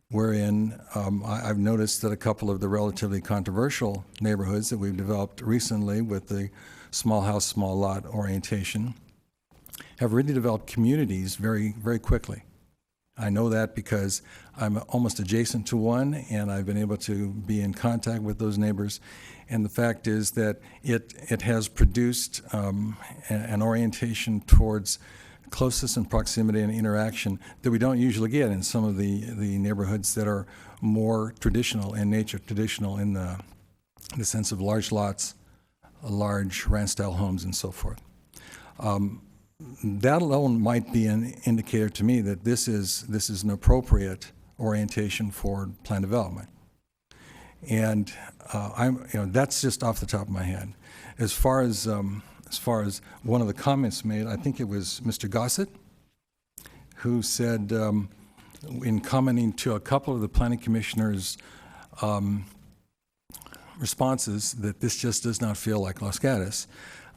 wherein I've noticed that a couple of the relatively controversial neighborhoods that we've developed recently with the small house, small lot orientation have really developed communities very, very quickly. I know that because I'm almost adjacent to one, and I've been able to be in contact with those neighbors. And the fact is that it has produced an orientation towards closeness and proximity and interaction that we don't usually get in some of the neighborhoods that are more traditional in nature, traditional in the sense of large lots, large ranch-style homes, and so forth. That alone might be an indicator to me that this is an appropriate orientation for plan development. And that's just off the top of my head. As far as one of the comments made, I think it was Mr. Gossett, who said, in commenting to a couple of the planning commissioners' responses, that this just does not feel like Los Gatos.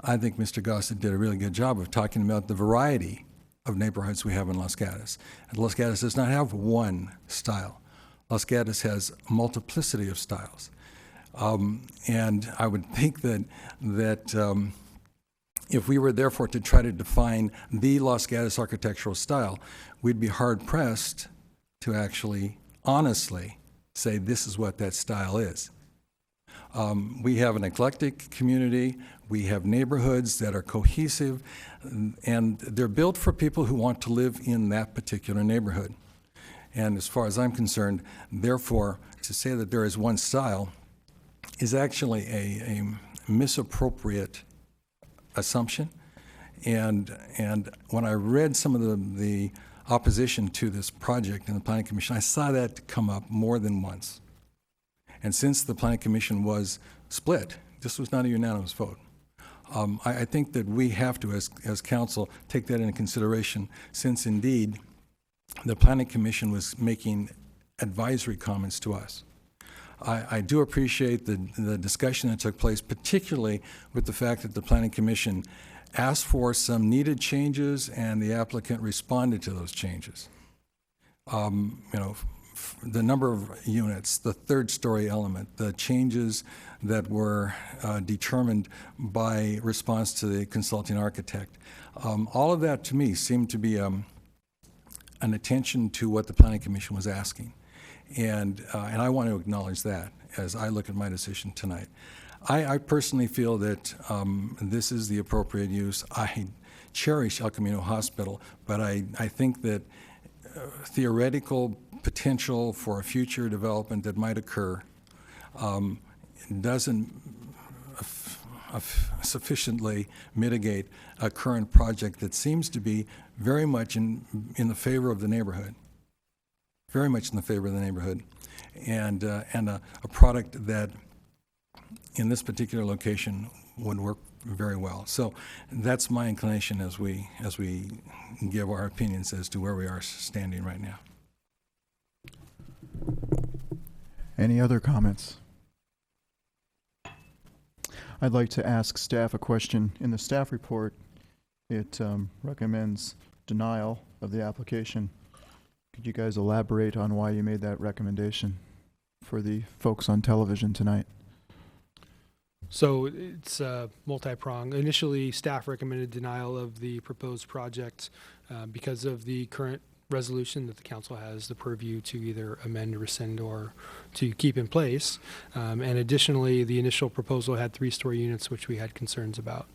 I think Mr. Gossett did a really good job of talking about the variety of neighborhoods we have in Los Gatos. And Los Gatos does not have one style. Los Gatos has a multiplicity of styles. And I would think that if we were therefore to try to define the Los Gatos architectural style, we'd be hard-pressed to actually honestly say this is what that style is. We have an eclectic community. We have neighborhoods that are cohesive, and they're built for people who want to live in that particular neighborhood. And as far as I'm concerned, therefore, to say that there is one style is actually a misappropriate assumption. And when I read some of the opposition to this project in the Planning Commission, I saw that come up more than once. And since the Planning Commission was split, this was not a unanimous vote. I think that we have to, as council, take that into consideration, since indeed the Planning Commission was making advisory comments to us. I do appreciate the discussion that took place, particularly with the fact that the Planning Commission asked for some needed changes and the applicant responded to those changes. The number of units, the third story element, the changes that were determined by response to the consulting architect. All of that to me seemed to be an attention to what the Planning Commission was asking. And I want to acknowledge that as I look at my decision tonight. I personally feel that this is the appropriate use. I cherish El Camino Hospital, but I think that theoretical potential for a future development that might occur doesn't sufficiently mitigate a current project that seems to be very much in the favor of the neighborhood, very much in the favor of the neighborhood, and a product that in this particular location would work very well. So that's my inclination as we give our opinions as to where we are standing right now. Any other comments? I'd like to ask staff a question. In the staff report, it recommends denial of the application. Could you guys elaborate on why you made that recommendation for the folks on television tonight? So it's multi-pronged. Initially, staff recommended denial of the proposed project because of the current resolution that the council has the purview to either amend, rescind, or to keep in place. And additionally, the initial proposal had 3-story units, which we had concerns about.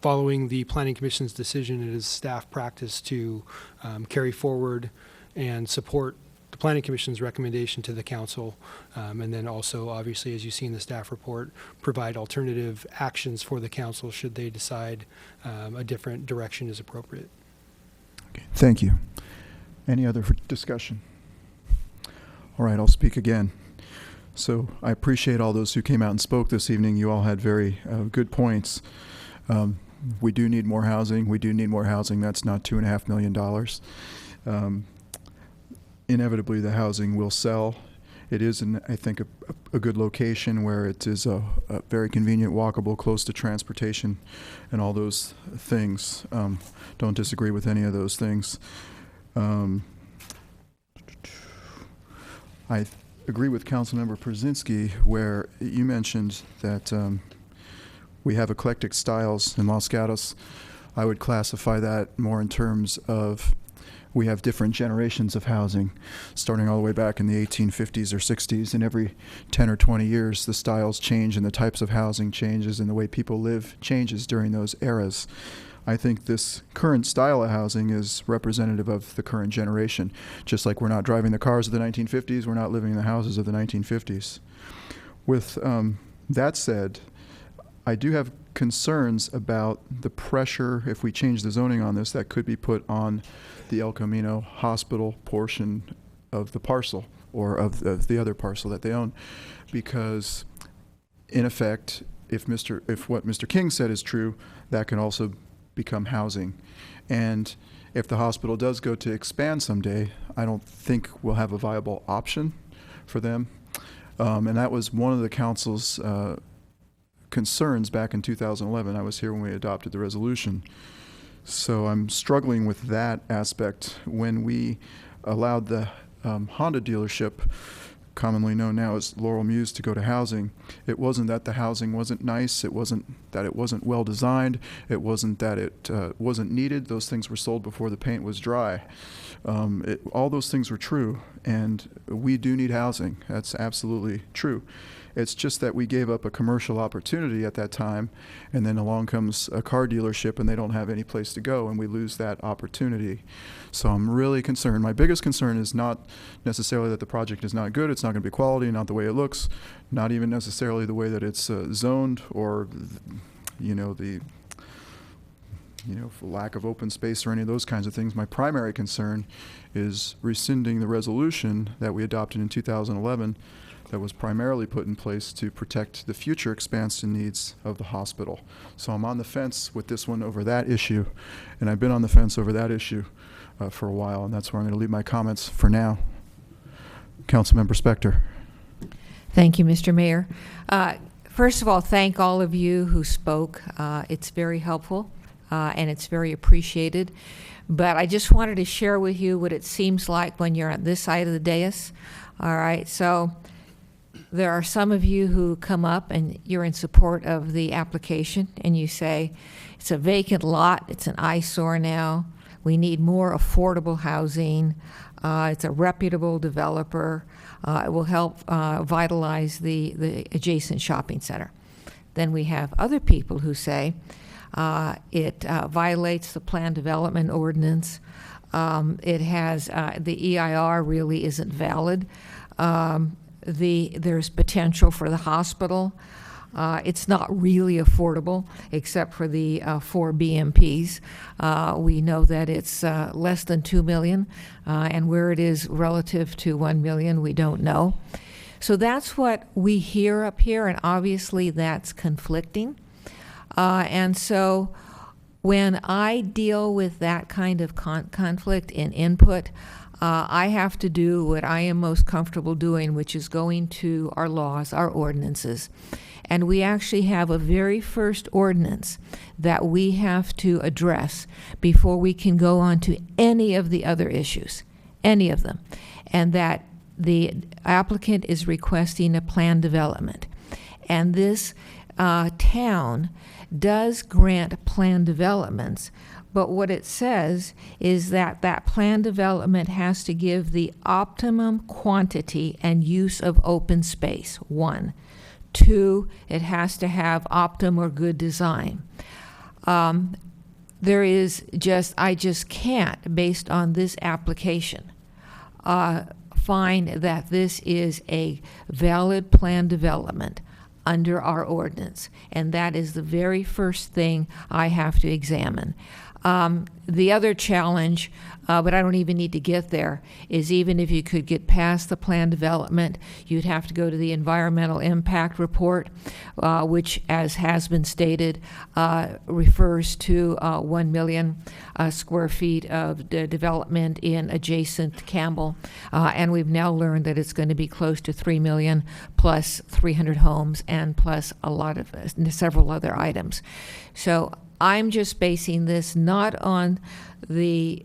Following the Planning Commission's decision, it is staff practice to carry forward and support the Planning Commission's recommendation to the council, and then also, obviously, as you see in the staff report, provide alternative actions for the council should they decide a different direction is appropriate. Okay, thank you. Any other discussion? All right, I'll speak again. So I appreciate all those who came out and spoke this evening. You all had very good points. We do need more housing. We do need more housing. That's not $2.5 million. Inevitably, the housing will sell. It is, I think, a good location where it is a very convenient, walkable, close to transportation, and all those things. Don't disagree with any of those things. I agree with Councilmember Przinski where you mentioned that we have eclectic styles in Los Gatos. I would classify that more in terms of we have different generations of housing, starting all the way back in the 1850s or 60s, and every 10 or 20 years the styles change and the types of housing changes and the way people live changes during those eras. I think this current style of housing is representative of the current generation. Just like we're not driving the cars of the 1950s, we're not living in the houses of the 1950s. With that said, I do have concerns about the pressure, if we change the zoning on this, that could be put on the El Camino Hospital portion of the parcel, or of the other parcel that they own. Because, in effect, if what Mr. King said is true, that can also become housing. And if the hospital does go to expand someday, I don't think we'll have a viable option for them. And that was one of the council's concerns back in 2011. I was here when we adopted the resolution. So I'm struggling with that aspect. When we allowed the Honda dealership, commonly known now as Laurel Muse, to go to housing, it wasn't that the housing wasn't nice, it wasn't that it wasn't well designed, it wasn't that it wasn't needed. Those things were sold before the paint was dry. All those things were true, and we do need housing. That's absolutely true. It's just that we gave up a commercial opportunity at that time, and then along comes a car dealership and they don't have any place to go, and we lose that opportunity. So I'm really concerned. My biggest concern is not necessarily that the project is not good, it's not going to be quality, not the way it looks, not even necessarily the way that it's zoned, or for lack of open space or any of those kinds of things. My primary concern is rescinding the resolution that we adopted in 2011 that was primarily put in place to protect the future expansion needs of the hospital. So I'm on the fence with this one over that issue, and I've been on the fence over that issue for a while, and that's where I'm going to leave my comments for now. Councilmember Spector. Thank you, Mr. Mayor. First of all, thank all of you who spoke. It's very helpful, and it's very appreciated. But I just wanted to share with you what it seems like when you're on this side of the dais. All right, so there are some of you who come up and you're in support of the application, and you say, it's a vacant lot, it's an eyesore now, we need more affordable housing, it's a reputable developer, it will help vitalize the adjacent shopping center. Then we have other people who say it violates the plan development ordinance, it has, the EIR really isn't valid, there's potential for the hospital. It's not really affordable, except for the 4 BMPs. We know that it's less than $2 million, and where it is relative to $1 million, we don't know. So that's what we hear up here, and obviously that's conflicting. And so when I deal with that kind of conflict in input, I have to do what I am most comfortable doing, which is going to our laws, our ordinances. And we actually have a very first ordinance that we have to address before we can go on to any of the other issues, any of them. And that the applicant is requesting a plan development. And this town does grant plan developments, but what it says is that that plan development has to give the optimum quantity and use of open space, 1. 2, it has to have optimum or good design. There is just, I just can't, based on this application, find that this is a valid plan development under our ordinance. And that is the very first thing I have to examine. The other challenge, but I don't even need to get there, is even if you could get past the plan development, you'd have to go to the environmental impact report, which, as has been stated, refers to 1 million square feet of development in adjacent Campbell. And we've now learned that it's going to be close to 3 million plus 300 homes and plus a lot of several other items. So I'm just basing this not on the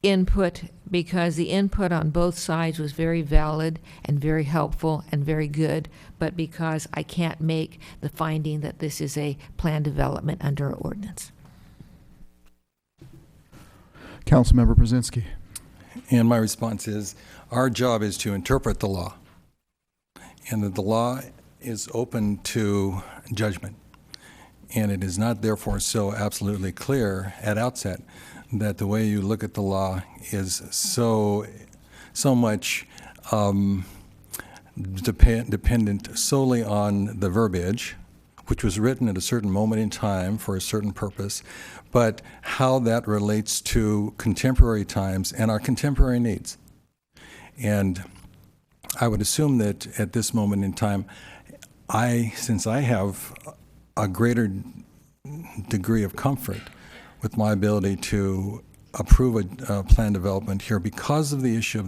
input, because the input on both sides was very valid and very helpful and very good, but because I can't make the finding that this is a plan development under our ordinance. Councilmember Brzezinski. And my response is, our job is to interpret the law, and that the law is open to judgment. And it is not therefore so absolutely clear at outset that the way you look at the law is so much dependent solely on the verbiage, which was written at a certain moment in time for a certain purpose, but how that relates to contemporary times and our contemporary needs. And I would assume that at this moment in time, since I have a greater degree of comfort with my ability to approve a plan development here because of the issue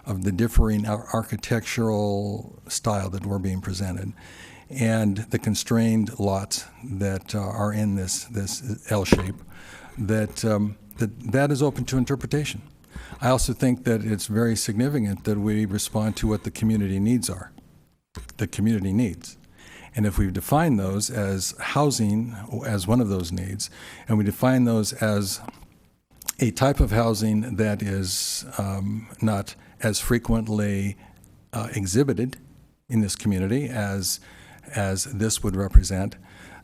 of the differing architectural style that we're being presented, and the constrained lots that are in this L shape, that is open to interpretation. I also think that it's very significant that we respond to what the community needs are. The community needs. And if we define those as housing as one of those needs, and we define those as a type of housing that is not as frequently exhibited in this community as this would represent,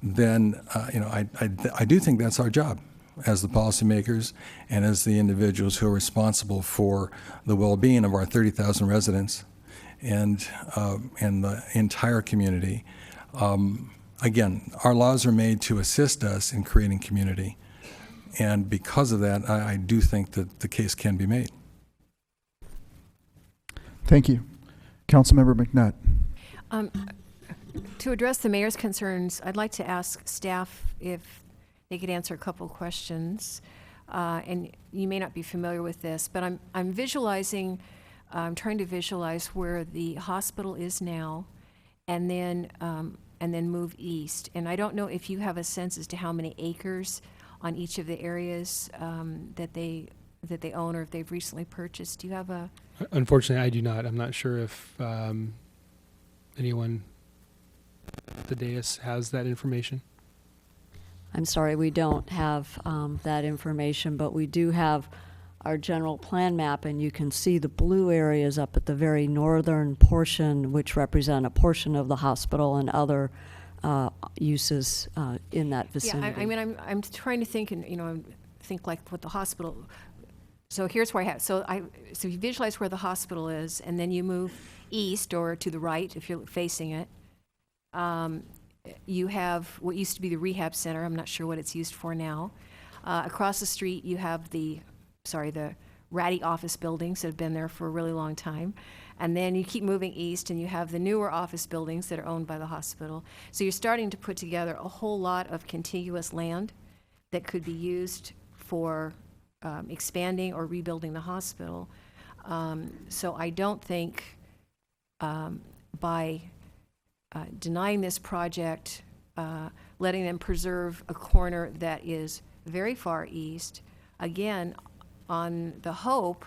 then I do think that's our job as the policymakers and as the individuals who are responsible for the well-being of our 30,000 residents and the entire community. Again, our laws are made to assist us in creating community, and because of that, I do think that the case can be made. Thank you. Councilmember McNutt. To address the mayor's concerns, I'd like to ask staff if they could answer a couple questions. And you may not be familiar with this, but I'm trying to visualize where the hospital is now, and then move east. And I don't know if you have a sense as to how many acres on each of the areas that they own, or if they've recently purchased. Do you have a? Unfortunately, I do not. I'm not sure if anyone at the dais has that information. I'm sorry, we don't have that information, but we do have our general plan map, and you can see the blue areas up at the very northern portion, which represent a portion of the hospital and other uses in that vicinity. Yeah, I mean, I'm trying to think, and think like what the hospital. So here's where I have. So you visualize where the hospital is, and then you move east or to the right if you're facing it. You have what used to be the rehab center. I'm not sure what it's used for now. Across the street, you have the ratty office buildings that have been there for a really long time. And then you keep moving east, and you have the newer office buildings that are owned by the hospital. So you're starting to put together a whole lot of contiguous land that could be used for expanding or rebuilding the hospital. So I don't think by denying this project, letting them preserve a corner that is very far east, again, on the hope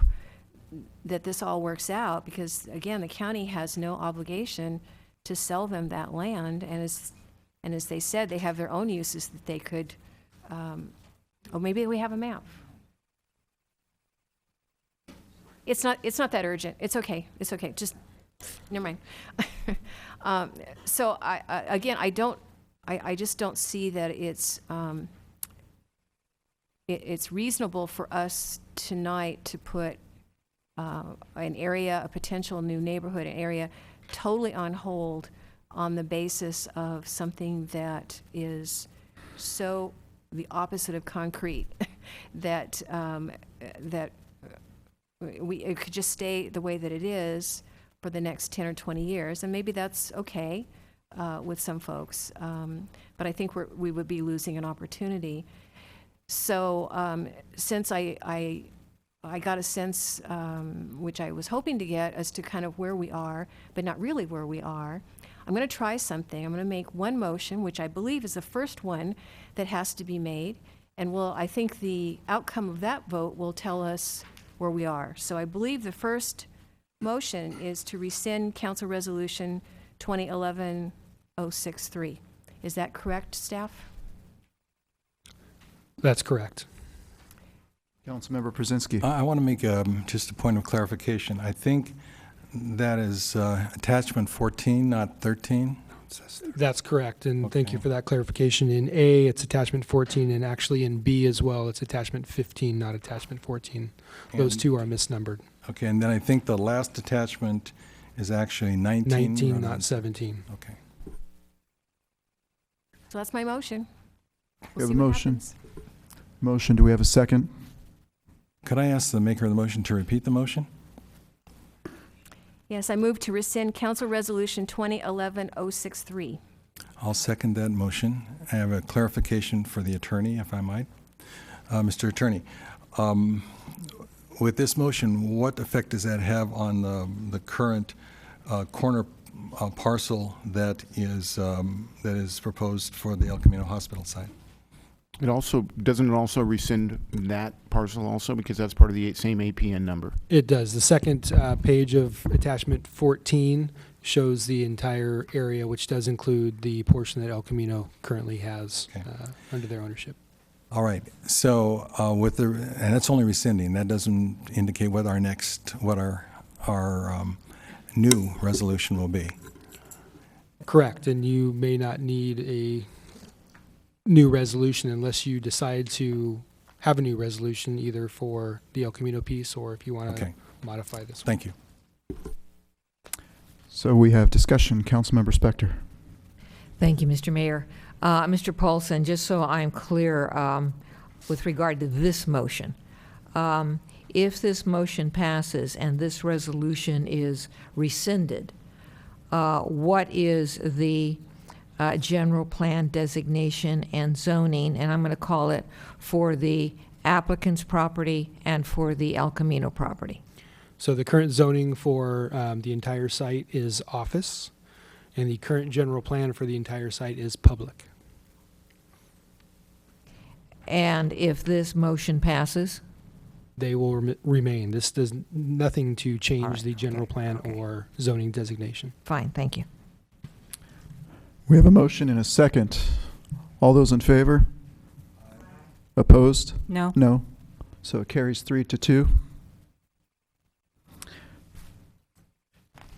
that this all works out, because again, the county has no obligation to sell them that land, and as they said, they have their own uses that they could, maybe we have a map. It's not that urgent. It's okay. Just never mind. So I just don't see that it's reasonable for us tonight to put a potential new neighborhood, an area totally on hold on the basis of something that is so the opposite of concrete that it could just stay the way that it is for the next 10 or 20 years, and maybe that's okay with some folks, but I think we would be losing an opportunity. So since I got a sense, which I was hoping to get, as to kind of where we are, but not really where we are, I'm going to try something. I'm going to make one motion, which I believe is the first one that has to be made, and I think the outcome of that vote will tell us where we are. So I believe the first motion is to rescind Council Resolution 2011-063. Is that correct, staff? That's correct. Councilmember Brzezinski. I want to make just a point of clarification. I think that is attachment 14, not 13. That's correct, and thank you for that clarification. In A, it's attachment 14, and actually in B as well, it's attachment 15, not attachment 14. Those two are misnumbered. Okay, and then I think the last attachment is actually 19. 19, not 17. Okay. So that's my motion. We have a motion. Motion, do we have a second? Could I ask the maker of the motion to repeat the motion? Yes, I move to rescind Council Resolution 2011-063. I'll second that motion. I have a clarification for the attorney, if I might. Mr. Attorney, with this motion, what effect does that have on the current corner parcel that is proposed for the El Camino Hospital site? It also, doesn't it also rescind that parcel also, because that's part of the same APN number? It does. The second page of attachment 14 shows the entire area, which does include the portion that El Camino currently has under their ownership. All right. So and that's only rescinding. That doesn't indicate what our new resolution will be. Correct, and you may not need a new resolution unless you decide to have a new resolution either for the El Camino piece or if you want to modify this one. Thank you. So we have discussion. Councilmember Spector. Thank you, Mr. Mayor. Mr. Paulson, just so I'm clear with regard to this motion, if this motion passes and this resolution is rescinded, what is the general plan designation and zoning, and I'm going to call it for the applicant's property and for the El Camino property? So the current zoning for the entire site is office, and the current general plan for the entire site is public. And if this motion passes? They will remain. This does nothing to change the general plan or zoning designation. Fine, thank you. We have a motion and a second. All those in favor? Opposed? No. No. So it carries 3-2.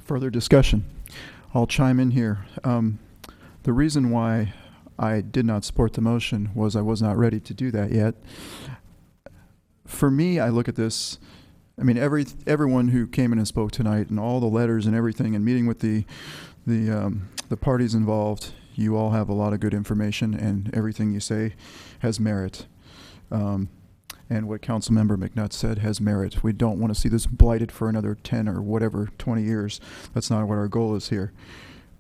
Further discussion. I'll chime in here. The reason why I did not support the motion was I was not ready to do that yet. For me, I look at this, I mean, everyone who came in and spoke tonight and all the letters and everything and meeting with the parties involved, you all have a lot of good information and everything you say has merit. And what Councilmember McNutt said has merit. We don't want to see this blighted for another 10 or whatever, 20 years. That's not what our goal is here.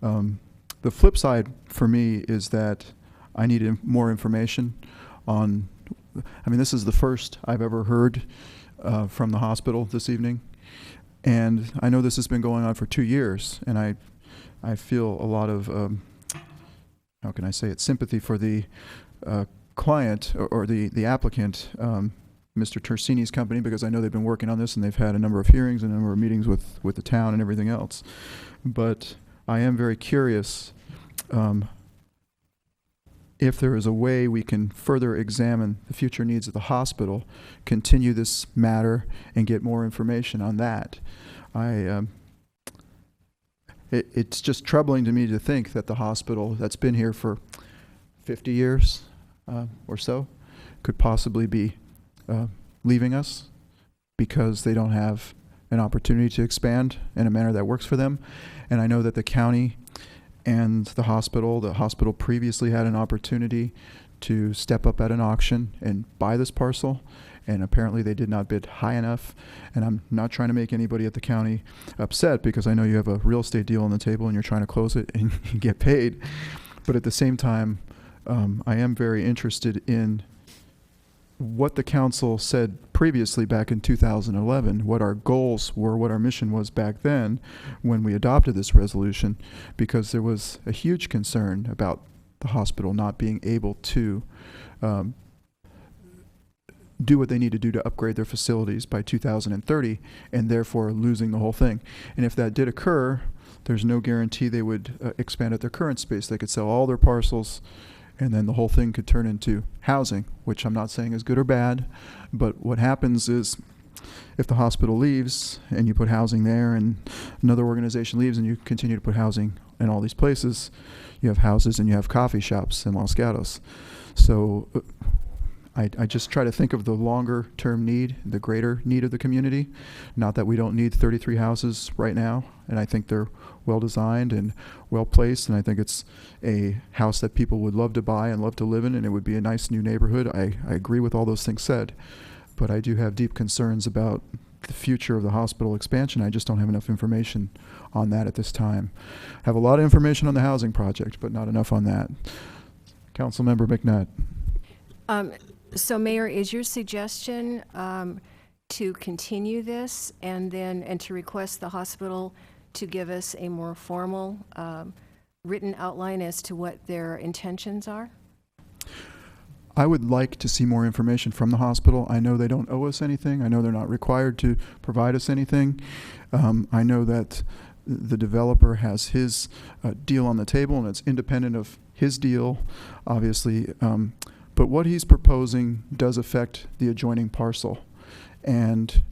The flip side for me is that I need more information on, I mean, this is the first I've ever heard from the hospital this evening. And I know this has been going on for 2 years, and I feel a lot of, how can I say it, sympathy for the client or the applicant, Mr. Tersini's company, because I know they've been working on this and they've had a number of hearings and a number of meetings with the town and everything else. But I am very curious if there is a way we can further examine the future needs of the hospital, continue this matter, and get more information on that. It's just troubling to me to think that the hospital that's been here for 50 years or so could possibly be leaving us because they don't have an opportunity to expand in a manner that works for them. And I know that the county and the hospital previously had an opportunity to step up at an auction and buy this parcel, and apparently they did not bid high enough. And I'm not trying to make anybody at the county upset, because I know you have a real estate deal on the table and you're trying to close it and get paid. But at the same time, I am very interested in what the council said previously back in 2011, what our goals were, what our mission was back then when we adopted this resolution, because there was a huge concern about the hospital not being able to do what they need to do to upgrade their facilities by 2030, and therefore losing the whole thing. And if that did occur, there's no guarantee they would expand at their current space. They could sell all their parcels and then the whole thing could turn into housing, which I'm not saying is good or bad, but what happens is if the hospital leaves and you put housing there and another organization leaves and you continue to put housing in all these places, you have houses and you have coffee shops in Los Gatos. So I just try to think of the longer term need, the greater need of the community. Not that we don't need 33 houses right now, and I think they're well designed and well placed, and I think it's a house that people would love to buy and love to live in, and it would be a nice new neighborhood. I agree with all those things said, but I do have deep concerns about the future of the hospital expansion. I just don't have enough information on that at this time. I have a lot of information on the housing project, but not enough on that. Councilmember McNutt. So, Mayor, is your suggestion to continue this and to request the hospital to give us a more formal written outline as to what their intentions are? I would like to see more information from the hospital. I know they don't owe us anything. I know they're not required to provide us anything. I know that the developer has his deal on the table, and it's independent of his deal, obviously. But what he's proposing does affect the adjoining parcel. And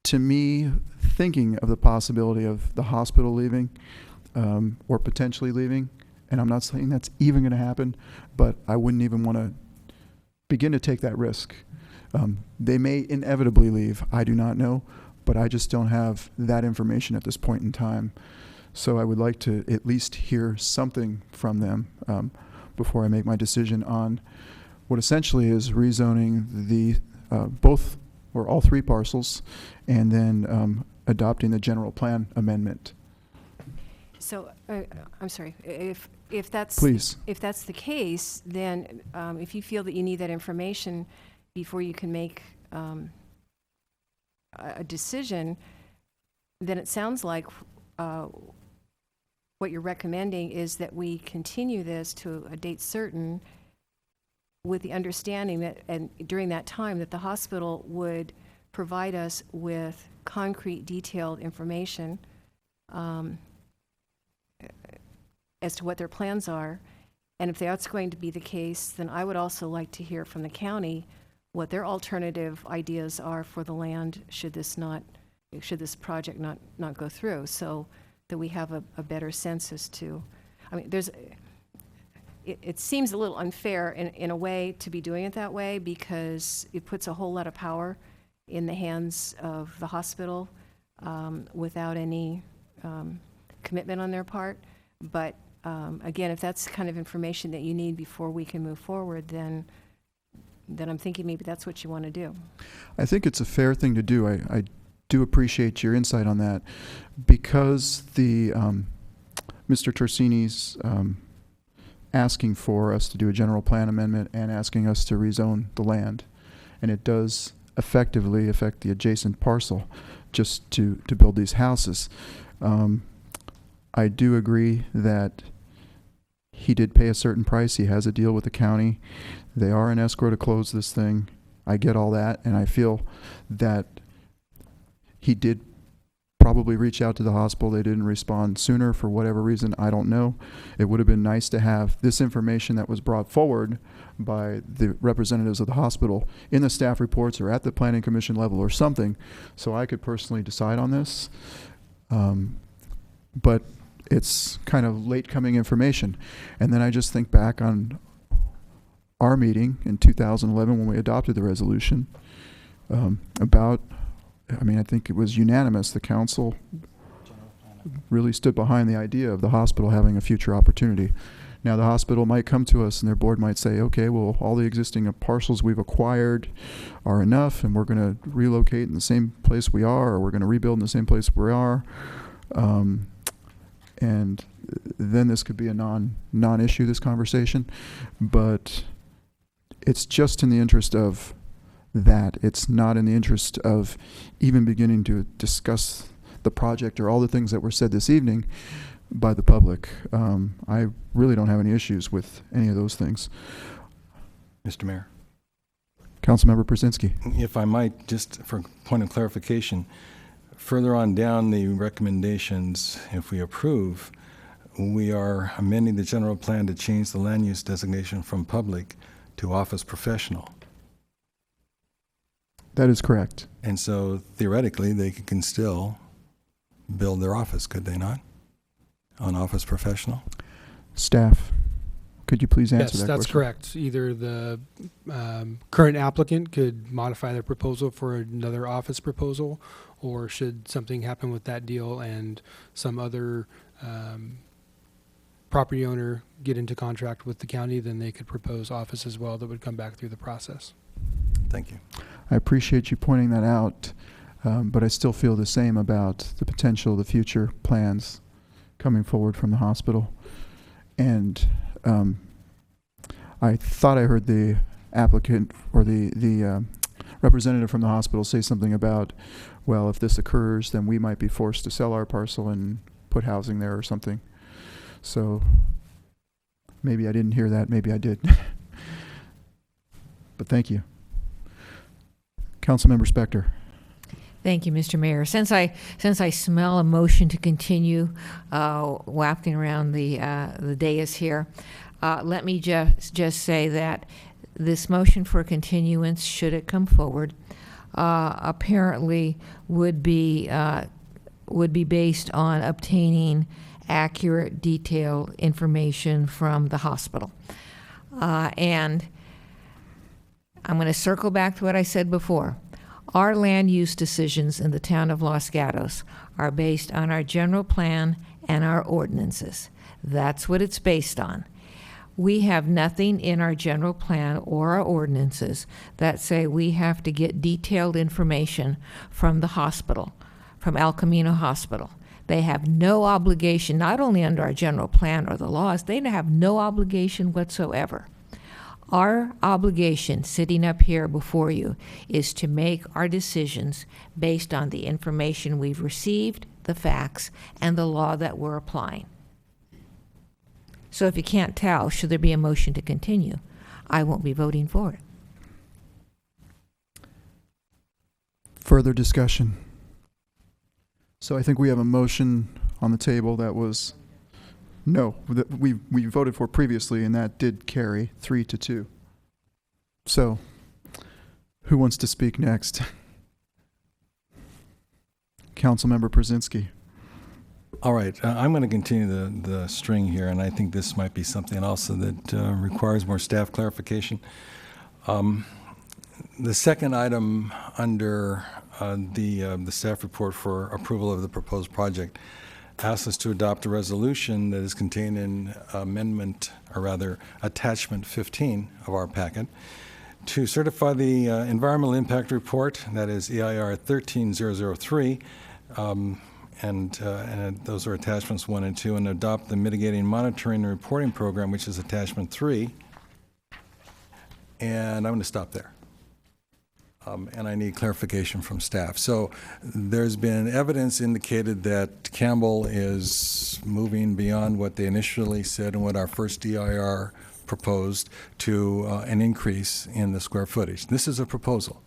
to me, thinking of the possibility of the hospital leaving or potentially leaving, and I'm not saying that's even going to happen, but I wouldn't even want to begin to take that risk. They may inevitably leave. I do not know, but I just don't have that information at this point in time. So I would like to at least hear something from them before I make my decision on what essentially is rezoning the both or all three parcels, and then adopting the general plan amendment. So, I'm sorry, if that's Please. If that's the case, then if you feel that you need that information before you can make a decision, then it sounds like what you're recommending is that we continue this to a date certain, with the understanding that, and during that time, that the hospital would provide us with concrete, detailed information as to what their plans are. And if that's going to be the case, then I would also like to hear from the county what their alternative ideas are for the land should this project not go through, so that we have a better sense as to, I mean, it seems a little unfair in a way to be doing it that way, because it puts a whole lot of power in the hands of the hospital without any commitment on their part. But again, if that's the kind of information that you need before we can move forward, then I'm thinking maybe that's what you want to do. I think it's a fair thing to do. I do appreciate your insight on that, because the Mr. Torsini's asking for us to do a general plan amendment and asking us to rezone the land, and it does effectively affect the adjacent parcel just to build these houses. I do agree that he did pay a certain price. He has a deal with the county. They are in escrow to close this thing. I get all that, and I feel that he did probably reach out to the hospital. They didn't respond sooner for whatever reason. I don't know. It would have been nice to have this information that was brought forward by the representatives of the hospital in the staff reports or at the planning commission level or something, so I could personally decide on this. But it's kind of late coming information. And then I just think back on our meeting in 2011 when we adopted the resolution I think it was unanimous. The council really stood behind the idea of the hospital having a future opportunity. Now, the hospital might come to us and their board might say, okay, well, all the existing parcels we've acquired are enough, and we're going to relocate in the same place we are, or we're going to rebuild in the same place we are. And then this could be a non-issue, this conversation. But it's just in the interest of that. It's not in the interest of even beginning to discuss the project or all the things that were said this evening by the public. I really don't have any issues with any of those things. Mr. Mayor. Councilmember Brzezinski. If I might, just for point of clarification, further on down the recommendations, if we approve, we are amending the general plan to change the land use designation from public to office professional. That is correct. And so theoretically, they can still build their office, could they not? On office professional? Staff, could you please answer Yes, that that's question? correct. Either the current applicant could modify their proposal for another office proposal, or should something happen with that deal and some other property owner get into contract with the county, then they could propose office as well that would come back through the process. Thank you. I appreciate you pointing that out, but I still feel the same about the potential, the future plans coming forward from the hospital. And I thought I heard the applicant or the representative from the hospital say something about, well, if this occurs, then we might be forced to sell our parcel and put housing there or something. So maybe I didn't hear that, maybe I did. But thank you. Councilmember Spector. Thank you, Mr. Mayor. Since I smell a motion to continue wafting around the dais here, let me just say that this motion for continuance, should it come forward, apparently would be based on obtaining accurate, detailed information from the hospital. And I'm going to circle back to what I said before. Our land use decisions in the town of Los Gatos are based on our general plan and our ordinances. That's what it's based on. We have nothing in our general plan or our ordinances that say we have to get detailed information from the hospital, from El Camino Hospital. They have no obligation, not only under our general plan or the laws, they have no obligation whatsoever. Our obligation sitting up here before you is to make our decisions based on the information we've received, the facts, and the law that we're applying. So if you can't tell, should there be a motion to continue, I won't be voting for it. Further discussion. So I think we have a motion on the table that was no, that we voted for previously, and that did carry 3-2. So, who wants to speak next? Councilmember Brzezinski. All right, I'm going to continue the string here, and I think this might be something also that requires more staff clarification. The second item under the staff report for approval of the proposed project asks us to adopt a resolution that is contained in amendment, or rather attachment 15 of our packet, to certify the environmental impact report, that is EIR 13003, and those are attachments 1 and 2, and adopt the mitigating monitoring and reporting program, which is attachment 3. And I'm going to stop there. And I need clarification from staff. So there's been evidence indicated that Campbell is moving beyond what they initially said and what our first DIR proposed to an increase in the square footage. This is a proposal,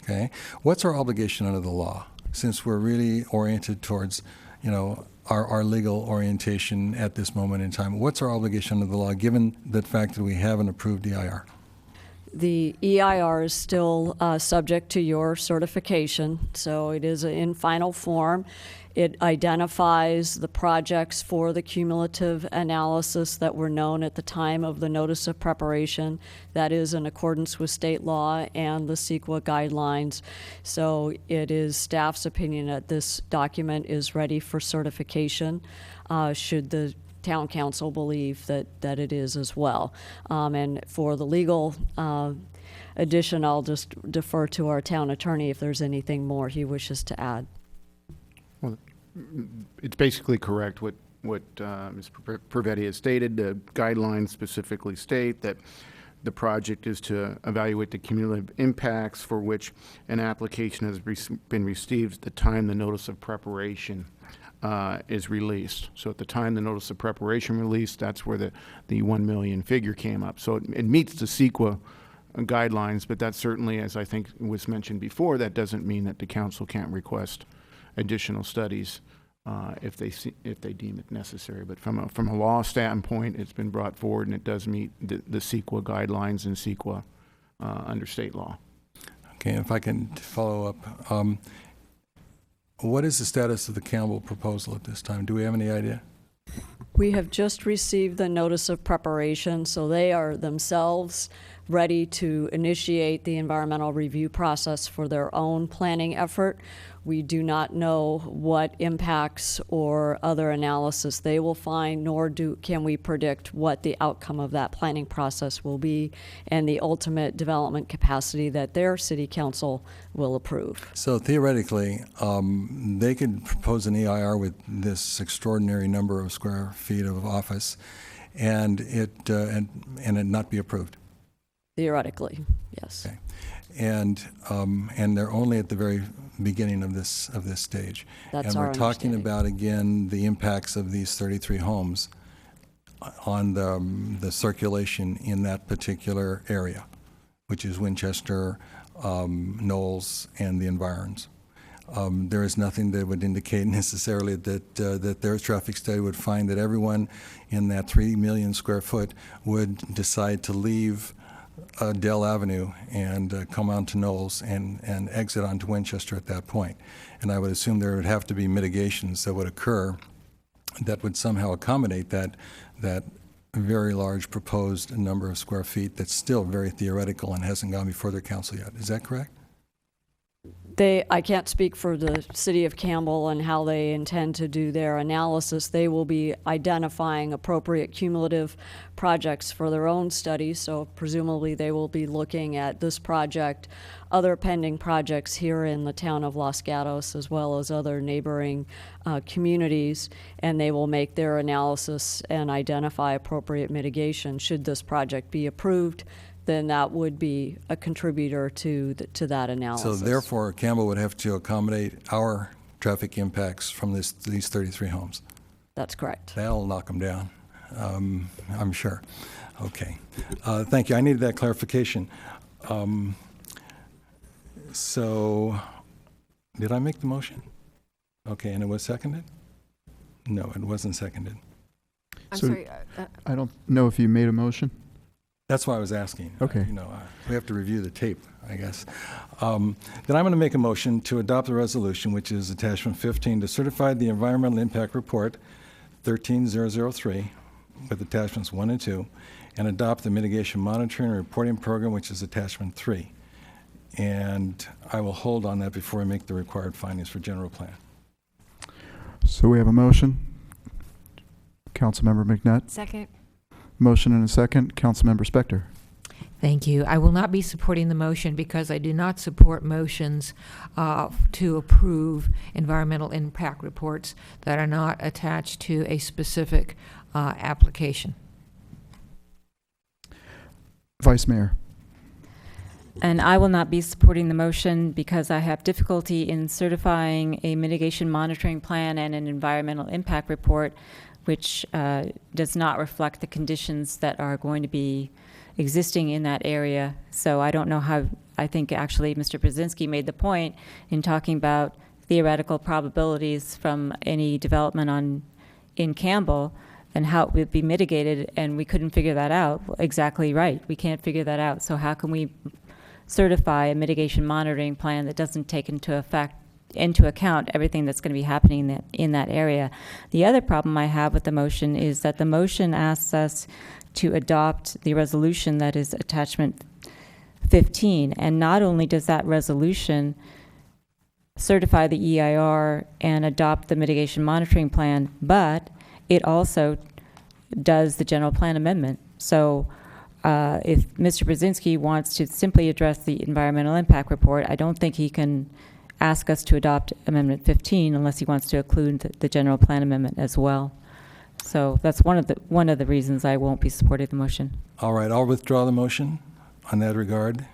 okay? What's our obligation under the law, since we're really oriented towards, you know, our legal orientation at this moment in time? What's our obligation under the law, given the fact that we have an approved DIR? The EIR is still subject to your certification, so it is in final form. It identifies the projects for the cumulative analysis that were known at the time of the notice of preparation. That is in accordance with state law and the CEQA guidelines. So it is staff's opinion that this document is ready for certification, should the town council believe that it is as well. And for the legal addition, I'll just defer to our town attorney if there's anything more he wishes to add. Well, it's basically correct what Ms. Pervetti has stated. The guidelines specifically state that the project is to evaluate the cumulative impacts for which an application has been received at the time the notice of preparation is released. So at the time the notice of preparation released, that's where the 1 million figure came up. So it meets the CEQA guidelines, but that certainly, as I think was mentioned before, that doesn't mean that the council can't request additional studies if they deem it necessary. But from a law standpoint, it's been brought forward, and it does meet the CEQA guidelines and CEQA under state law. Okay, if I can follow up, what is the status of the Campbell proposal at this time? Do we have any idea? We have just received the notice of preparation, so they are themselves ready to initiate the environmental review process for their own planning effort. We do not know what impacts or other analysis they will find, nor can we predict what the outcome of that planning process will be and the ultimate development capacity that their city council will approve. So theoretically, they could propose an EIR with this extraordinary number of square feet of office, and it not be approved. Theoretically, yes. Okay. And they're only at the very beginning of this stage. That's and our we're talking understanding. about, again, the impacts of these 33 homes on the circulation in that particular area, which is Winchester, Knowles, and the environs. There is nothing that would indicate necessarily that their traffic study would find that everyone in that 3 million square foot would decide to leave Dell Avenue and come on to Knowles and exit onto Winchester at that point. And I would assume there would have to be mitigations that would occur that would somehow accommodate that very large proposed number of square feet that's still very theoretical and hasn't gone before their council yet. Is that correct? I can't speak for the city of Campbell and how they intend to do their analysis. They will be identifying appropriate cumulative projects for their own studies, so presumably they will be looking at this project, other pending projects here in the town of Los Gatos, as well as other neighboring communities, and they will make their analysis and identify appropriate mitigation. Should this project be approved, then that would be a contributor to that analysis. So therefore, Campbell would have to accommodate our traffic impacts from these 33 homes. That's correct. That'll knock them down, I'm sure. Okay. Thank you. I needed that clarification. So did I make the motion? Okay, and it was seconded? No, it wasn't seconded. I'm So, sorry. I don't know if you made a motion. That's why I was asking. Okay. We have to review the tape, I guess. Then I'm going to make a motion to adopt the resolution, which is attachment 15, to certify the environmental impact report 13003 with attachments 1 and 2, and adopt the mitigation monitoring and reporting program, which is attachment 3. And I will hold on that before I make the required findings for general plan. So we have a motion. Councilmember McNutt. Second. Motion and a second. Councilmember Spector. Thank you. I will not be supporting the motion because I do not support motions to approve environmental impact reports that are not attached to a specific application. Vice Mayor. And I will not be supporting the motion because I have difficulty in certifying a mitigation monitoring plan and an environmental impact report which does not reflect the conditions that are going to be existing in that area. So I don't know how, I think actually Mr. Brzezinski made the point in talking about theoretical probabilities from any development in Campbell and how it would be mitigated, and we couldn't figure that out. Exactly right, we can't figure that out. So how can we certify a mitigation monitoring plan that doesn't take into account everything that's going to be happening in that area? The other problem I have with the motion is that the motion asks us to adopt the resolution that is attachment 15, and not only does that resolution certify the EIR and adopt the mitigation monitoring plan, but it also does the general plan amendment. So if Mr. Brzezinski wants to simply address the environmental impact report, I don't think he can ask us to adopt Amendment 15 unless he wants to include the general plan amendment as well. So that's one of the reasons I won't be supporting the motion. All right, I'll withdraw the motion on that regard.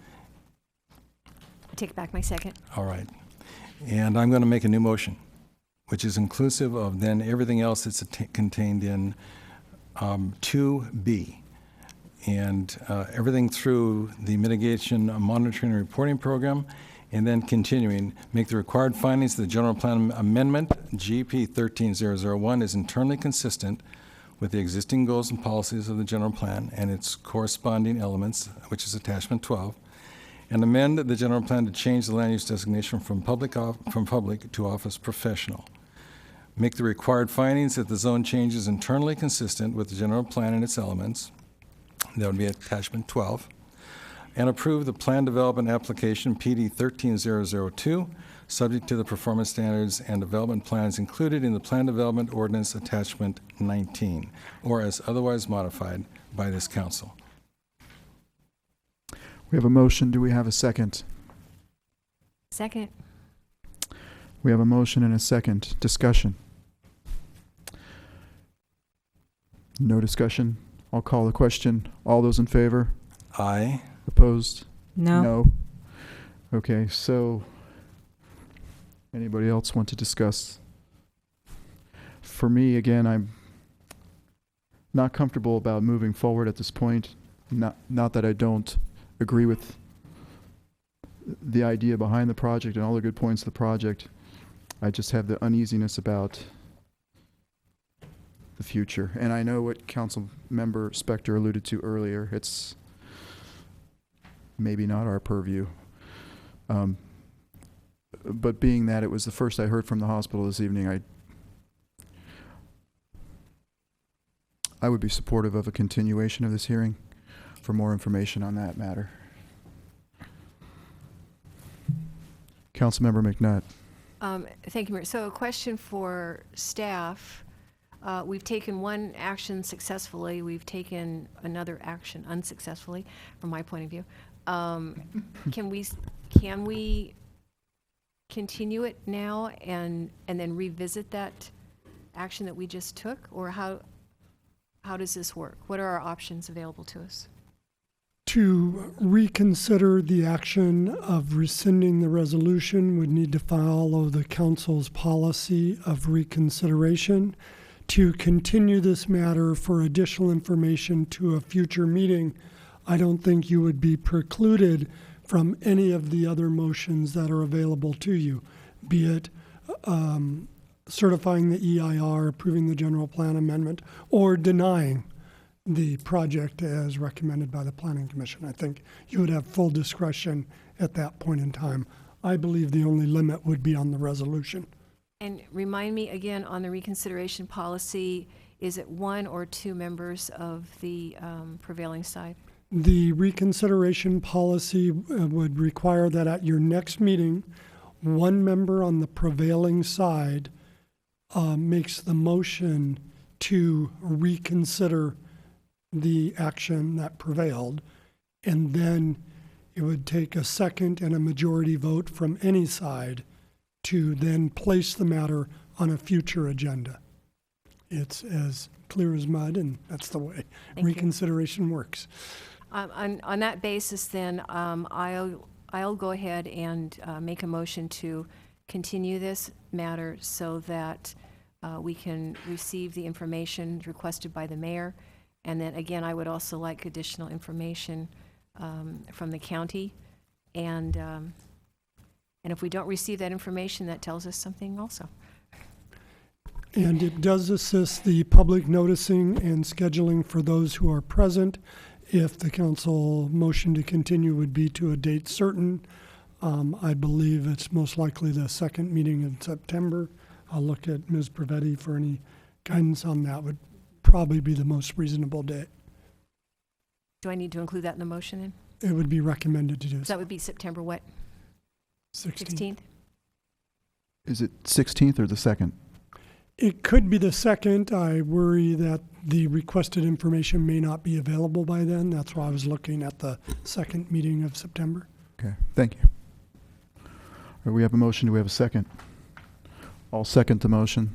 I take back my second. All right. And I'm going to make a new motion, which is inclusive of then everything else that's contained in 2B. And everything through the mitigation monitoring and reporting program And then continuing, make the required findings of the general plan amendment, GP 13001, is internally consistent with the existing goals and policies of the general plan and its corresponding elements, which is attachment 12, and amend the general plan to change the land use designation from public to office professional. Make the required findings that the zone change is internally consistent with the general plan and its elements. That would be attachment 12. And approve the plan development application PD 13002, subject to the performance standards and development plans included in the plan development ordinance attachment 19, or as otherwise modified by this council. We have a motion. Do we have a second? Second. We have a motion and a second. Discussion. No discussion. I'll call the question. All those in favor? Aye. Opposed? No. No. Okay, so anybody else want to discuss? For me, again, I'm not comfortable about moving forward at this point. Not that I don't agree with the idea behind the project and all the good points of the project. I just have the uneasiness about the future. And I know what Council Member Spector alluded to earlier. It's maybe not our purview. But being that it was the first I heard from the hospital this evening, I would be supportive of a continuation of this hearing for more information on that matter. Councilmember McNutt. Thank you, Mayor. So a question for staff. We've taken one action successfully. We've taken another action unsuccessfully, from my point of view. Can we continue it now and then revisit that action that we just took, or how does this work? What are our options available to us? To reconsider the action of rescinding the resolution would need to follow the council's policy of reconsideration. To continue this matter for additional information to a future meeting, I don't think you would be precluded from any of the other motions that are available to you, be it certifying the EIR, approving the general plan amendment, or denying the project as recommended by the Planning Commission. I think you would have full discretion at that point in time. I believe the only limit would be on the resolution. And remind me again on the reconsideration policy, is it one or two members of the prevailing side? The reconsideration policy would require that at your next meeting, one member on the prevailing side makes the motion to reconsider the action that prevailed, and then it would take a second and a majority vote from any side to then place the matter on a future agenda. It's as clear as mud, and that's the way reconsideration works. On that basis, then, I'll go ahead and make a motion to continue this matter so that we can receive the information requested by the mayor. And then again, I would also like additional information from the county. And if we don't receive that information, that tells us something also. And it does assist the public noticing and scheduling for those who are present. If the council motion to continue would be to a date certain, I believe it's most likely the second meeting in September. I'll look at Ms. Prevetti for any guidance on that. Would probably be the most reasonable date. Do I need to include that in the motion then? It would be recommended to do So so. that would be September what? 16th? Is it 16th or the 2nd? It could be the second. I worry that the requested information may not be available by then. That's why I was looking at the second meeting of September. Okay, thank you. All right, we have a motion. Do we have a second? I'll second the motion.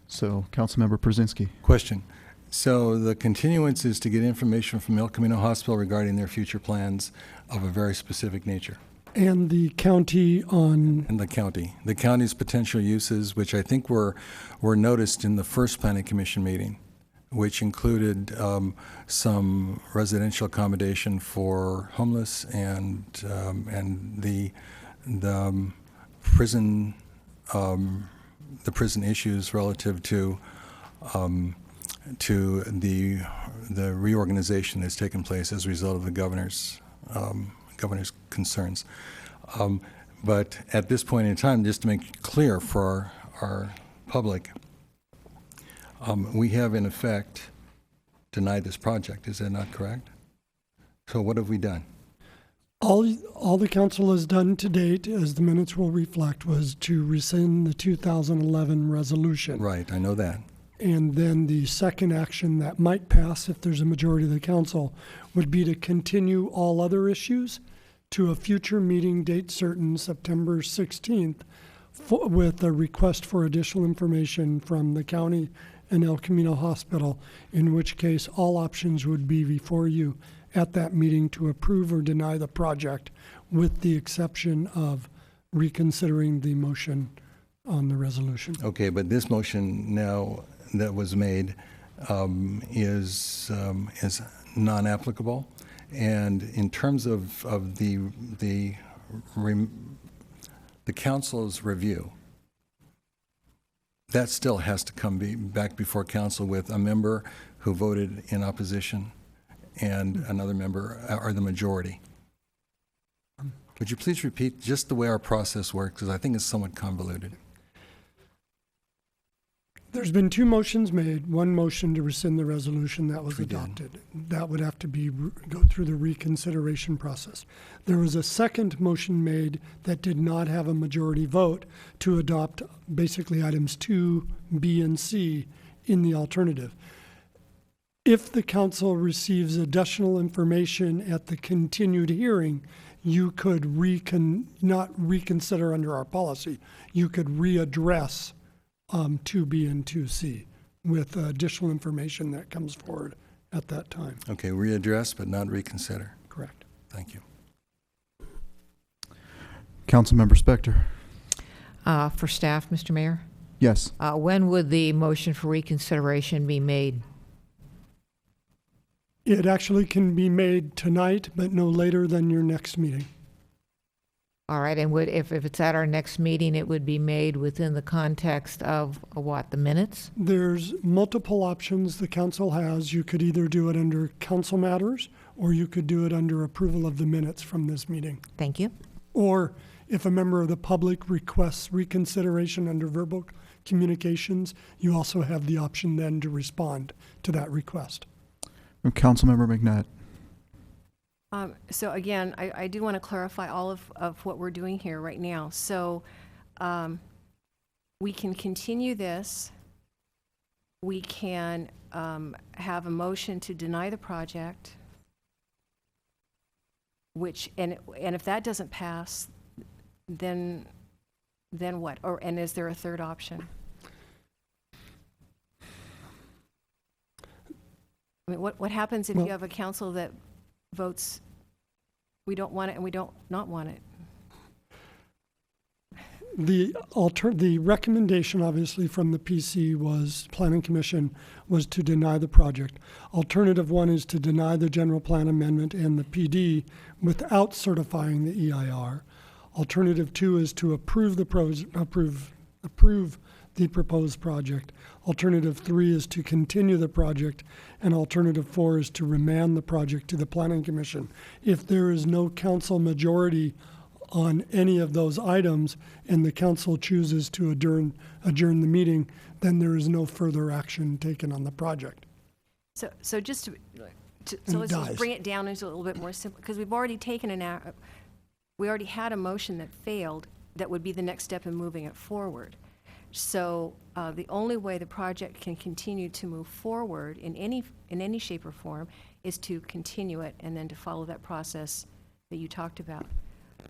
So, Councilmember Brzezinski. Question. So the continuance is to get information from El Camino Hospital regarding their future plans of a very specific nature. And the county on... And the county. The county's potential uses, which I think were noticed in the first Planning Commission meeting, which included some residential accommodation for homeless and the the prison issues relative to the reorganization that's taken place as a result of the governor's concerns. But at this point in time, just to make it clear for our public, we have in effect denied this project. Is that not correct? So what have we done? All the council has done to date, as the minutes will reflect, was to rescind the 2011 resolution. Right, I know that. And then the second action that might pass, if there's a majority of the council, would be to continue all other issues to a future meeting date certain, September 16th, with a request for additional information from the county and El Camino Hospital, in which case all options would be before you at that meeting to approve or deny the project, with the exception of reconsidering the motion on the resolution. Okay, but this motion now that was made is non-applicable, and in terms of the council's review, that still has to come back before council with a member who voted in opposition and another member, or the majority. Would you please repeat just the way our process works, because I think it's somewhat convoluted. There's been two motions made. One motion to rescind the resolution that was adopted. That would have to go through the reconsideration process. There was a second motion made that did not have a majority vote to adopt basically items 2, B, and C in the alternative. If the council receives additional information at the continued hearing, you could not reconsider under our policy. You could readdress 2B and 2C with additional information that comes forward at that time. Okay, readdress but not reconsider. Correct. Thank you. Councilmember Spector. For staff, Mr. Mayor? Yes. When would the motion for reconsideration be made? It actually can be made tonight, but no later than your next meeting. All right, and if it's at our next meeting, it would be made within the context of what, the minutes? There's multiple options the council has. You could either do it under council matters, or you could do it under approval of the minutes from this meeting. Thank you. Or if a member of the public requests reconsideration under verbal communications, you also have the option then to respond to that request. Councilmember McNutt. So again, I do want to clarify all of what we're doing here right now. So we can continue this. We can have a motion to deny the project, and if that doesn't pass, then what? And is there a third option? I mean, what happens if you have a council that votes, we don't want it, and we don't not want it? The recommendation, obviously, from the Planning Commission was to deny the project. Alternative one is to deny the general plan amendment and the PD without certifying the EIR. Alternative two is to approve the proposed project. Alternative three is to continue the project, and alternative four is to remand the project to the Planning Commission. If there is no council majority on any of those items and the council chooses to adjourn the meeting, then there is no further action taken on the project. So just so let's just bring it down into a little bit more simple, because we've already taken we already had a motion that failed that would be the next step in moving it forward. So the only way the project can continue to move forward in any shape or form is to continue it and then to follow that process that you talked about.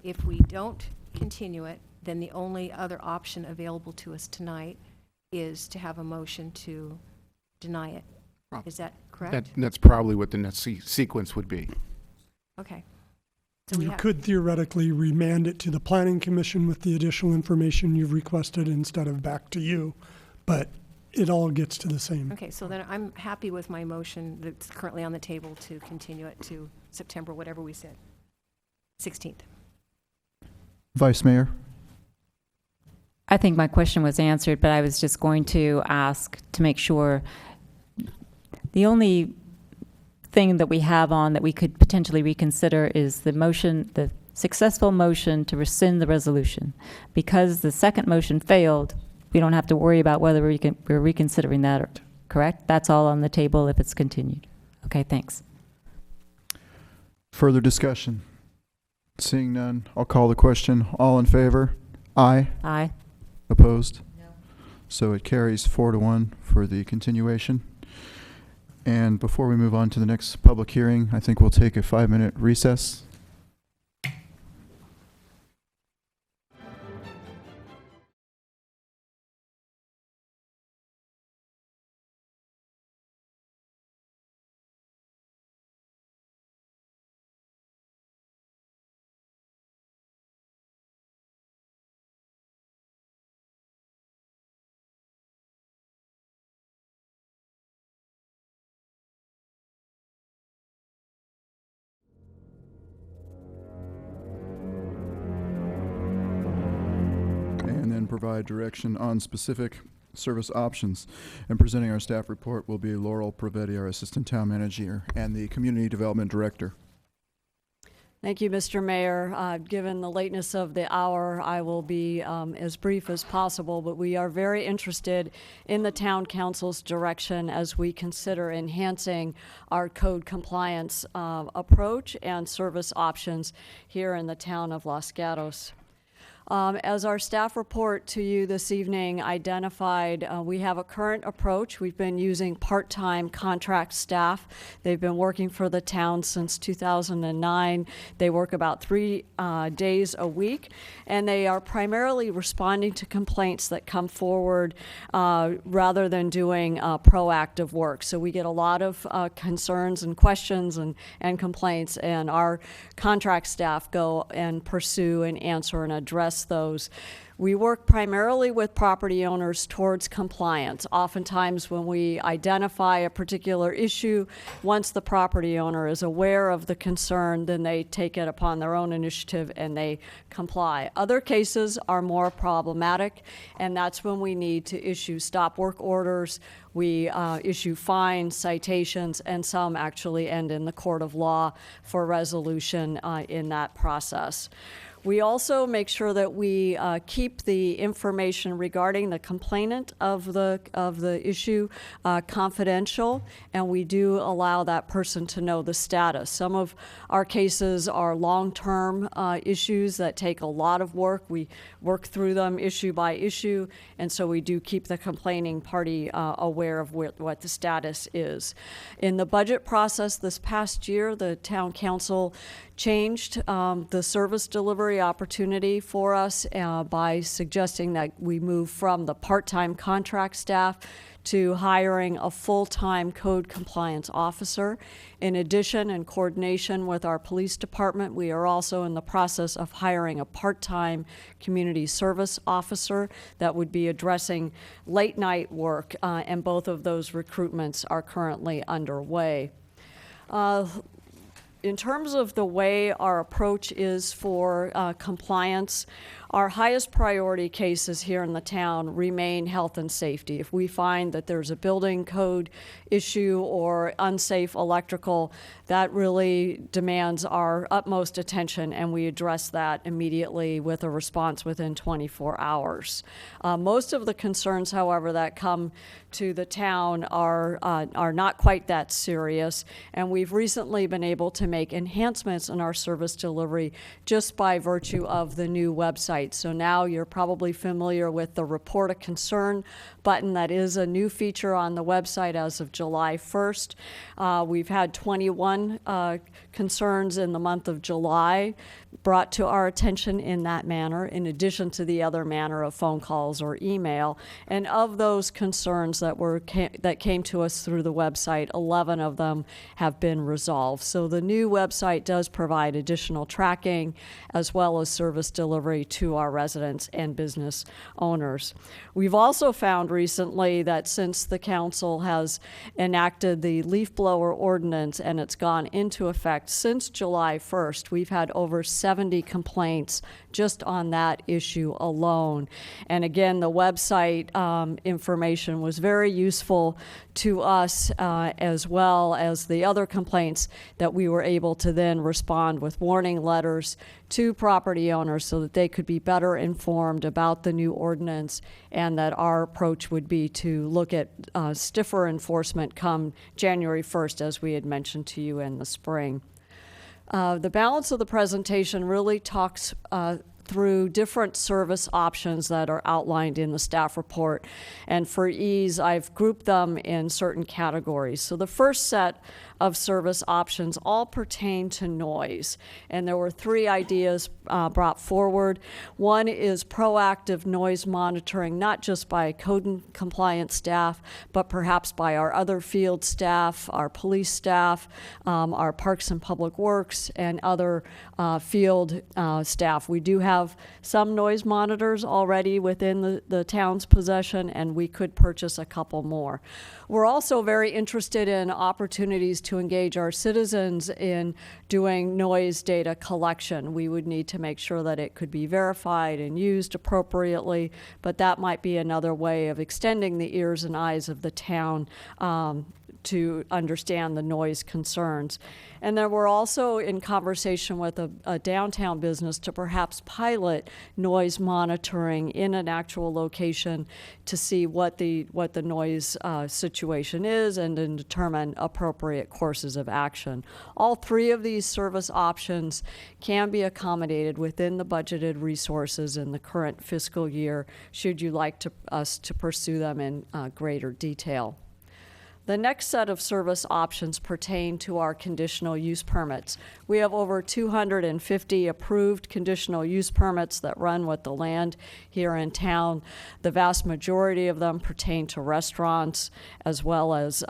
If we don't continue it, then the only other option available to us tonight is to have a motion to deny it. Is that correct? That's probably what the next sequence would be. Okay. So you could theoretically remand it to the Planning Commission with the additional information you've requested instead of back to you, but it all gets to the same. Okay, so then I'm happy with my motion that's currently on the table to continue it to September, whatever we said, 16th. Vice Mayor? I think my question was answered, but I was just going to ask to make sure. The only thing that we have on that we could potentially reconsider is the motion, the successful motion to rescind the resolution. Because the second motion failed, we don't have to worry about whether we're reconsidering that, correct? That's all on the table if it's continued. Okay, thanks. Further discussion? Seeing none, I'll call the question. All in favor? Aye. Aye. Opposed? No. So it carries 4-1 for the continuation. And before we move on to the next public hearing, I think we'll take a 5-minute recess. Provide direction on specific service options. And presenting our staff report will be Laurel Prevetti, our Assistant Town Manager, and the Community Development Director. Thank you, Mr. Mayor. Given the lateness of the hour, I will be as brief as possible, but we are very interested in the Town Council's direction as we consider enhancing our code compliance approach and service options here in the town of Los Gatos. As our staff report to you this evening identified, we have a current approach. We've been using part-time contract staff. They've been working for the town since 2009. They work about 3 days a week, and they are primarily responding to complaints that come forward rather than doing proactive work. So we get a lot of concerns and questions and complaints, and our contract staff go and pursue and answer and address those. We work primarily with property owners towards compliance. Oftentimes when we identify a particular issue, once the property owner is aware of the concern, then they take it upon their own initiative and they comply. Other cases are more problematic, and that's when we need to issue stop work orders. We issue fines, citations, and some actually end in the court of law for resolution in that process. We also make sure that we keep the information regarding the complainant of the issue confidential, and we do allow that person to know the status. Some of our cases are long-term issues that take a lot of work. We work through them issue by issue, and so we do keep the complaining party aware of what the status is. In the budget process this past year, the Town Council changed the service delivery opportunity for us by suggesting that we move from the part-time contract staff to hiring a full-time code compliance officer. In addition, in coordination with our police department, we are also in the process of hiring a part-time community service officer that would be addressing late night work, and both of those recruitments are currently underway. In terms of the way our approach is for compliance, our highest priority cases here in the town remain health and safety. If we find that there's a building code issue or unsafe electrical, that really demands our utmost attention, and we address that immediately with a response within 24 hours. Most of the concerns, however, that come to the town are not quite that serious, and we've recently been able to make enhancements in our service delivery just by virtue of the new website. So now you're probably familiar with the Report a Concern button. That is a new feature on the website as of July 1st. We've had 21 concerns in the month of July brought to our attention in that manner, in addition to the other manner of phone calls or email. And of those concerns that came to us through the website, 11 of them have been resolved. So the new website does provide additional tracking as well as service delivery to our residents and business owners. We've also found recently that since the council has enacted the leaf blower ordinance and it's gone into effect since July 1st, we've had over 70 complaints just on that issue alone. And again, the website information was very useful to us, as well as the other complaints that we were able to then respond with warning letters to property owners so that they could be better informed about the new ordinance, and that our approach would be to look at stiffer enforcement come January 1st, as we had mentioned to you in the spring. The balance of the presentation really talks through different service options that are outlined in the staff report. And for ease, I've grouped them in certain categories. So the first set of service options all pertain to noise. And there were three ideas brought forward. One is proactive noise monitoring, not just by code and compliance staff, but perhaps by our other field staff, our police staff, our Parks and Public Works, and other field staff. We do have some noise monitors already within the town's possession, and we could purchase a couple more. We're also very interested in opportunities to engage our citizens in doing noise data collection. We would need to make sure that it could be verified and used appropriately, but that might be another way of extending the ears and eyes of the town to understand the noise concerns. And then we're also in conversation with a downtown business to perhaps pilot noise monitoring in an actual location to see what the noise situation is, and then determine appropriate courses of action. All three of these service options can be accommodated within the budgeted resources in the current fiscal year, should you like us to pursue them in greater detail. The next set of service options pertain to our conditional use permits. We have over 250 approved conditional use permits that run with the land here in town. The vast majority of them pertain to restaurants, as well as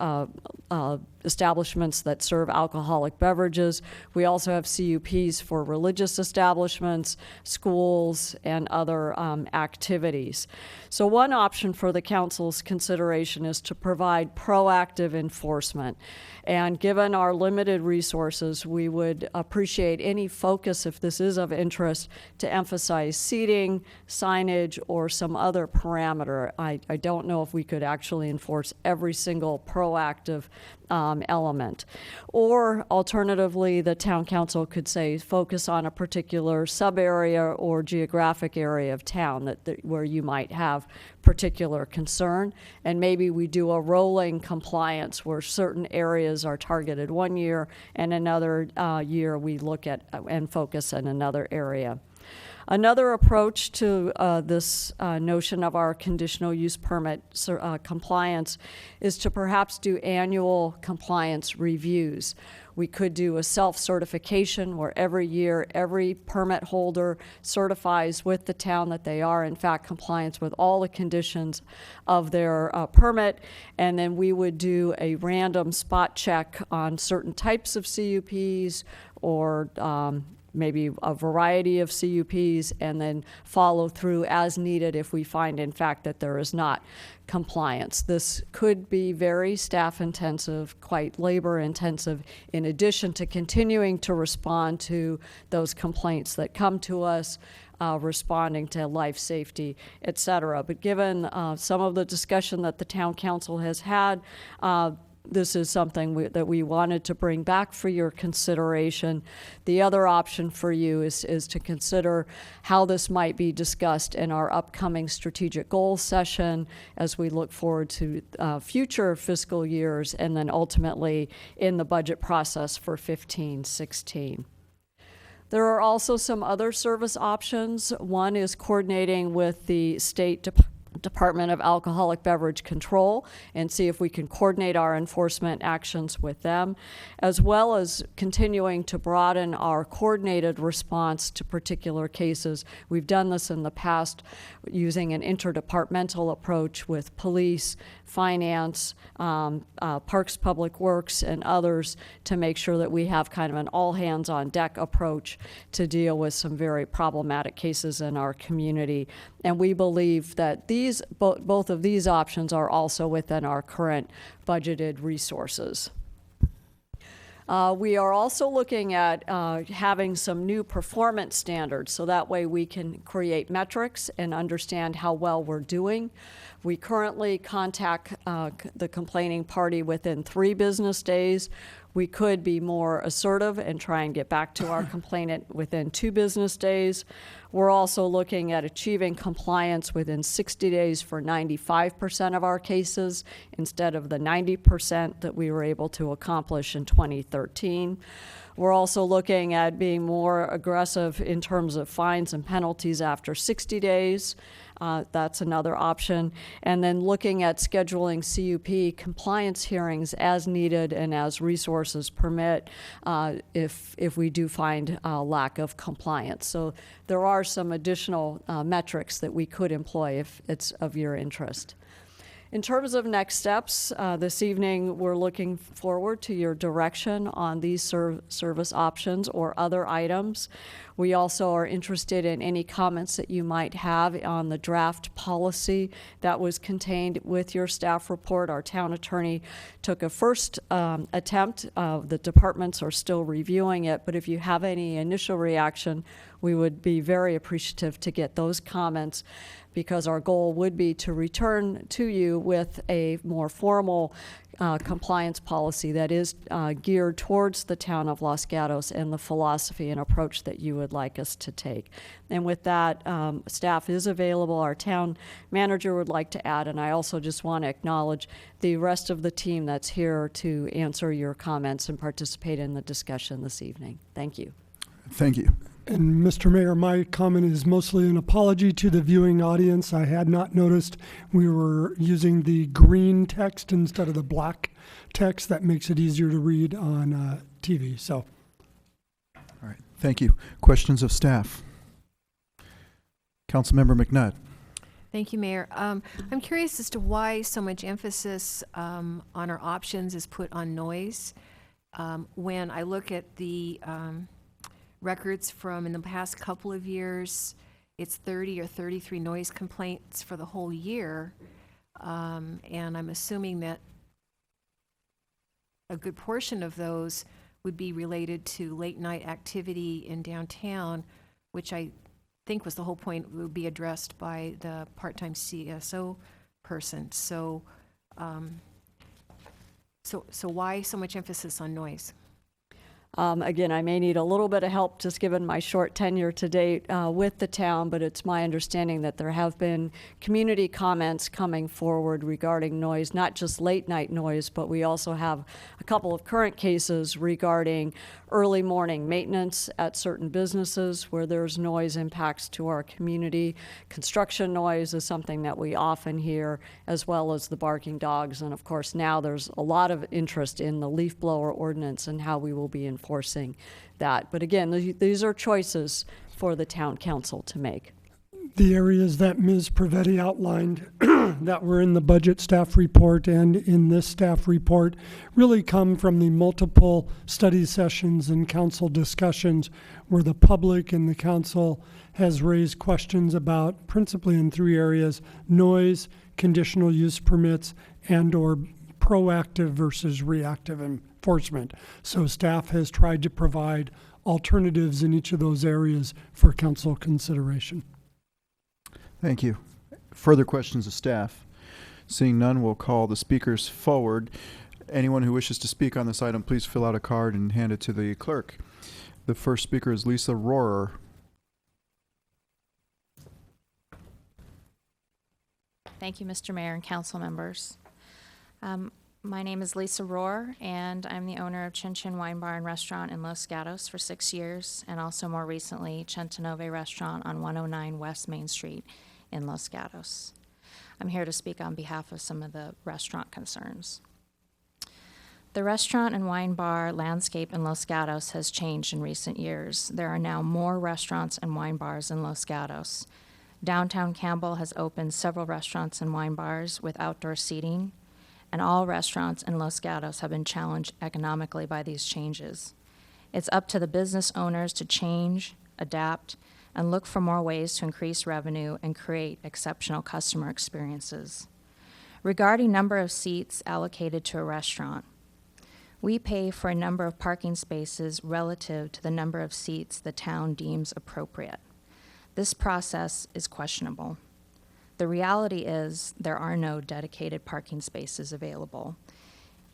establishments that serve alcoholic beverages. We also have CUPs for religious establishments, schools, and other activities. So one option for the council's consideration is to provide proactive enforcement. And given our limited resources, we would appreciate any focus, if this is of interest, to emphasize seating, signage, or some other parameter. I don't know if we could actually enforce every single proactive element. Or alternatively, the town council could say focus on a particular sub-area or geographic area of town where you might have particular concern, and maybe we do a rolling compliance where certain areas are targeted one year and another year we look at and focus in another area. Another approach to this notion of our conditional use permit compliance is to perhaps do annual compliance reviews. We could do a self-certification where every year every permit holder certifies with the town that they are in fact compliant with all the conditions of their permit, and then we would do a random spot check on certain types of CUPs or maybe a variety of CUPs, and then follow through as needed if we find in fact that there is not compliance. This could be very staff intensive, quite labor intensive, in addition to continuing to respond to those complaints that come to us, responding to life safety, et cetera. But given some of the discussion that the town council has had, this is something that we wanted to bring back for your consideration. The other option for you is to consider how this might be discussed in our upcoming strategic goals session as we look forward to future fiscal years, and then ultimately in the budget process for 15-16. There are also some other service options. One is coordinating with the State Department of Alcoholic Beverage Control and see if we can coordinate our enforcement actions with them, as well as continuing to broaden our coordinated response to particular cases. We've done this in the past using an interdepartmental approach with police, finance, Parks, Public Works, and others to make sure that we have kind of an all-hands-on-deck approach to deal with some very problematic cases in our community. And we believe that both of these options are also within our current budgeted resources. We are also looking at having some new performance standards, so that way we can create metrics and understand how well we're doing. We currently contact the complaining party within 3 business days. We could be more assertive and try and get back to our complainant within 2 business days. We're also looking at achieving compliance within 60 days for 95% of our cases instead of the 90% that we were able to accomplish in 2013. We're also looking at being more aggressive in terms of fines and penalties after 60 days. That's another option. And then looking at scheduling CUP compliance hearings as needed and as resources permit if we do find a lack of compliance. So there are some additional metrics that we could employ if it's of your interest. In terms of next steps, this evening we're looking forward to your direction on these service options or other items. We also are interested in any comments that you might have on the draft policy that was contained with your staff report. Our town attorney took a first attempt. The departments are still reviewing it, but if you have any initial reaction, we would be very appreciative to get those comments, because our goal would be to return to you with a more formal compliance policy that is geared towards the town of Los Gatos and the philosophy and approach that you would like us to take. And with that, staff is available. Our town manager would like to add, and I also just want to acknowledge the rest of the team that's here to answer your comments and participate in the discussion this evening. Thank you. Thank you. And Mr. Mayor, my comment is mostly an apology to the viewing audience. I had not noticed we were using the green text instead of the black text. That makes it easier to read on TV. So, all right. Thank you. Questions of staff? Councilmember McNutt. Thank you, Mayor. I'm curious as to why so much emphasis on our options is put on noise. When I look at the records from in the past couple of years, it's 30 or 33 noise complaints for the whole year. And I'm assuming that a good portion of those would be related to late night activity in downtown, which I think was the whole point, would be addressed by the part-time CSO person. So, so why so much emphasis on noise? Again, I may need a little bit of help just given my short tenure to date with the town, but it's my understanding that there have been community comments coming forward regarding noise, not just late night noise, but we also have a couple of current cases regarding early morning maintenance at certain businesses where there's noise impacts to our community. Construction noise is something that we often hear, as well as the barking dogs. And of course, now there's a lot of interest in the leaf blower ordinance and how we will be enforcing that. But again, these are choices for the town council to make. The areas that Ms. Prevetti outlined that were in the budget staff report and in this staff report really come from the multiple study sessions and council discussions where the public and the council has raised questions about, principally in 3 areas: noise, conditional use permits, and or proactive versus reactive enforcement. So staff has tried to provide alternatives in each of those areas for council consideration. Thank you. Further questions of staff? Seeing none, we'll call the speakers forward. Anyone who wishes to speak on this item, please fill out a card and hand it to the clerk. The first speaker is Lisa Rohrer. Thank you, Mr. Mayor and council members. My name is Lisa Rohrer, and I'm the owner of Chin Chin Wine Bar and Restaurant in Los Gatos for 6 years, and also more recently, Centonove Restaurant on 109 West Main Street in Los Gatos. I'm here to speak on behalf of some of the restaurant concerns. The restaurant and wine bar landscape in Los Gatos has changed in recent years. There are now more restaurants and wine bars in Los Gatos. Downtown Campbell has opened several restaurants and wine bars with outdoor seating, and all restaurants in Los Gatos have been challenged economically by these changes. It's up to the business owners to change, adapt, and look for more ways to increase revenue and create exceptional customer experiences. Regarding number of seats allocated to a restaurant, We pay for a number of parking spaces relative to the number of seats the town deems appropriate. This process is questionable. The reality is there are no dedicated parking spaces available.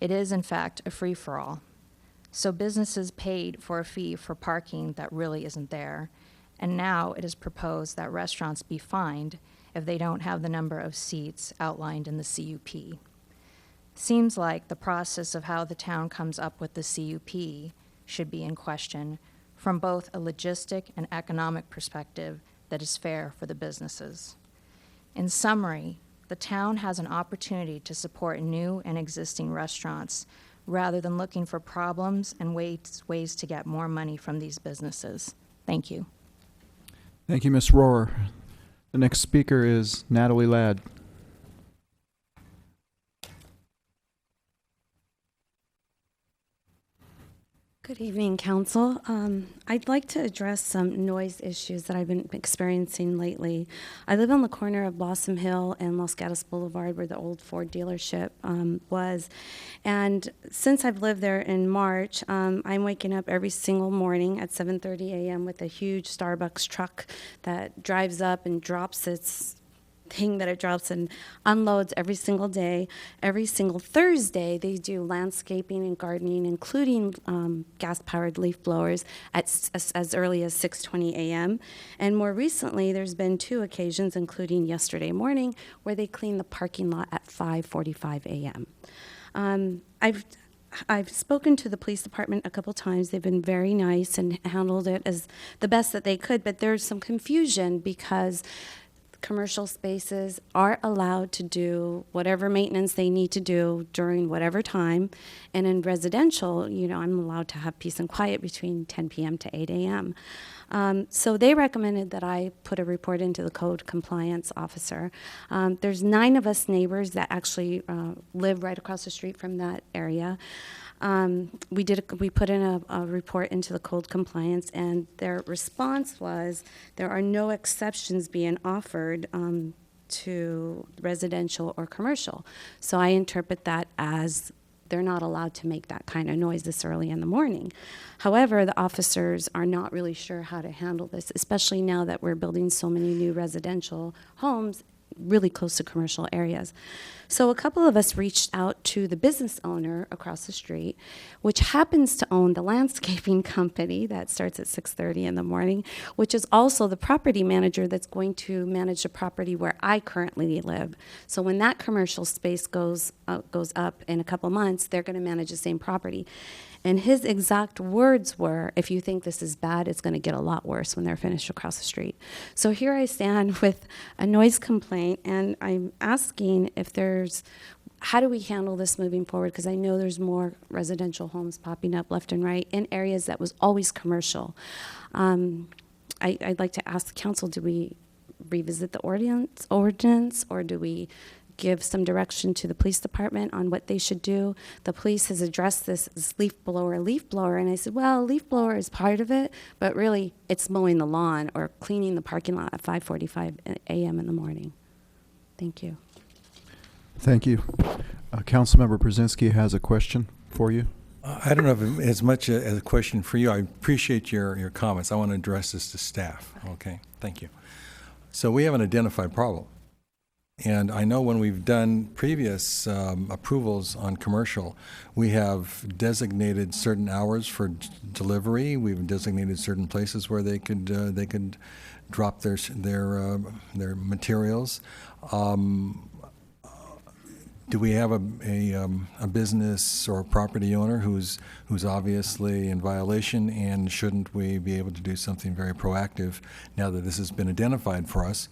It is, in fact, a free-for-all. So businesses paid for a fee for parking that really isn't there, and now it is proposed that restaurants be fined if they don't have the number of seats outlined in the CUP. Seems like the process of how the town comes up with the CUP should be in question from both a logistic and economic perspective that is fair for the businesses. In summary, the town has an opportunity to support new and existing restaurants rather than looking for problems and ways to get more money from these businesses. Thank you. Thank you, Ms. Rohrer. The next speaker is Natalie Ladd. Good evening, Council. I'd like to address some noise issues that I've been experiencing lately. I live on the corner of Blossom Hill and Los Gatos Boulevard, where the old Ford dealership was. And since I've lived there in March, I'm waking up every single morning at 7:30 a.m. with a huge Starbucks truck that drives up and drops its thing that it drops and unloads every single day. Every single Thursday, they do landscaping and gardening, including gas-powered leaf blowers at as early as 6:20 a.m. And more recently, there's been 2 occasions, including yesterday morning, where they clean the parking lot at 5:45 a.m. I've spoken to the police department a couple times. They've been very nice and handled it as the best that they could, but there's some confusion because commercial spaces are allowed to do whatever maintenance they need to do during whatever time. And in residential, I'm allowed to have peace and quiet between 10 p.m. to 8 a.m. So they recommended that I put a report into the code compliance officer. There's 9 of us neighbors that actually live right across the street from that area. We put in a report into the code compliance, and their response was there are no exceptions being offered to residential or commercial. So I interpret that as they're not allowed to make that kind of noise this early in the morning. However, the officers are not really sure how to handle this, especially now that we're building so many new residential homes really close to commercial areas. So a couple of us reached out to the business owner across the street, which happens to own the landscaping company that starts at 6:30 in the morning, which is also the property manager that's going to manage the property where I currently live. So when that commercial space goes up in a couple months, they're going to manage the same property. And his exact words were, if you think this is bad, it's going to get a lot worse when they're finished across the street. So here I stand with a noise complaint, and I'm asking if how do we handle this moving forward? Because I know there's more residential homes popping up left and right in areas that was always commercial. I'd like to ask the council, do we revisit the ordinance, or do we give some direction to the police department on what they should do? The police has addressed this as leaf blower, and I said, well, leaf blower is part of it, but really it's mowing the lawn or cleaning the parking lot at 5:45 a.m. in the morning. Thank you. Thank you. Councilmember Brzezinski has a question for you. I don't know if as much as a question for you. I appreciate your comments. I want to address this to staff. Okay, thank you. So we have an identified problem. And I know when we've done previous approvals on commercial, we have designated certain hours for delivery. We've designated certain places where they could drop their materials. Do we have a business or a property owner who's obviously in violation, and shouldn't we be able to do something very proactive now that this has been identified for us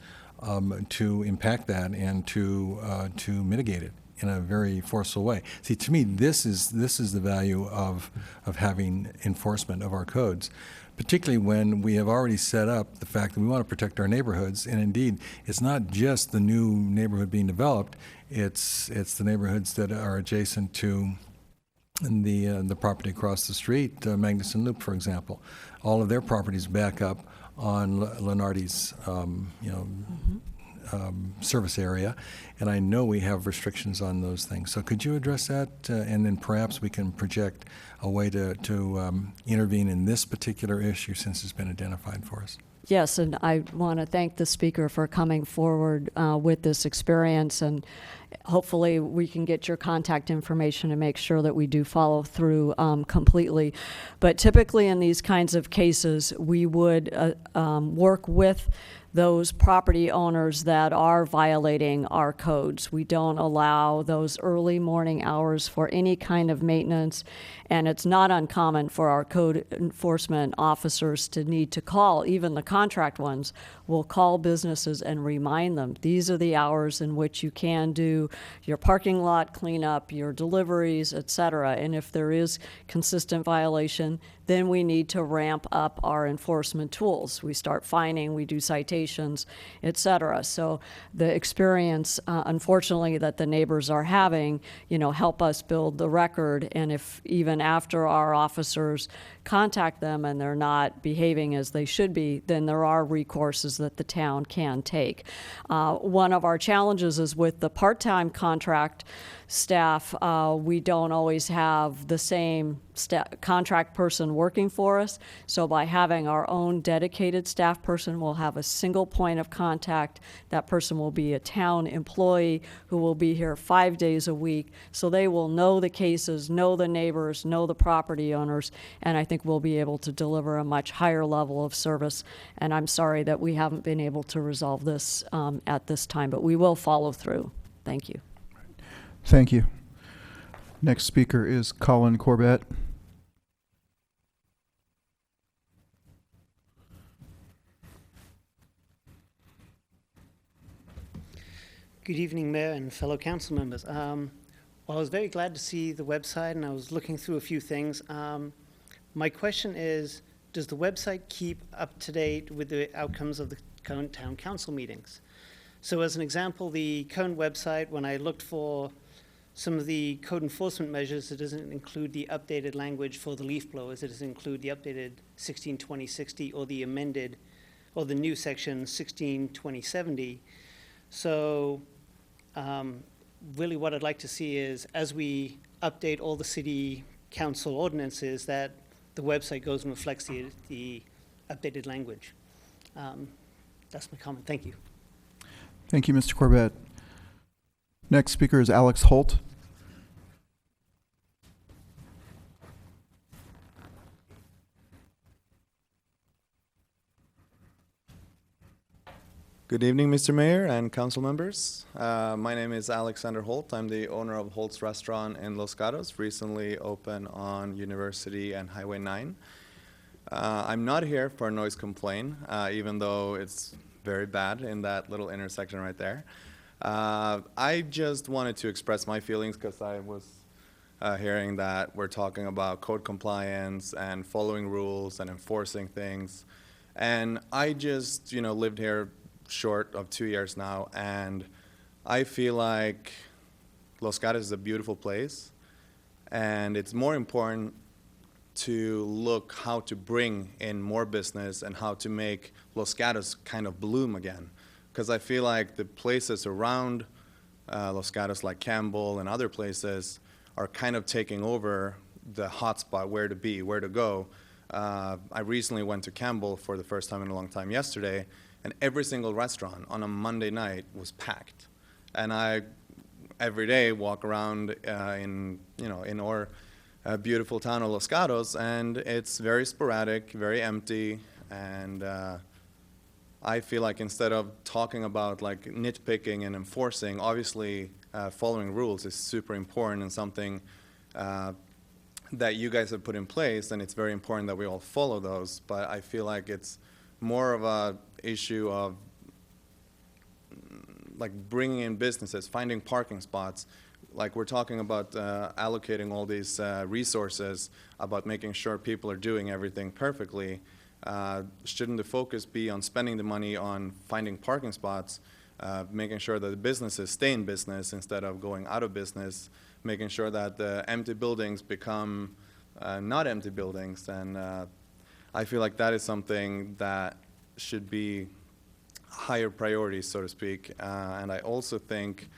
to impact that and to mitigate it in a very forceful way? See, to me, this is the value of having enforcement of our codes, particularly when we have already set up the fact that we want to protect our neighborhoods. And indeed, it's not just the new neighborhood being developed, it's the neighborhoods that are adjacent to the property across the street, Magnuson Loop, for example. All of their properties back up on Lenardi's service area, and I know we have restrictions on those things. So could you address that, and then perhaps we can project a way to intervene in this particular issue since it's been identified for us? Yes, and I want to thank the speaker for coming forward with this experience, and hopefully we can get your contact information and make sure that we do follow through completely. But typically in these kinds of cases, we would work with those property owners that are violating our codes. We don't allow those early morning hours for any kind of maintenance, and it's not uncommon for our code enforcement officers to need to call, even the contract ones will call businesses and remind them, these are the hours in which you can do your parking lot cleanup, your deliveries, etc. And if there is consistent violation, then we need to ramp up our enforcement tools. We start fining, we do citations, etc. So the experience, unfortunately, that the neighbors are having, help us build the record. And if even after our officers contact them and they're not behaving as they should be, then there are recourses that the town can take. One of our challenges is with the part-time contract staff, we don't always have the same contract person working for us. So by having our own dedicated staff person, we'll have a single point of contact. That person will be a town employee who will be here 5 days a week. So they will know the cases, know the neighbors, know the property owners, and I think we'll be able to deliver a much higher level of service. And I'm sorry that we haven't been able to resolve this at this time, but we will follow through. Thank you. Thank you. Next speaker is Colin Corbett. Good evening, Mayor and fellow council members. Well, I was very glad to see the website, and I was looking through a few things. My question is, does the website keep up to date with the outcomes of the current town council meetings? So as an example, the current website, when I looked for some of the code enforcement measures, it doesn't include the updated language for the leaf blowers. It doesn't include the updated 162060 or the amended, or the new section 162070. So really what I'd like to see is, as we update all the city council ordinances, that the website goes and reflects the updated language. That's my comment. Thank you. Thank you, Mr. Corbett. Next speaker is Alex Holt. Good evening, Mr. Mayor and council members. My name is Alexander Holt. I'm the owner of Holt's Restaurant in Los Gatos, recently opened on University and Highway 9. I'm not here for a noise complaint, even though it's very bad in that little intersection right there. I just wanted to express my feelings because I was hearing that we're talking about code compliance and following rules and enforcing things. And I just, lived here short of 2 years now, and I feel like Los Gatos is a beautiful place, and it's more important to look how to bring in more business and how to make Los Gatos kind of bloom again. Because I feel like the places around Los Gatos, like Campbell and other places, are kind of taking over the hotspot, where to be, where to go. I recently went to Campbell for the first time in a long time yesterday, and every single restaurant on a Monday night was packed. And I, every day, walk around in our beautiful town of Los Gatos, and it's very sporadic, very empty, and I feel like instead of talking about like nitpicking and enforcing, obviously following rules is super important and something that you guys have put in place, and it's very important that we all follow those. But I feel like it's more of a issue of like bringing in businesses, finding parking spots. Like we're talking about allocating all these resources, about making sure people are doing everything perfectly. Shouldn't the focus be on spending the money on finding parking spots, making sure that the businesses stay in business instead of going out of business, making sure that the empty buildings become not empty buildings? And I feel like that is something that should be higher priorities, so to speak. And I also think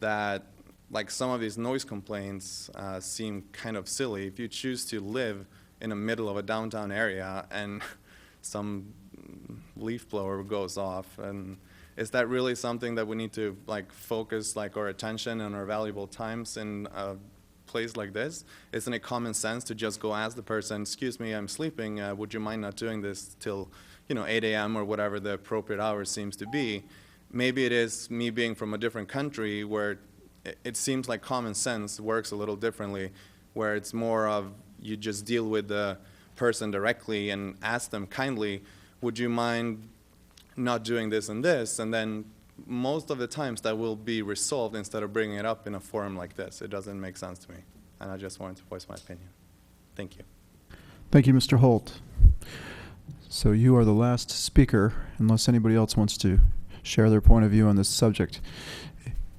that like some of these noise complaints seem kind of silly. If you choose to live in the middle of a downtown area and some leaf blower goes off, and is that really something that we need to like focus like our attention and our valuable times in a place like this? Isn't it common sense to just go ask the person, excuse me, I'm sleeping, would you mind not doing this till 8 a.m. or whatever the appropriate hour seems to be? Maybe it is me being from a different country where it seems like common sense works a little differently, where it's more of you just deal with the person directly and ask them kindly, would you mind not doing this and this? And then most of the times that will be resolved instead of bringing it up in a forum like this. It doesn't make sense to me. And I just wanted to voice my opinion. Thank you. Thank you, Mr. Holt. So you are the last speaker, unless anybody else wants to share their point of view on this subject.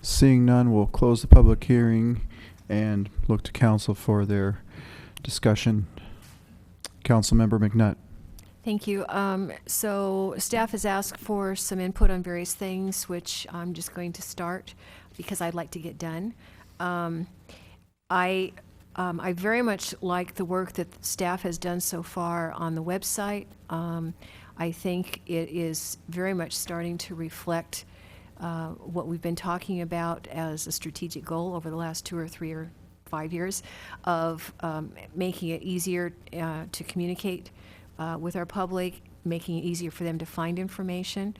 Seeing none, we'll close the public hearing and look to council for their discussion. Councilmember McNutt. Thank you. So staff has asked for some input on various things, which I'm just going to start because I'd like to get done. I very much like the work that staff has done so far on the website. I think it is very much starting to reflect what we've been talking about as a strategic goal over the last 2 or 3 or 5 years of making it easier to communicate with our public, making it easier for them to find information,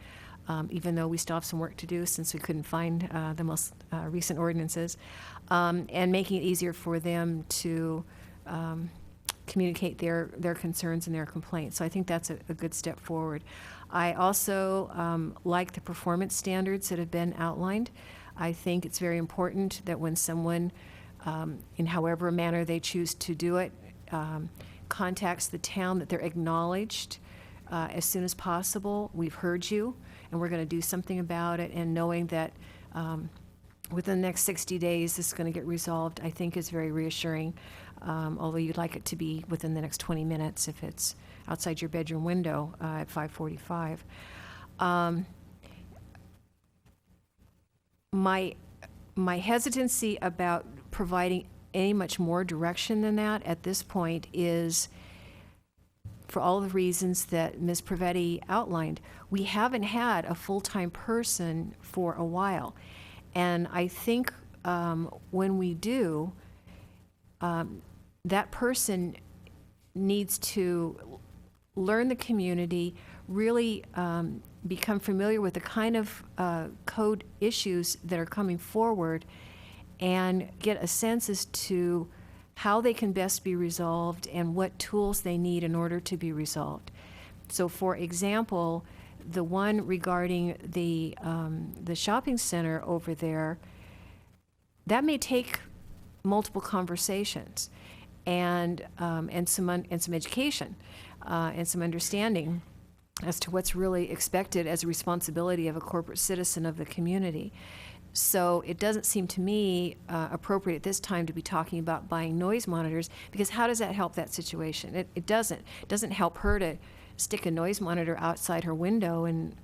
even though we still have some work to do since we couldn't find the most recent ordinances, and making it easier for them to communicate their concerns and their complaints. So I think that's a good step forward. I also like the performance standards that have been outlined. I think it's very important that when someone, in however manner they choose to do it, contacts the town, that they're acknowledged as soon as possible. We've heard you, and we're going to do something about it, and knowing that within the next 60 days this is going to get resolved, I think is very reassuring, although you'd like it to be within the next 20 minutes if it's outside your bedroom window at 5:45. My hesitancy about providing any much more direction than that at this point is for all the reasons that Ms. Prevetti outlined. We haven't had a full-time person for a while, and I think when we do, that person needs to learn the community, really become familiar with the kind of code issues that are coming forward, and get a sense as to how they can best be resolved and what tools they need in order to be resolved. So for example, the one regarding the shopping center over there, that may take multiple conversations and some education and some understanding as to what's really expected as a responsibility of a corporate citizen of the community. So it doesn't seem to me appropriate at this time to be talking about buying noise monitors, because how does that help that situation? It doesn't. It doesn't help her to stick a noise monitor outside her window, and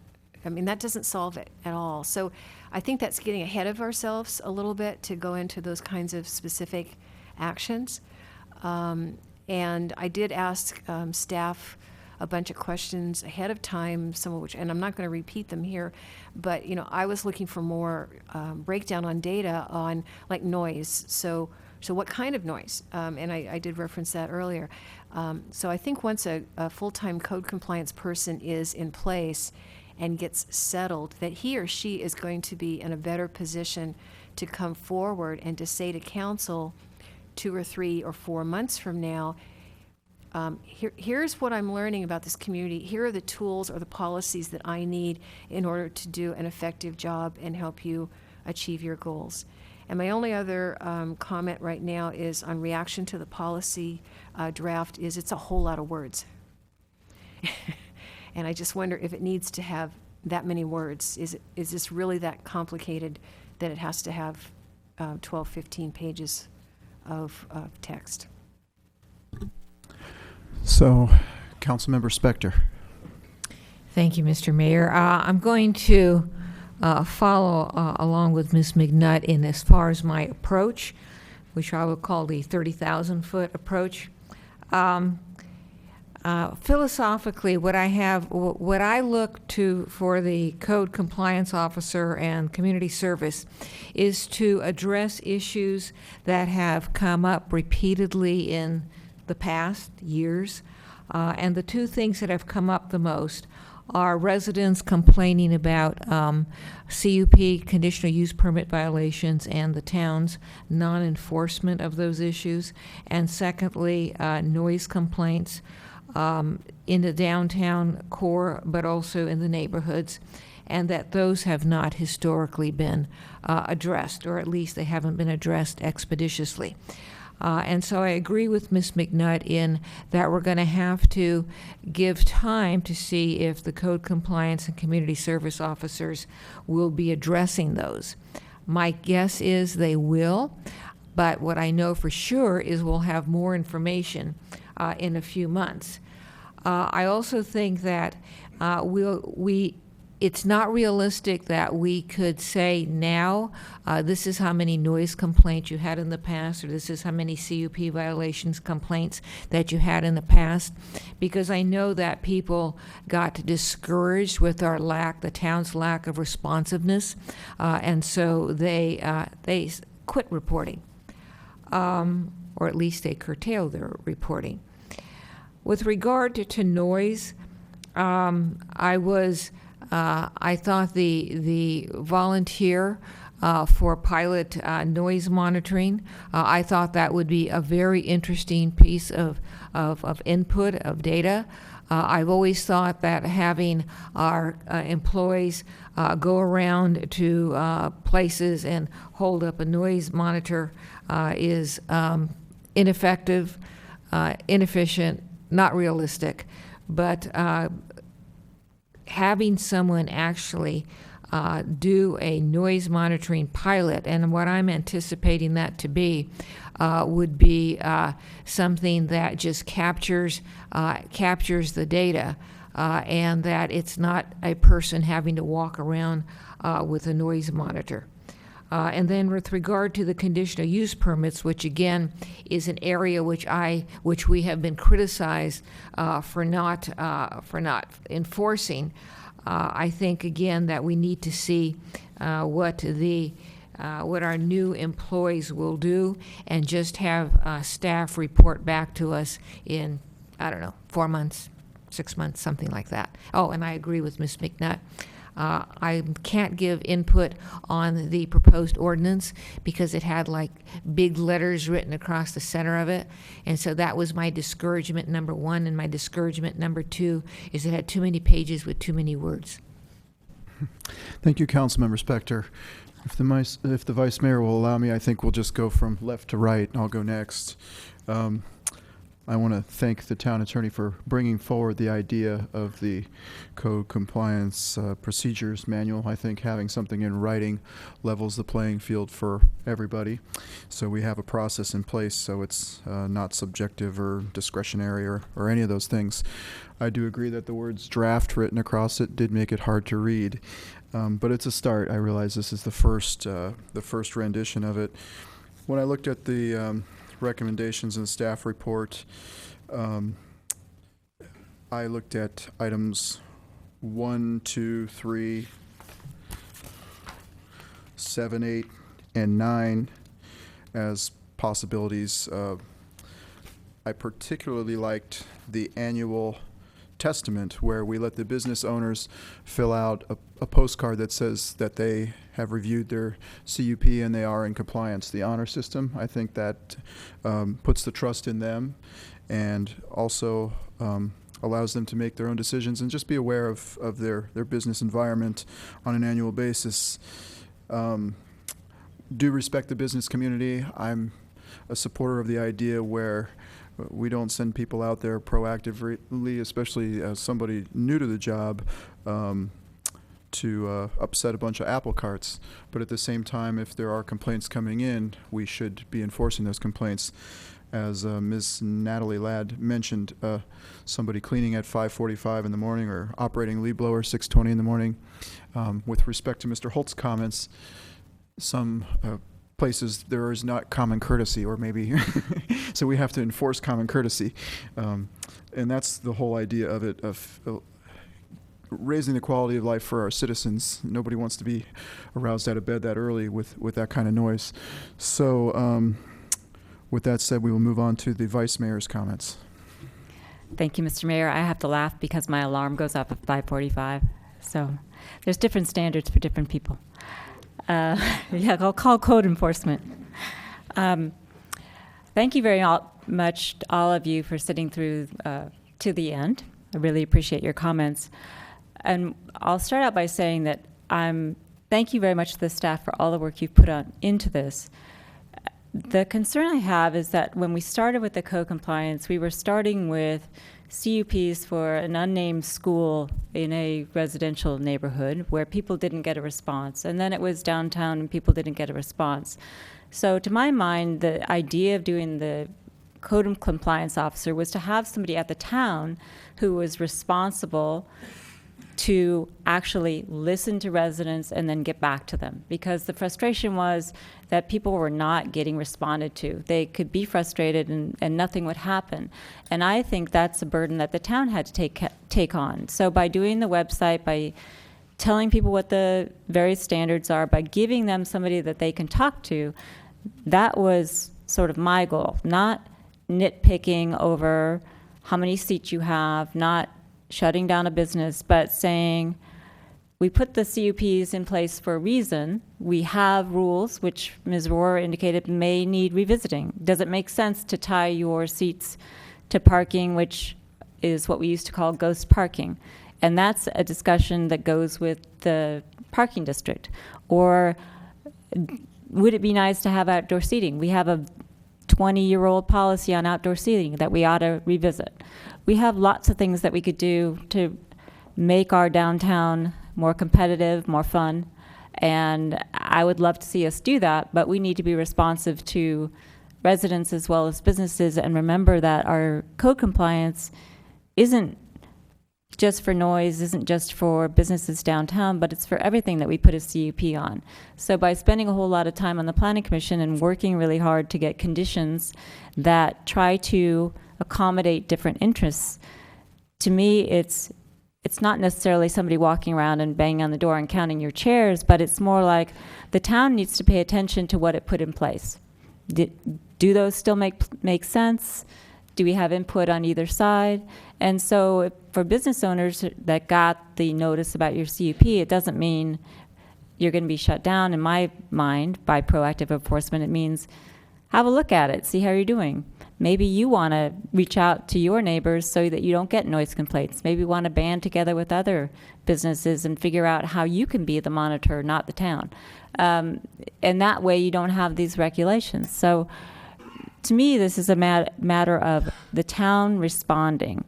I mean, that doesn't solve it at all. So I think that's getting ahead of ourselves a little bit to go into those kinds of specific actions. And I did ask staff a bunch of questions ahead of time, some of which, and I'm not going to repeat them here, but I was looking for more breakdown on data on like noise. So what kind of noise? And I did reference that earlier. So I think once a full-time code compliance person is in place and gets settled, that he or she is going to be in a better position to come forward and to say to council 2 or 3 or 4 months from now, here's what I'm learning about this community. Here are the tools or the policies that I need in order to do an effective job and help you achieve your goals. And my only other comment right now is on reaction to the policy draft is it's a whole lot of words. And I just wonder if it needs to have that many words. Is this really that complicated that it has to have 12, 15 pages of text? So, Councilmember Spector. Thank you, Mr. Mayor. I'm going to follow along with Ms. McNutt in as far as my approach, which I would call the 30,000-foot approach. Philosophically, what I look to for the code compliance officer and community service is to address issues that have come up repeatedly in the past years. And the two things that have come up the most are residents complaining about CUP, conditional use permit violations, and the town's non-enforcement of those issues. And secondly, noise complaints in the downtown core, but also in the neighborhoods, and that those have not historically been addressed, or at least they haven't been addressed expeditiously. And so I agree with Ms. McNutt in that we're going to have to give time to see if the code compliance and community service officers will be addressing those. My guess is they will, but what I know for sure is we'll have more information in a few months. I also think that it's not realistic that we could say now, this is how many noise complaints you had in the past, or this is how many CUP violations complaints that you had in the past, because I know that people got discouraged with the town's lack of responsiveness, and so they quit reporting, or at least they curtailed their reporting. With regard to noise, I thought the volunteer for pilot noise monitoring, I thought that would be a very interesting piece of input, of data. I've always thought that having our employees go around to places and hold up a noise monitor is ineffective, inefficient, not realistic, but having someone actually do a noise monitoring pilot, and what I'm anticipating that to be would be something that just captures the data, and that it's not a person having to walk around with a noise monitor. And then with regard to the conditional use permits, which again is an area which we have been criticized for not enforcing, I think again that we need to see what our new employees will do, and just have staff report back to us in, 4 months, 6 months, something like that. Oh, and I agree with Ms. McNutt. I can't give input on the proposed ordinance because it had like big letters written across the center of it. And so that was my discouragement number one. And my discouragement number two is it had too many pages with too many words. Thank you, Councilmember Spector. If the Vice Mayor will allow me, I think we'll just go from left to right, and I'll go next. I want to thank the town attorney for bringing forward the idea of the code compliance procedures manual. I think having something in writing levels the playing field for everybody. So we have a process in place so it's not subjective or discretionary or any of those things. I do agree that the words draft written across it did make it hard to read, but it's a start. I realize this is the first rendition of it. When I looked at the recommendations in the staff report, I looked at items 1, 2, 3, 7, 8, and 9 as possibilities. I particularly liked the annual testament where we let the business owners fill out a postcard that says that they have reviewed their CUP and they are in compliance. The honor system, I think that puts the trust in them and also allows them to make their own decisions and just be aware of their business environment on an annual basis. Do respect the business community. I'm a supporter of the idea where we don't send people out there proactively, especially as somebody new to the job, to upset a bunch of apple carts. But at the same time, if there are complaints coming in, we should be enforcing those complaints. As Ms. Natalie Ladd mentioned, somebody cleaning at 5:45 in the morning or operating leaf blower 6:20 in the morning. With respect to Mr. Holt's comments, some places there is not common courtesy, or maybe so we have to enforce common courtesy, and that's the whole idea of it, of raising the quality of life for our citizens. Nobody wants to be aroused out of bed that early with that kind of noise. So with that said, we will move on to the Vice Mayor's comments. Thank you, Mr. Mayor. I have to laugh because my alarm goes up at 5:45. So there's different standards for different people. Yeah, I'll call code enforcement. Thank you very much, all of you, for sitting through to the end. I really appreciate your comments. And I'll start out by saying that thank you very much to the staff for all the work you've put into this. The concern I have is that when we started with the code compliance, we were starting with CUPs for an unnamed school in a residential neighborhood where people didn't get a response. And then it was downtown and people didn't get a response. So to my mind, the idea of doing the code compliance officer was to have somebody at the town who was responsible to actually listen to residents and then get back to them. Because the frustration was that people were not getting responded to. They could be frustrated and nothing would happen. And I think that's a burden that the town had to take on. So by doing the website, by telling people what the various standards are, by giving them somebody that they can talk to, that was sort of my goal. Not nitpicking over how many seats you have, not shutting down a business, but saying, we put the CUPs in place for a reason. We have rules, which Ms. Rohr indicated may need revisiting. Does it make sense to tie your seats to parking, which is what we used to call ghost parking? And that's a discussion that goes with the parking district. Or would it be nice to have outdoor seating? We have a 20-year-old policy on outdoor seating that we ought to revisit. We have lots of things that we could do to make our downtown more competitive, more fun, and I would love to see us do that, but we need to be responsive to residents as well as businesses and remember that our code compliance isn't just for noise, isn't just for businesses downtown, but it's for everything that we put a CUP on. So by spending a whole lot of time on the Planning Commission and working really hard to get conditions that try to accommodate different interests, to me it's not necessarily somebody walking around and banging on the door and counting your chairs, but it's more like the town needs to pay attention to what it put in place. Do those still make sense? Do we have input on either side? And so for business owners that got the notice about your CUP, it doesn't mean you're going to be shut down, in my mind, by proactive enforcement. It means have a look at it, see how you're doing. Maybe you want to reach out to your neighbors so that you don't get noise complaints. Maybe you want to band together with other businesses and figure out how you can be the monitor, not the town. And that way you don't have these regulations. So to me, this is a matter of the town responding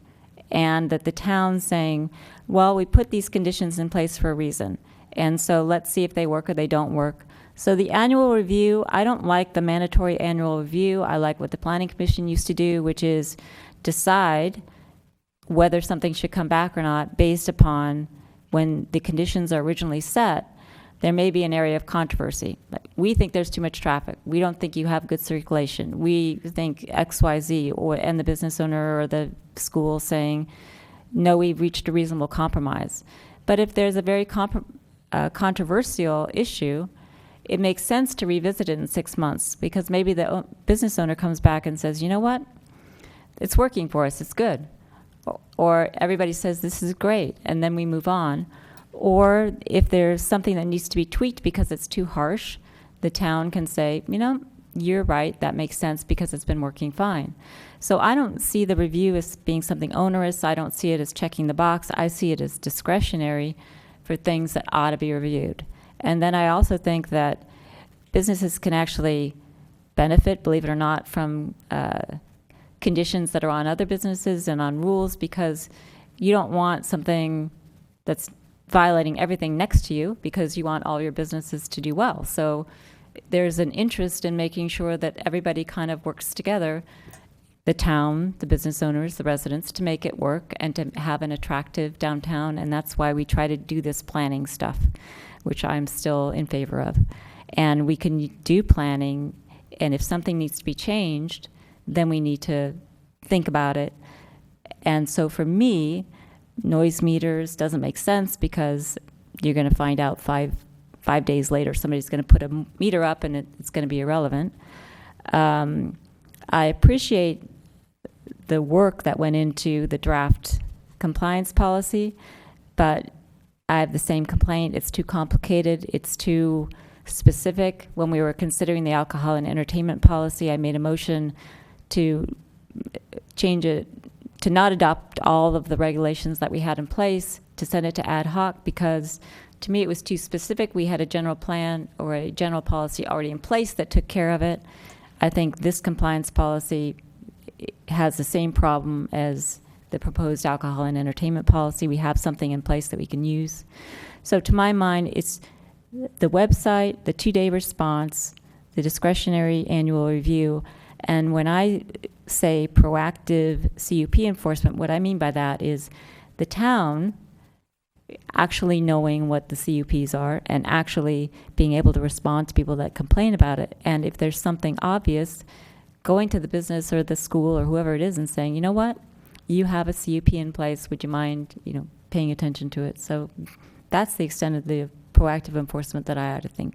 and that the town saying, well, we put these conditions in place for a reason. And so let's see if they work or they don't work. So the annual review, I don't like the mandatory annual review. I like what the Planning Commission used to do, which is decide whether something should come back or not based upon when the conditions are originally set. There may be an area of controversy. We think there's too much traffic. We don't think you have good circulation. We think X, Y, Z, and the business owner or the school saying, no, we've reached a reasonable compromise. But if there's a very controversial issue, it makes sense to revisit it in 6 months because maybe the business owner comes back and says, you know what, it's working for us, it's good. Or everybody says this is great, and then we move on. Or if there's something that needs to be tweaked because it's too harsh, the town can say, you know, you're right, that makes sense because it's been working fine. So I don't see the review as being something onerous. I don't see it as checking the box. I see it as discretionary for things that ought to be reviewed. And then I also think that businesses can actually benefit, believe it or not, from conditions that are on other businesses and on rules because you don't want something that's violating everything next to you because you want all your businesses to do well. So there's an interest in making sure that everybody kind of works together, the town, the business owners, the residents, to make it work and to have an attractive downtown. And that's why we try to do this planning stuff, which I'm still in favor of. And we can do planning, and if something needs to be changed, then we need to think about it. And so for me, noise meters doesn't make sense because you're going to find out five days later somebody's going to put a meter up and it's going to be irrelevant. I appreciate the work that went into the draft compliance policy, but I have the same complaint. It's too complicated. It's too specific. When we were considering the alcohol and entertainment policy, I made a motion to change it, to not adopt all of the regulations that we had in place, to send it to ad hoc, because to me it was too specific. We had a general plan or a general policy already in place that took care of it. I think this compliance policy has the same problem as the proposed alcohol and entertainment policy. We have something in place that we can use. So to my mind, it's the website, the 2-day response, the discretionary annual review. And when I say proactive CUP enforcement, what I mean by that is the town actually knowing what the CUPs are and actually being able to respond to people that complain about it. And if there's something obvious, going to the business or the school or whoever it is and saying, you know what, you have a CUP in place, would you mind, paying attention to it? So that's the extent of the proactive enforcement that I ought to think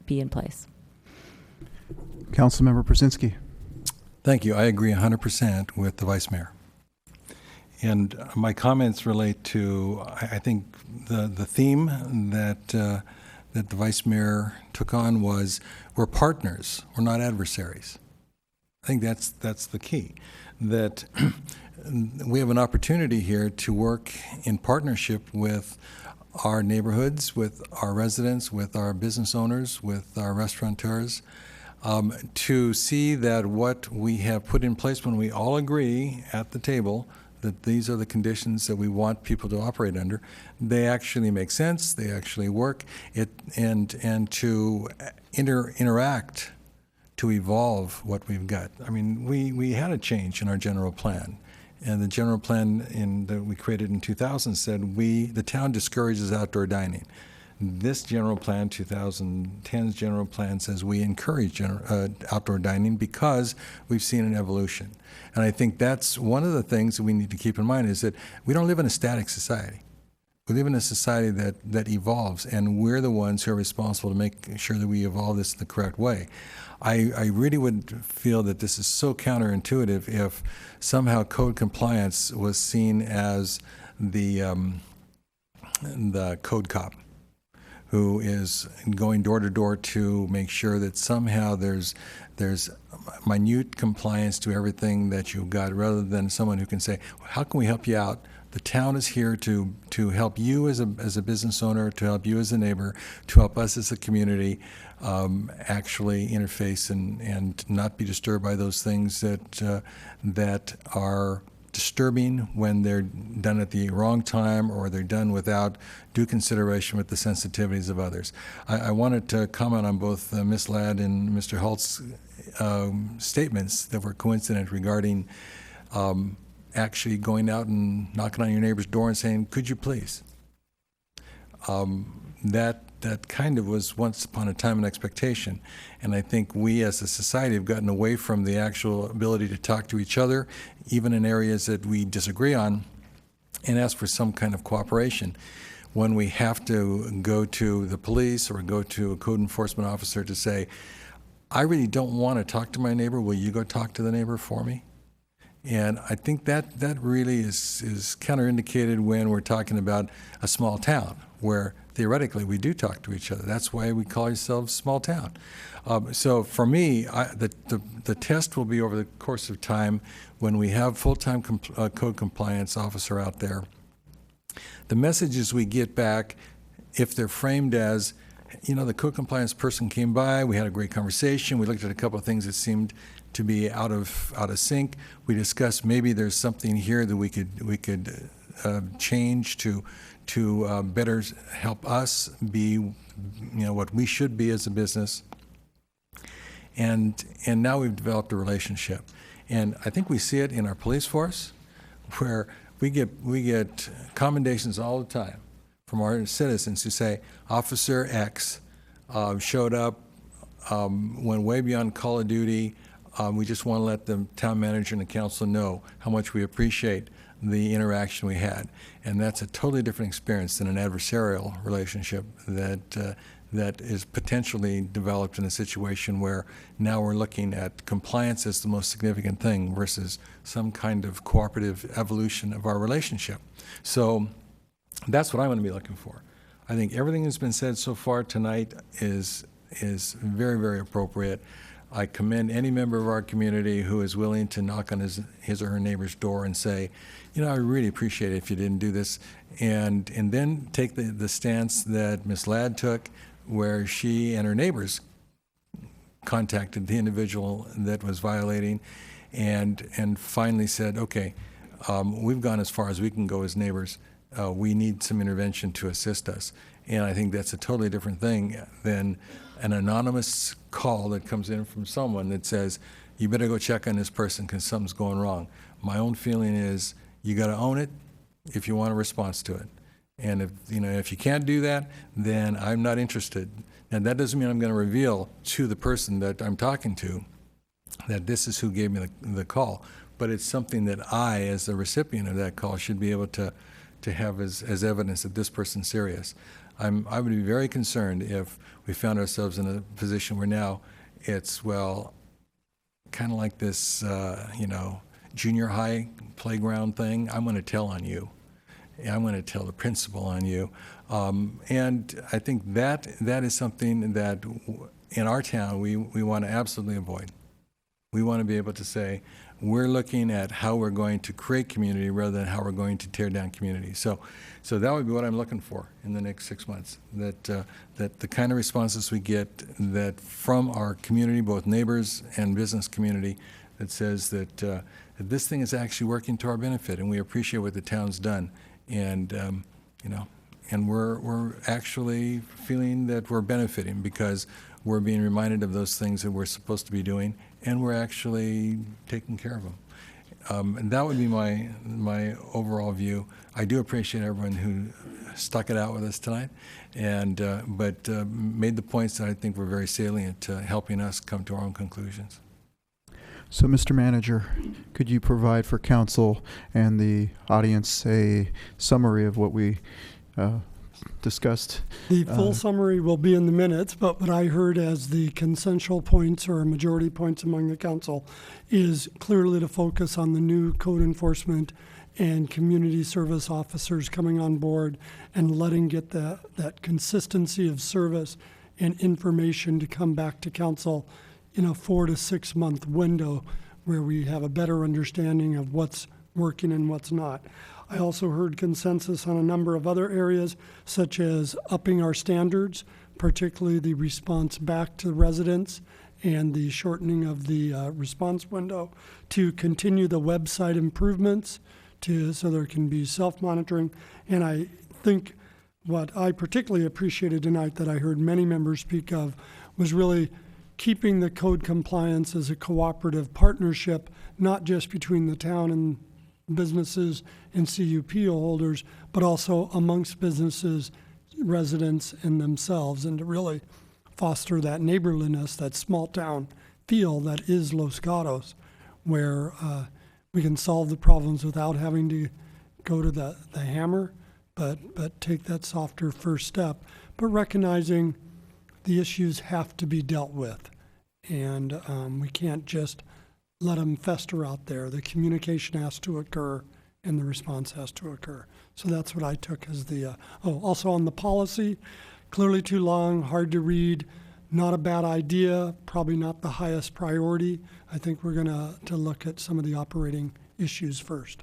be in place. Councilmember Brzezinski. Thank you. I agree 100% with the Vice Mayor. And my comments relate to, I think, the theme that the Vice Mayor took on was we're partners, we're not adversaries. I think that's the key, that we have an opportunity here to work in partnership with our neighborhoods, with our residents, with our business owners, with our restaurateurs, to see that what we have put in place when we all agree at the table that these are the conditions that we want people to operate under, they actually make sense, they actually work, and to interact, to evolve what we've got. I mean, we had a change in our general plan. And the general plan that we created in 2000 said the town discourages outdoor dining. This general plan, 2010's general plan, says we encourage outdoor dining because we've seen an evolution. And I think that's one of the things that we need to keep in mind, is that we don't live in a static society. We live in a society that evolves, and we're the ones who are responsible to make sure that we evolve this the correct way. I really would feel that this is so counterintuitive if somehow code compliance was seen as the code cop who is going door to door to make sure that somehow there's minute compliance to everything that you've got, rather than someone who can say, how can we help you out? The town is here to help you as a business owner, to help you as a neighbor, to help us as a community actually interface and not be disturbed by those things that are disturbing when they're done at the wrong time, or they're done without due consideration with the sensitivities of others. I wanted to comment on both Ms. Ladd and Mr. Holt's statements that were coincident regarding actually going out and knocking on your neighbor's door and saying, could you please? That kind of was once upon a time an expectation. And I think we as a society have gotten away from the actual ability to talk to each other, even in areas that we disagree on, and ask for some kind of cooperation. When we have to go to the police or go to a code enforcement officer to say, I really don't want to talk to my neighbor, will you go talk to the neighbor for me? And I think that really is counterindicated when we're talking about a small town, where theoretically we do talk to each other. That's why we call ourselves small town. So for me, the test will be over the course of time when we have full-time code compliance officer out there. The messages we get back, if they're framed as, the code compliance person came by, we had a great conversation, we looked at a couple of things that seemed to be out of sync. We discussed maybe there's something here that we could change to to better help us be, what we should be as a business. And now we've developed a relationship. And I think we see it in our police force, where we get commendations all the time from our citizens who say, Officer X showed up, went way beyond call of duty. We just want to let the town manager and the council know how much we appreciate the interaction we had. And that's a totally different experience than an adversarial relationship that is potentially developed in a situation where now we're looking at compliance as the most significant thing versus some kind of cooperative evolution of our relationship. So that's what I'm going to be looking for. I think everything that's been said so far tonight is very, very appropriate. I commend any member of our community who is willing to knock on his or her neighbor's door and say, I really appreciate it if you didn't do this, and then take the stance that Ms. Ladd took, where she and her neighbors contacted the individual that was violating and finally said, okay, we've gone as far as we can go as neighbors. We need some intervention to assist us. And I think that's a totally different thing than an anonymous call that comes in from someone that says, you better go check on this person because something's going wrong. My own feeling is you got to own it if you want a response to it. And if you can't do that, then I'm not interested. And that doesn't mean I'm going to reveal to the person that I'm talking to that this is who gave me the call. But it's something that I, as the recipient of that call, should be able to have as evidence that this person's serious. I would be very concerned if we found ourselves in a position where now it's, kind of like this, junior high playground thing. I'm going to tell on you. I'm going to tell the principal on you. And I think that is something that in our town we want to absolutely avoid. We want to be able to say, we're looking at how we're going to create community rather than how we're going to tear down community. So that would be what I'm looking for in the next 6 months, that the kind of responses we get that from our community, both neighbors and business community, that says that this thing is actually working to our benefit and we appreciate what the town's done. And and we're actually feeling that we're benefiting because we're being reminded of those things that we're supposed to be doing, and we're actually taking care of them. And that would be my overall view. I do appreciate everyone who stuck it out with us tonight, and but made the points that I think were very salient to helping us come to our own conclusions. So, Mr. Manager, could you provide for council and the audience a summary of what we discussed? The full summary will be in the minutes, but what I heard as the consensual points or majority points among the council is clearly to focus on the new code enforcement and community service officers coming on board and letting get that consistency of service and information to come back to council in a 4 to 6 month window where we have a better understanding of what's working and what's not. I also heard consensus on a number of other areas, such as upping our standards, particularly the response back to residents and the shortening of the response window, to continue the website improvements so there can be self-monitoring. And I think what I particularly appreciated tonight that I heard many members speak of was really keeping the code compliance as a cooperative partnership, not just between the town and businesses and CUP holders, but also amongst businesses, residents, and themselves, and to really foster that neighborliness, that small town feel that is Los Gatos, where we can solve the problems without having to go to the hammer, but take that softer first step, but recognizing the issues have to be dealt with, and we can't just let them fester out there. The communication has to occur and the response has to occur. So that's what I took as the, also on the policy, clearly too long, hard to read, not a bad idea, probably not the highest priority. I think we're going to look at some of the operating issues first.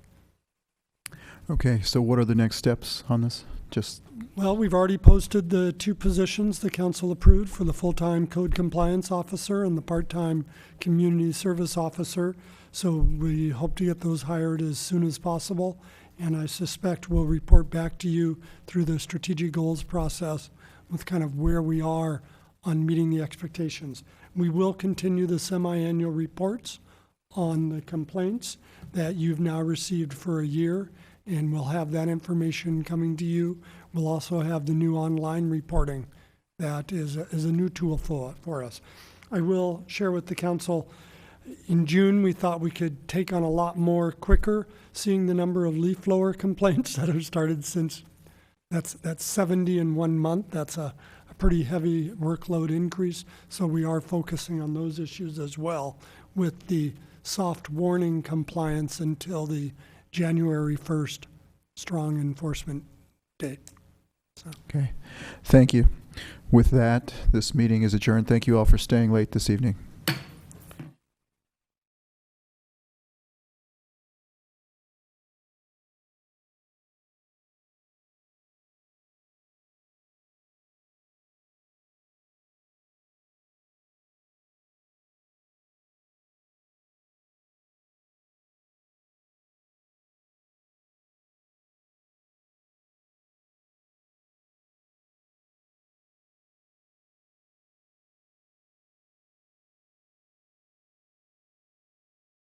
Okay, so what are the next steps on this? Well, we've already posted the 2 positions the council approved for the full-time code compliance officer and the part-time community service officer. So we hope to get those hired as soon as possible. and I suspect we'll report back to you through the strategic goals process with kind of where we are on meeting the expectations. We will continue the semi-annual reports on the complaints that you've now received for a year, and we'll have that information coming to you. We'll also have the new online reporting that is a new tool for us. I will share with the council, in June we thought we could take on a lot more quicker, seeing the number of leaf blower complaints that have started since, that's 70 in 1 month. That's a pretty heavy workload increase, so we are focusing on those issues as well with the soft warning compliance until the January 1st strong enforcement date. So. Okay, thank you. With that, this meeting is adjourned. Thank you all for staying late this evening.